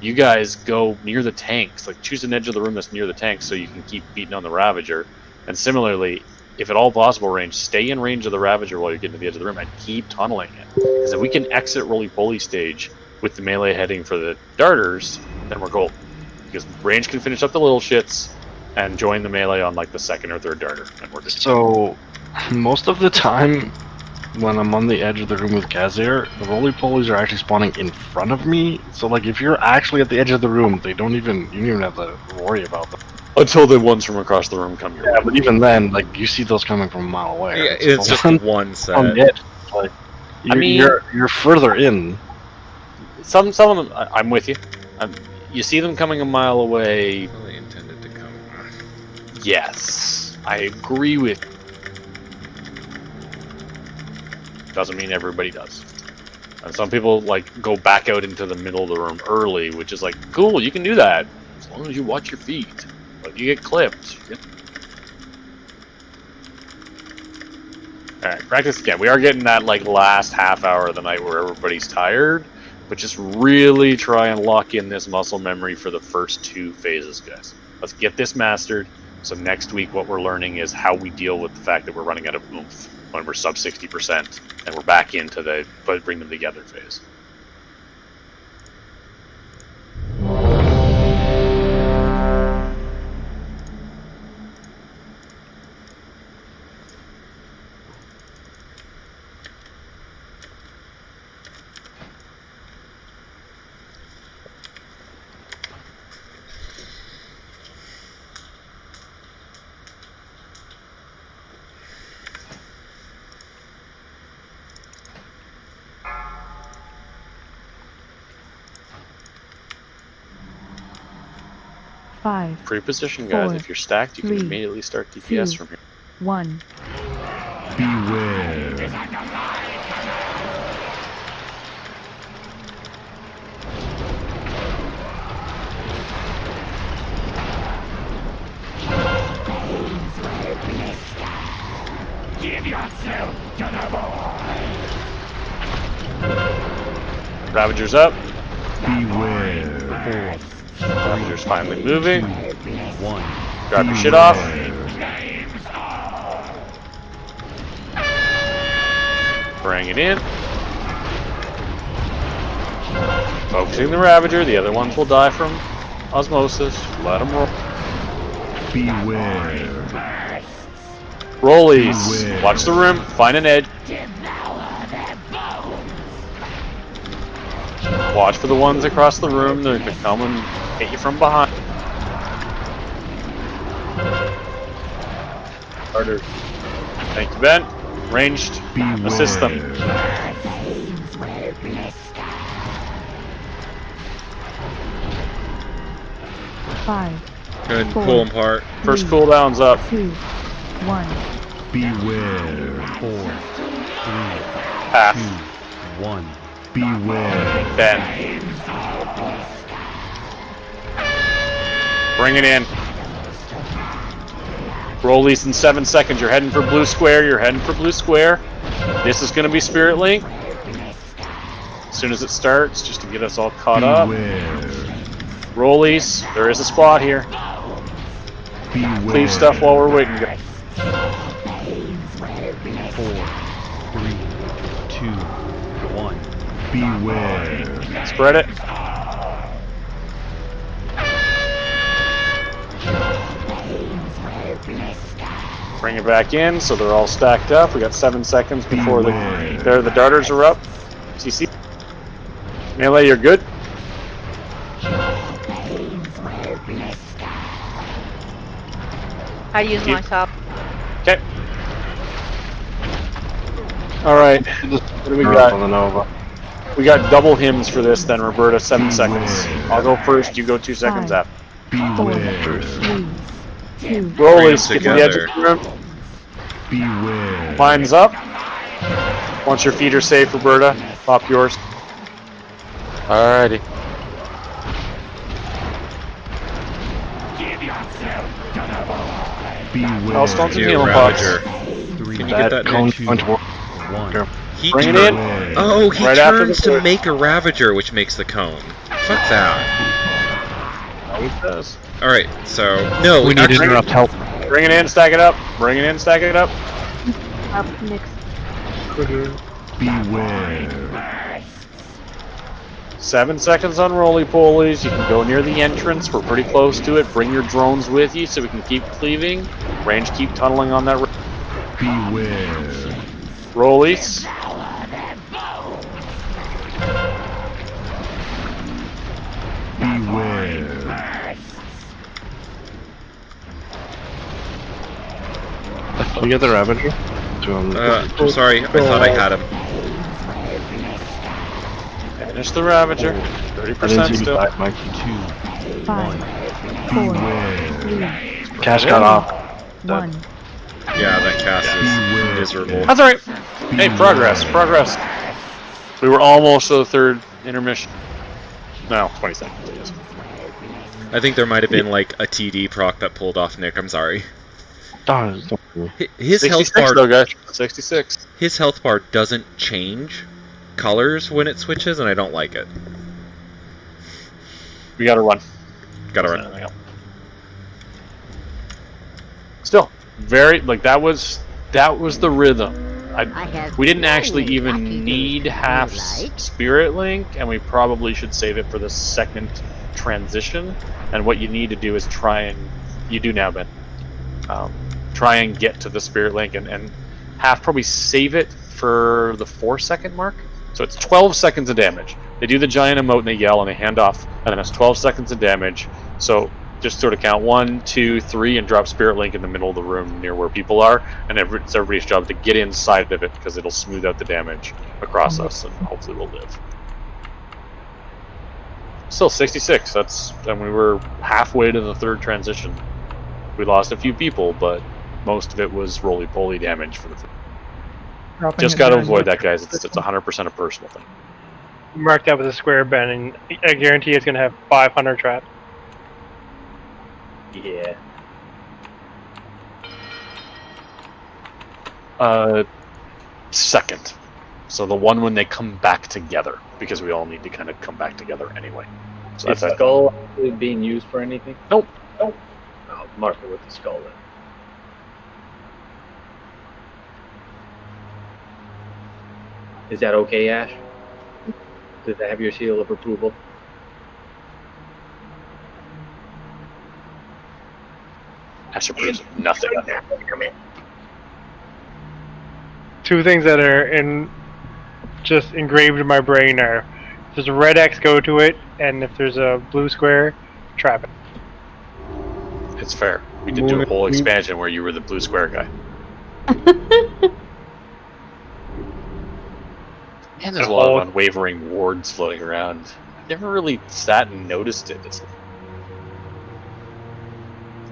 you guys go near the tanks. Like, choose an edge of the room that's near the tanks so you can keep beating on the Ravager. And similarly, if at all possible range, stay in range of the Ravager while you're getting to the edge of the room and keep tunneling it. Because if we can exit roly-poly stage with the melee heading for the darters, then we're golden. Because range can finish up the little shits and join the melee on like the second or third darter, and we're just. So, most of the time, when I'm on the edge of the room with Kazir, the roly-polies are actually spawning in front of me. So, like, if you're actually at the edge of the room, you don't even have to worry about them. Until the ones from across the room come your way. Yeah, but even then, like, you see those coming from a mile away. Yeah, it's just one set. On the edge, like, you're further in. Some of them, I'm with you. You see them coming a mile away. They intended to come. Yes, I agree with. Doesn't mean everybody does. And some people like go back out into the middle of the room early, which is like cool. You can do that as long as you watch your feet. But you get clipped. All right, practice again. We are getting that like last half hour of the night where everybody's tired. But just really try and lock in this muscle memory for the first 2 phases, guys. Let's get this mastered. So next week what we're learning is how we deal with the fact that we're running out of oomph when we're sub 60% and we're back into the bring them together phase. Five. Pre-position, guys. 4, If you're stacked, you can 3, immediately start DPS 2, from here. 1. Beware. Give yourself to the boy. Ravager's up. Beware. 4, Ravager's finally moving. 1. Grab your shit off. Bring it in. Focusing the Ravager. The other ones will die from osmosis. Let them roll. Beware. Rollies. Beware. Watch the room. Find an edge. Watch for the ones across the room. They're going to come and hit you from behind. Harder. Thank you, Ben. Ranged. Beware. Assist them. Five. Go ahead and 4, pull them apart. First cooldown's up. 2, 1. Beware. 4, 3, Half. 2, 1. Beware. Ben. Bring it in. Rollies in 7 seconds. You're heading for blue square. You're heading for blue square. This is going to be Spirit Link. As soon as it starts, just to get us all caught up. Rollies. There is a spot here. Beware. Cleave stuff while we're waiting, guys. 4, 3, 2, 1. Beware. Spread it. Bring it back in so they're all stacked up. We got 7 seconds before the darters are up. CC. Melee, you're good. I use my top. Okay. Alright. What do we got? We got double hymns for this then, Roberta. 7 seconds. I'll go first, you go 2 seconds 5, after. Beware. 3, 2, Rollies, get to Bring them the edge of together. the room. Beware. Lines up. Once your feet are safe, Roberta, pop yours. Alrighty. Give yourself to the void. Beware. Hellstones and Dear healing pots. Ravager. 3, Can you get that cone, two? 1. He Bring it turn- in. Oh, he Right after the turns to sword. make a Ravager, which makes the cone. Fuck that. Always does. Alright, so... No, We need to actually... interrupt help. Bring it in, stack it up. Bring it in, stack it up. Up next. Beware. 7 seconds on roly-polies. You can go near the entrance. We're pretty close to it. Bring your drones with you so we can keep cleaving. Range, keep tunneling on that. Beware. Rollies. Beware. Can we get the Ravager? I'm sorry, I thought I had him. Finish the Ravager. 30% still. 5, 4, 3, Cash cut off. 1. Yeah, that cast is miserable. That's alright. Hey, progress, progress. We were almost to the third intermission. No, 20 seconds, I guess. I think there might have been like a TD proc that pulled off Nick, I'm sorry. His health 66 bar, though, guys. 66. his health bar doesn't change colors when it switches, and I don't like it. We gotta run. Gotta run. Still, very like that was the rhythm. We didn't actually even need half Spirit Link, and we probably should save it for the second transition. And what you need to do is try and you do now, Ben. Try and get to the Spirit Link and probably save it for the 4-second mark. So it's 12 seconds of damage. They do the giant emote and they yell and they hand off, and then it's 12 seconds of damage. So just sort of count 1, 2, 3, and drop Spirit Link in the middle of the room near where people are, and it's everybody's job to get inside of it because it'll smooth out the damage across us, and hopefully we'll live. Still 66. And we were halfway to the third transition. We lost a few people, but most of it was roly-poly damage for the. Just got to avoid that, guys. It's 100% a personal thing. Mark that with a square, Ben, and I guarantee it's going to have 500 traps. Yeah. Second. So the one when they come back together, because we all need to kind of come back together anyway. So Is the skull actually being used for anything? Nope. Nope. I'll mark it with the skull then. Is that okay, Ash? Does that have your seal of approval? Ash approves of nothing. Two things that are just engraved in my brain are: if there's a red X, go to it, and if there's a blue square, trap it. It's fair. We did do a whole expansion where you were the blue square guy. And there's a lot of unwavering wards floating around. I never really sat and noticed it.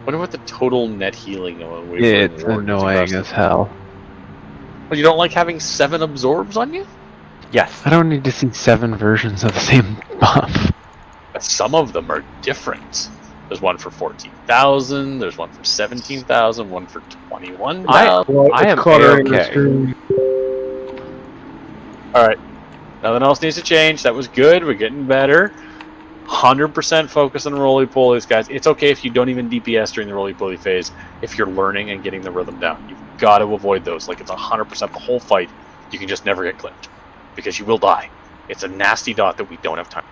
Wonder what the total net healing of unwavering It's ward is annoying across as hell. Well, you don't like having 7 absorbs on you? Yes. I don't need to see 7 versions of the same buff. But some of them are different. There's one for 14,000, there's one for 17,000, one for 21,000. I am okay. Alright. Nothing else needs to change. That was good. We're getting better. 100% focus on roly-polies, guys. It's okay if you don't even DPS during the roly-poly phase if you're learning and getting the rhythm down. You've got to avoid those. Like, it's 100% the whole fight. You can just never get clipped. Because you will die. It's a nasty dot that we don't have time.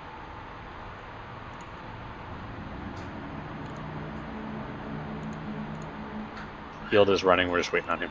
Field is running. We're just waiting on him.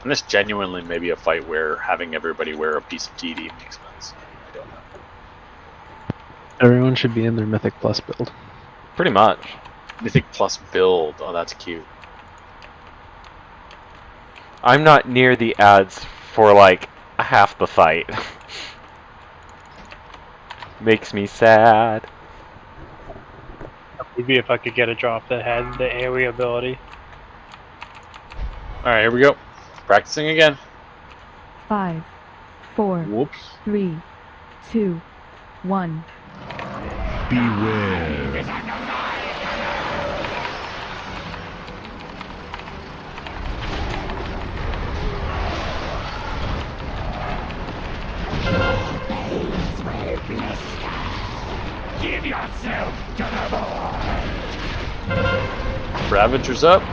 And this genuinely may be a fight where having everybody wear a piece of TD makes sense. I don't know. Everyone should be in their Mythic Plus build. Pretty much. Mythic Plus build. Oh, that's cute. I'm not near the ads for like half the fight. Makes me sad. Maybe if I could get a drop that had the AoE ability. Alright, here we go. Practicing again. 5, 4, 3, 2, 1. Beware. Give yourself to the boy. Ravager's up.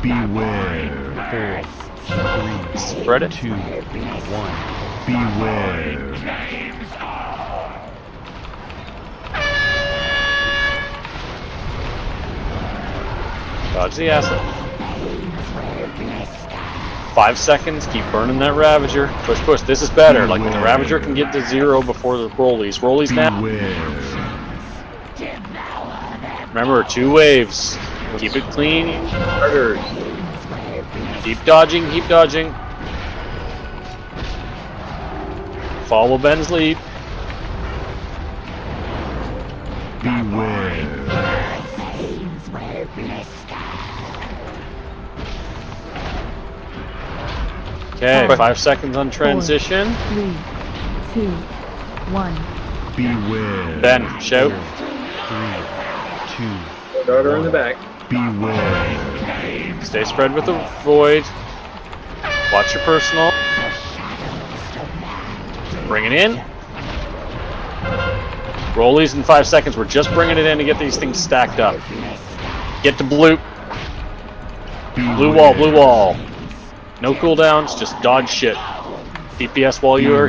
Beware. 4, 3, Spread it. 2, 1. Beware. Dodge the acid. 5 seconds, keep burning that Ravager. Push, push. This is better. Like, the Ravager can get to 0 before the Rollies. Rollies now. Remember, 2 waves. Keep it clean. Starters. Keep dodging, keep dodging. Follow Ben's lead. Beware. Okay, 5 seconds on transition. 4, 3, 2, 1. Beware. Ben, shout. 3, 2. Darter in the back. Beware. Stay spread with the void. Watch your personal. Bring it in. Rollies in 5 seconds. We're just bringing it in to get these things stacked up. Get to blue. Blue wall, blue wall. No cooldowns, just dodge shit. DPS while you're...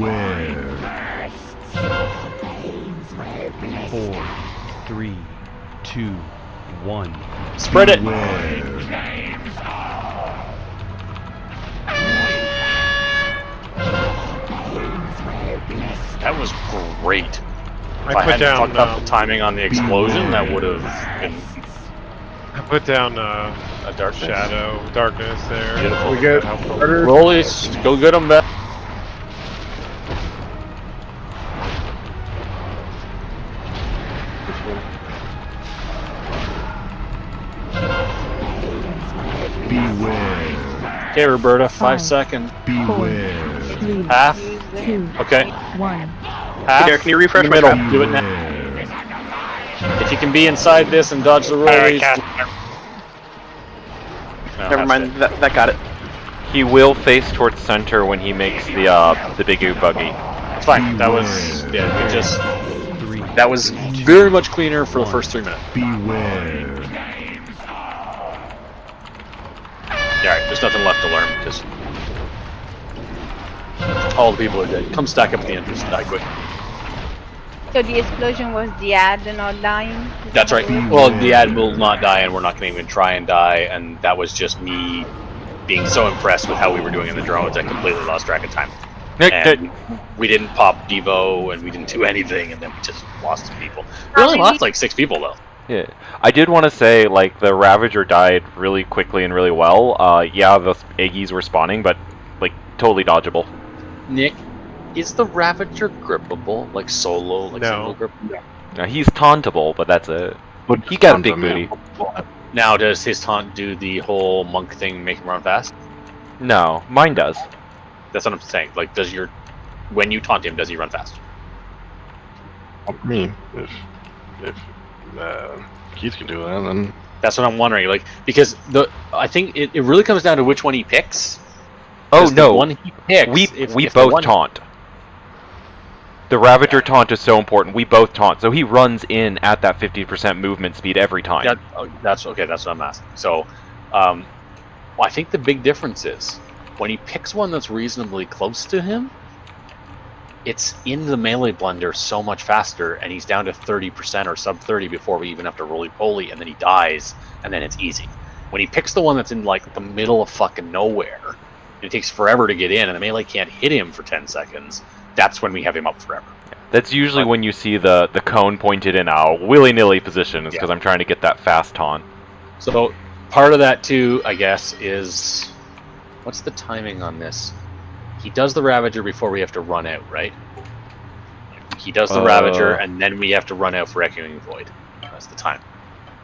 4, 3, 2, 1. Spread it. That was great. If I hadn't fucked up the timing on the explosion, that would have been... I put down a dark darkness there. Beautiful. We get Rollies, go get them back. Beware. Okay, Roberta, 5 seconds. Beware. Half. 2, Okay. 1. Half. Can you refresh in my the middle? trap? Do it now. If you can be inside this and dodge the rollies. Never mind, that got it. He will face towards center when he makes the big ooh buggy. It's fine. That was that was very much cleaner for the first 3 minutes. Beware. Yeah, alright, there's nothing left to learn. Just all the people are dead. Come stack up at the entrance and die quick. So the explosion was the ad not dying? That's right. Well, the ad will not die, and we're not going to even try and die. And that was just me being so impressed with how we were doing in the drones, I completely lost track of time. And we didn't pop Devo, and we didn't do anything, and then we just lost some people. We only lost like 6 people, though. Yeah, I did want to say, like, the Ravager died really quickly and really well. Yeah, the Aggies were spawning, but, like, totally dodgeable. Nick, is the Ravager grippable? Like solo? Like single grip? No, he's tauntable, but that's it. But he got a big booty. Now, does his taunt do the whole monk thing, make him run fast? No, mine does. That's what I'm saying. Like, when you taunt him, does he run fast? I mean, if Keith can do that, then that's what I'm wondering. Like, because I think it really comes down to which one he picks. Oh no, the one he picks, we both taunt. The Ravager taunt is so important. We both taunt, so he runs in at that 50% movement speed every time. That's okay. That's what I'm asking. So, I think the big difference is when he picks one that's reasonably close to him, it's in the melee blender so much faster, and he's down to 30% or sub 30 before we even have to roly-poly, and then he dies, and then it's easy. When he picks the one that's in like the middle of fucking nowhere, it takes forever to get in, and the melee can't hit him for 10 seconds, that's when we have him up forever. That's usually when you see the cone pointed in a willy-nilly position, is because I'm trying to get that fast taunt. So part of that too, I guess, is what's the timing on this? He does the Ravager before we have to run out, right? He does the Ravager, and then we have to run out for Echoing Void. That's the time.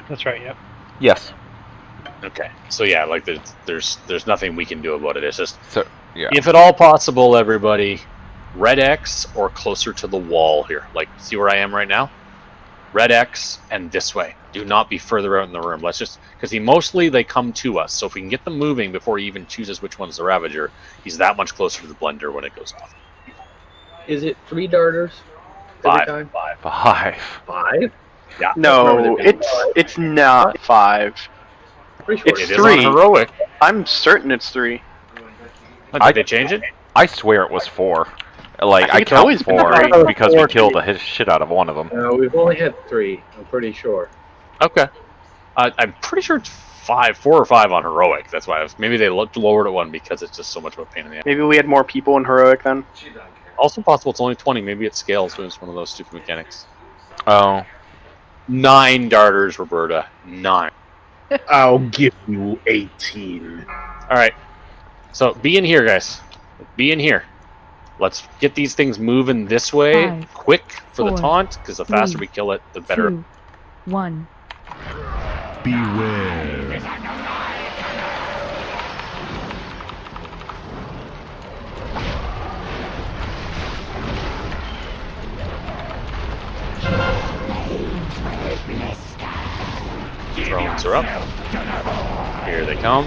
That's right. Yep. Yes. Okay. So yeah, like there's nothing we can do about it. It's just yeah. If at all possible, everybody, red X or closer to the wall here. Like, see where I am right now? Red X and this way. Do not be further out in the room. Let's just, because they come to us. So if we can get them moving before he even chooses which one's the Ravager, he's that much closer to the blender when it goes off. Is it 3 darters? Every time? 5. 5? Yeah. No, it's not 5. Pretty sure It's it 3. is on heroic. I'm certain it's 3. Did they change it? I swear it was 4. Like, I it's always count been 4 3. because we killed the shit out of one of them. No, we've only had 3. I'm pretty sure. Okay. I'm pretty sure it's 4 or 5 on heroic. That's why maybe they lowered it one because it's just so much of a pain in the ass. Maybe we had more people in heroic then. Also possible it's only 20. Maybe it scales, but it's one of those stupid mechanics. Oh. 9 darters, Roberta. 9. I'll give you 18. Alright. So, be in here, guys. Be in here. Let's get these things moving this way, 5, quick, for 4, the taunt, because the faster 3, we kill it, the better. 2, 1. Beware. Drones are up. Here they come.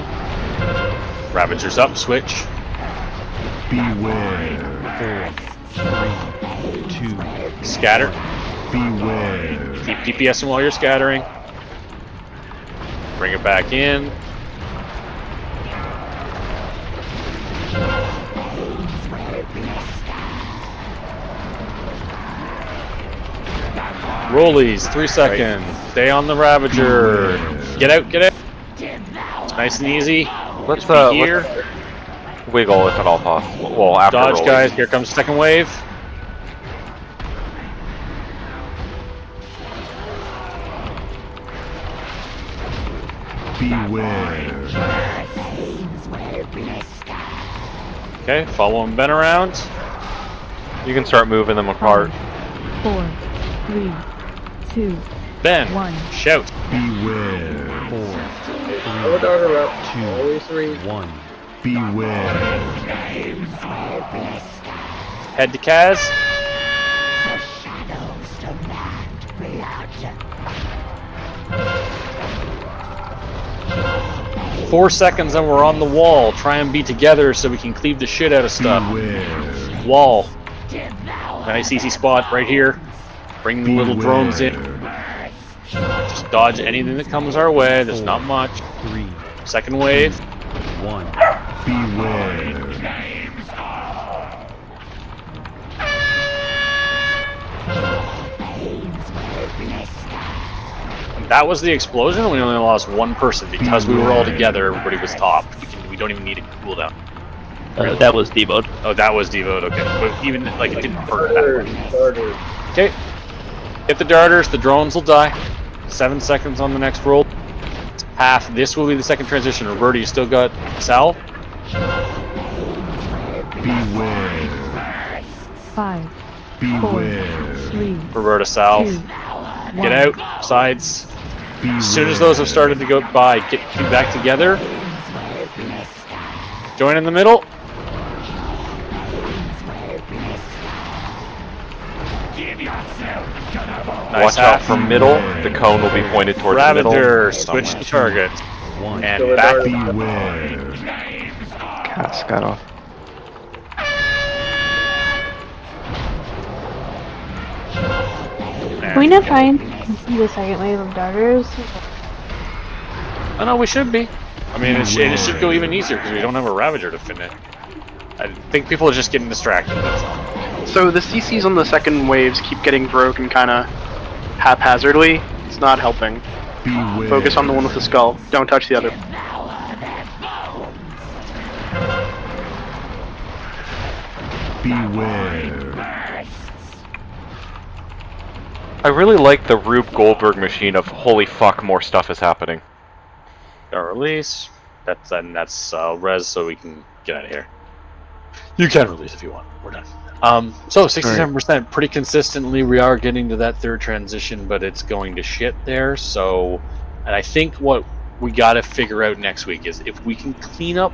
Ravagers up, switch. Beware. 4, 3, 2. Scatter. Beware. Keep DPSing while you're scattering. Bring it back in. Rollies, 3 seconds. Stay on the Ravager. Get out, get out. It's nice and easy. Let's Just be here. Wiggle if at all possible. Well, after Dodge, rolling. guys. Here comes second wave. Beware. Okay, following Ben around. You can start moving them apart. 4, 3, 2, Ben, 1. shout. Beware. 4 darter up. 2, Always 3. 1. Beware. Head to Kaz. 4 seconds and we're on the wall. Try and be together so we can cleave the shit out of stuff. Beware. Wall. Nice easy spot right here. Bring the little drones in. Just dodge anything that comes our way. There's not much. 3, Second wave. 1. Beware. That was the explosion. We only lost 1 person because we were all together. Everybody was top. We don't even need a cooldown. That was devoed. Oh, that was devoted. Okay, but even like it didn't hurt that much. Okay, get the darters. The drones will die. 7 seconds on the next roll. Half. This will be the second transition. Roberta, you still got salve? Beware. 5, 4, Beware. 3, Roberta, salve. 2, Get out. Sides. As soon as those have started to go by, get you back together. Join in the middle. Nice Watch out from middle. The cone will be pointed towards the middle. Ravager, switch to target. And back. Beware. Cast got off. Can we not try and see the second wave of darters? Oh no, we should be. I mean, it should go even easier because we don't have a Ravager to fit in. I think people are just getting distracted, that's all. So the CCs on the second waves keep getting broken kind of haphazardly. It's not helping. Beware. Focus on the one with the skull. Don't touch the other. Beware. I really like the Rube Goldberg machine of holy fuck, more stuff is happening. Our release. That's res, so we can get out of here. You can release if you want. We're done. So 67%, pretty consistently, we are getting to that third transition, but it's going to shit there. So, and I think what we got to figure out next week is if we can clean up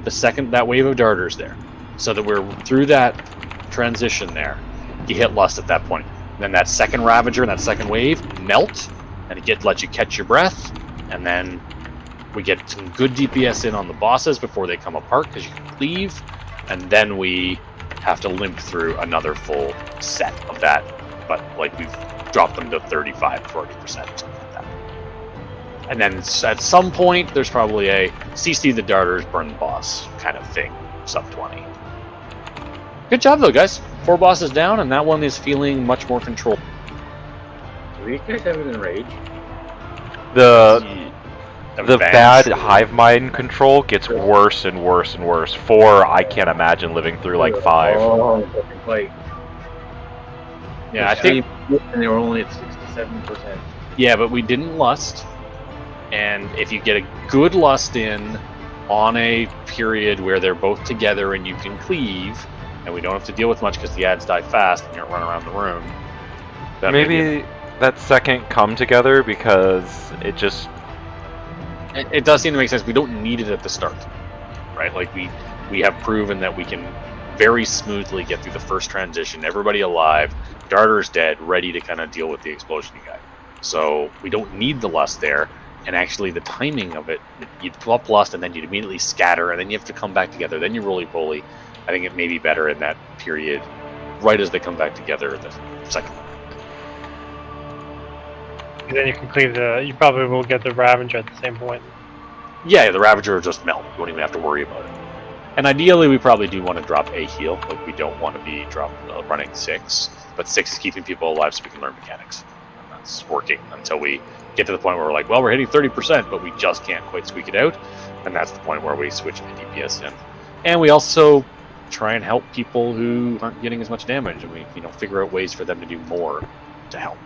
that wave of darters there, so that we're through that transition there. You hit lust at that point. Then that second Ravager and that second wave melt, and it lets you catch your breath, and then we get some good DPS in on the bosses before they come apart because you can cleave, and then we have to limp through another full set of that, but like we've dropped them to 35, 40%, something like that. And then at some point, there's probably a CC the darters, burn the boss kind of thing, sub 20. Good job though, guys. 4 bosses down, and that one is feeling much more controlled. Do you guys have it in rage? The bad hive mind control gets worse and worse and worse. 4, I can't imagine living through like 5. Oh, like, yeah, I think and they were only at 67%. Yeah, but we didn't lust, and if you get a good lust in on a period where they're both together and you can cleave, and we don't have to deal with much because the ads die fast and you don't run around the room. Maybe that second come together because it just... It does seem to make sense. We don't need it at the start, right? Like we have proven that we can very smoothly get through the first transition, everybody alive, Darter's dead, ready to kind of deal with the explosion you got. So we don't need the lust there, and actually the timing of it, you'd pull up lust and then you'd immediately scatter, and then you have to come back together, then you roly-poly. I think it may be better in that period, right as they come back together, the second one. And then you can cleave you probably will get the Ravager at the same point. Yeah, the Ravager will just melt. You won't even have to worry about it. And ideally, we probably do want to drop a heal. Like, we don't want to be running 6. But 6 is keeping people alive so we can learn mechanics. And that's working until we get to the point where we're like, well, we're hitting 30%, but we just can't quite squeak it out. And that's the point where we switch the DPS in. And we also try and help people who aren't getting as much damage. And we figure out ways for them to do more to help.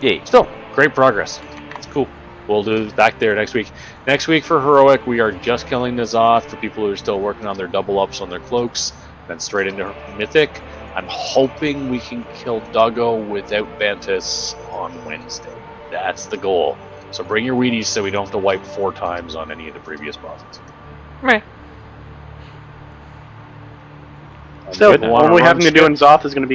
Yay. Still, great progress. It's cool. We'll do back there next week. Next week for Heroic, we are just killing N'Zoth for people who are still working on their double ups on their cloaks, then straight into Mythic. I'm hoping we can kill Doggo without Bantus on Wednesday. That's the goal. So bring your Wheaties so we don't have to wipe 4 times on any of the previous bosses. Right. So, all we're having to do in Zoth is going to be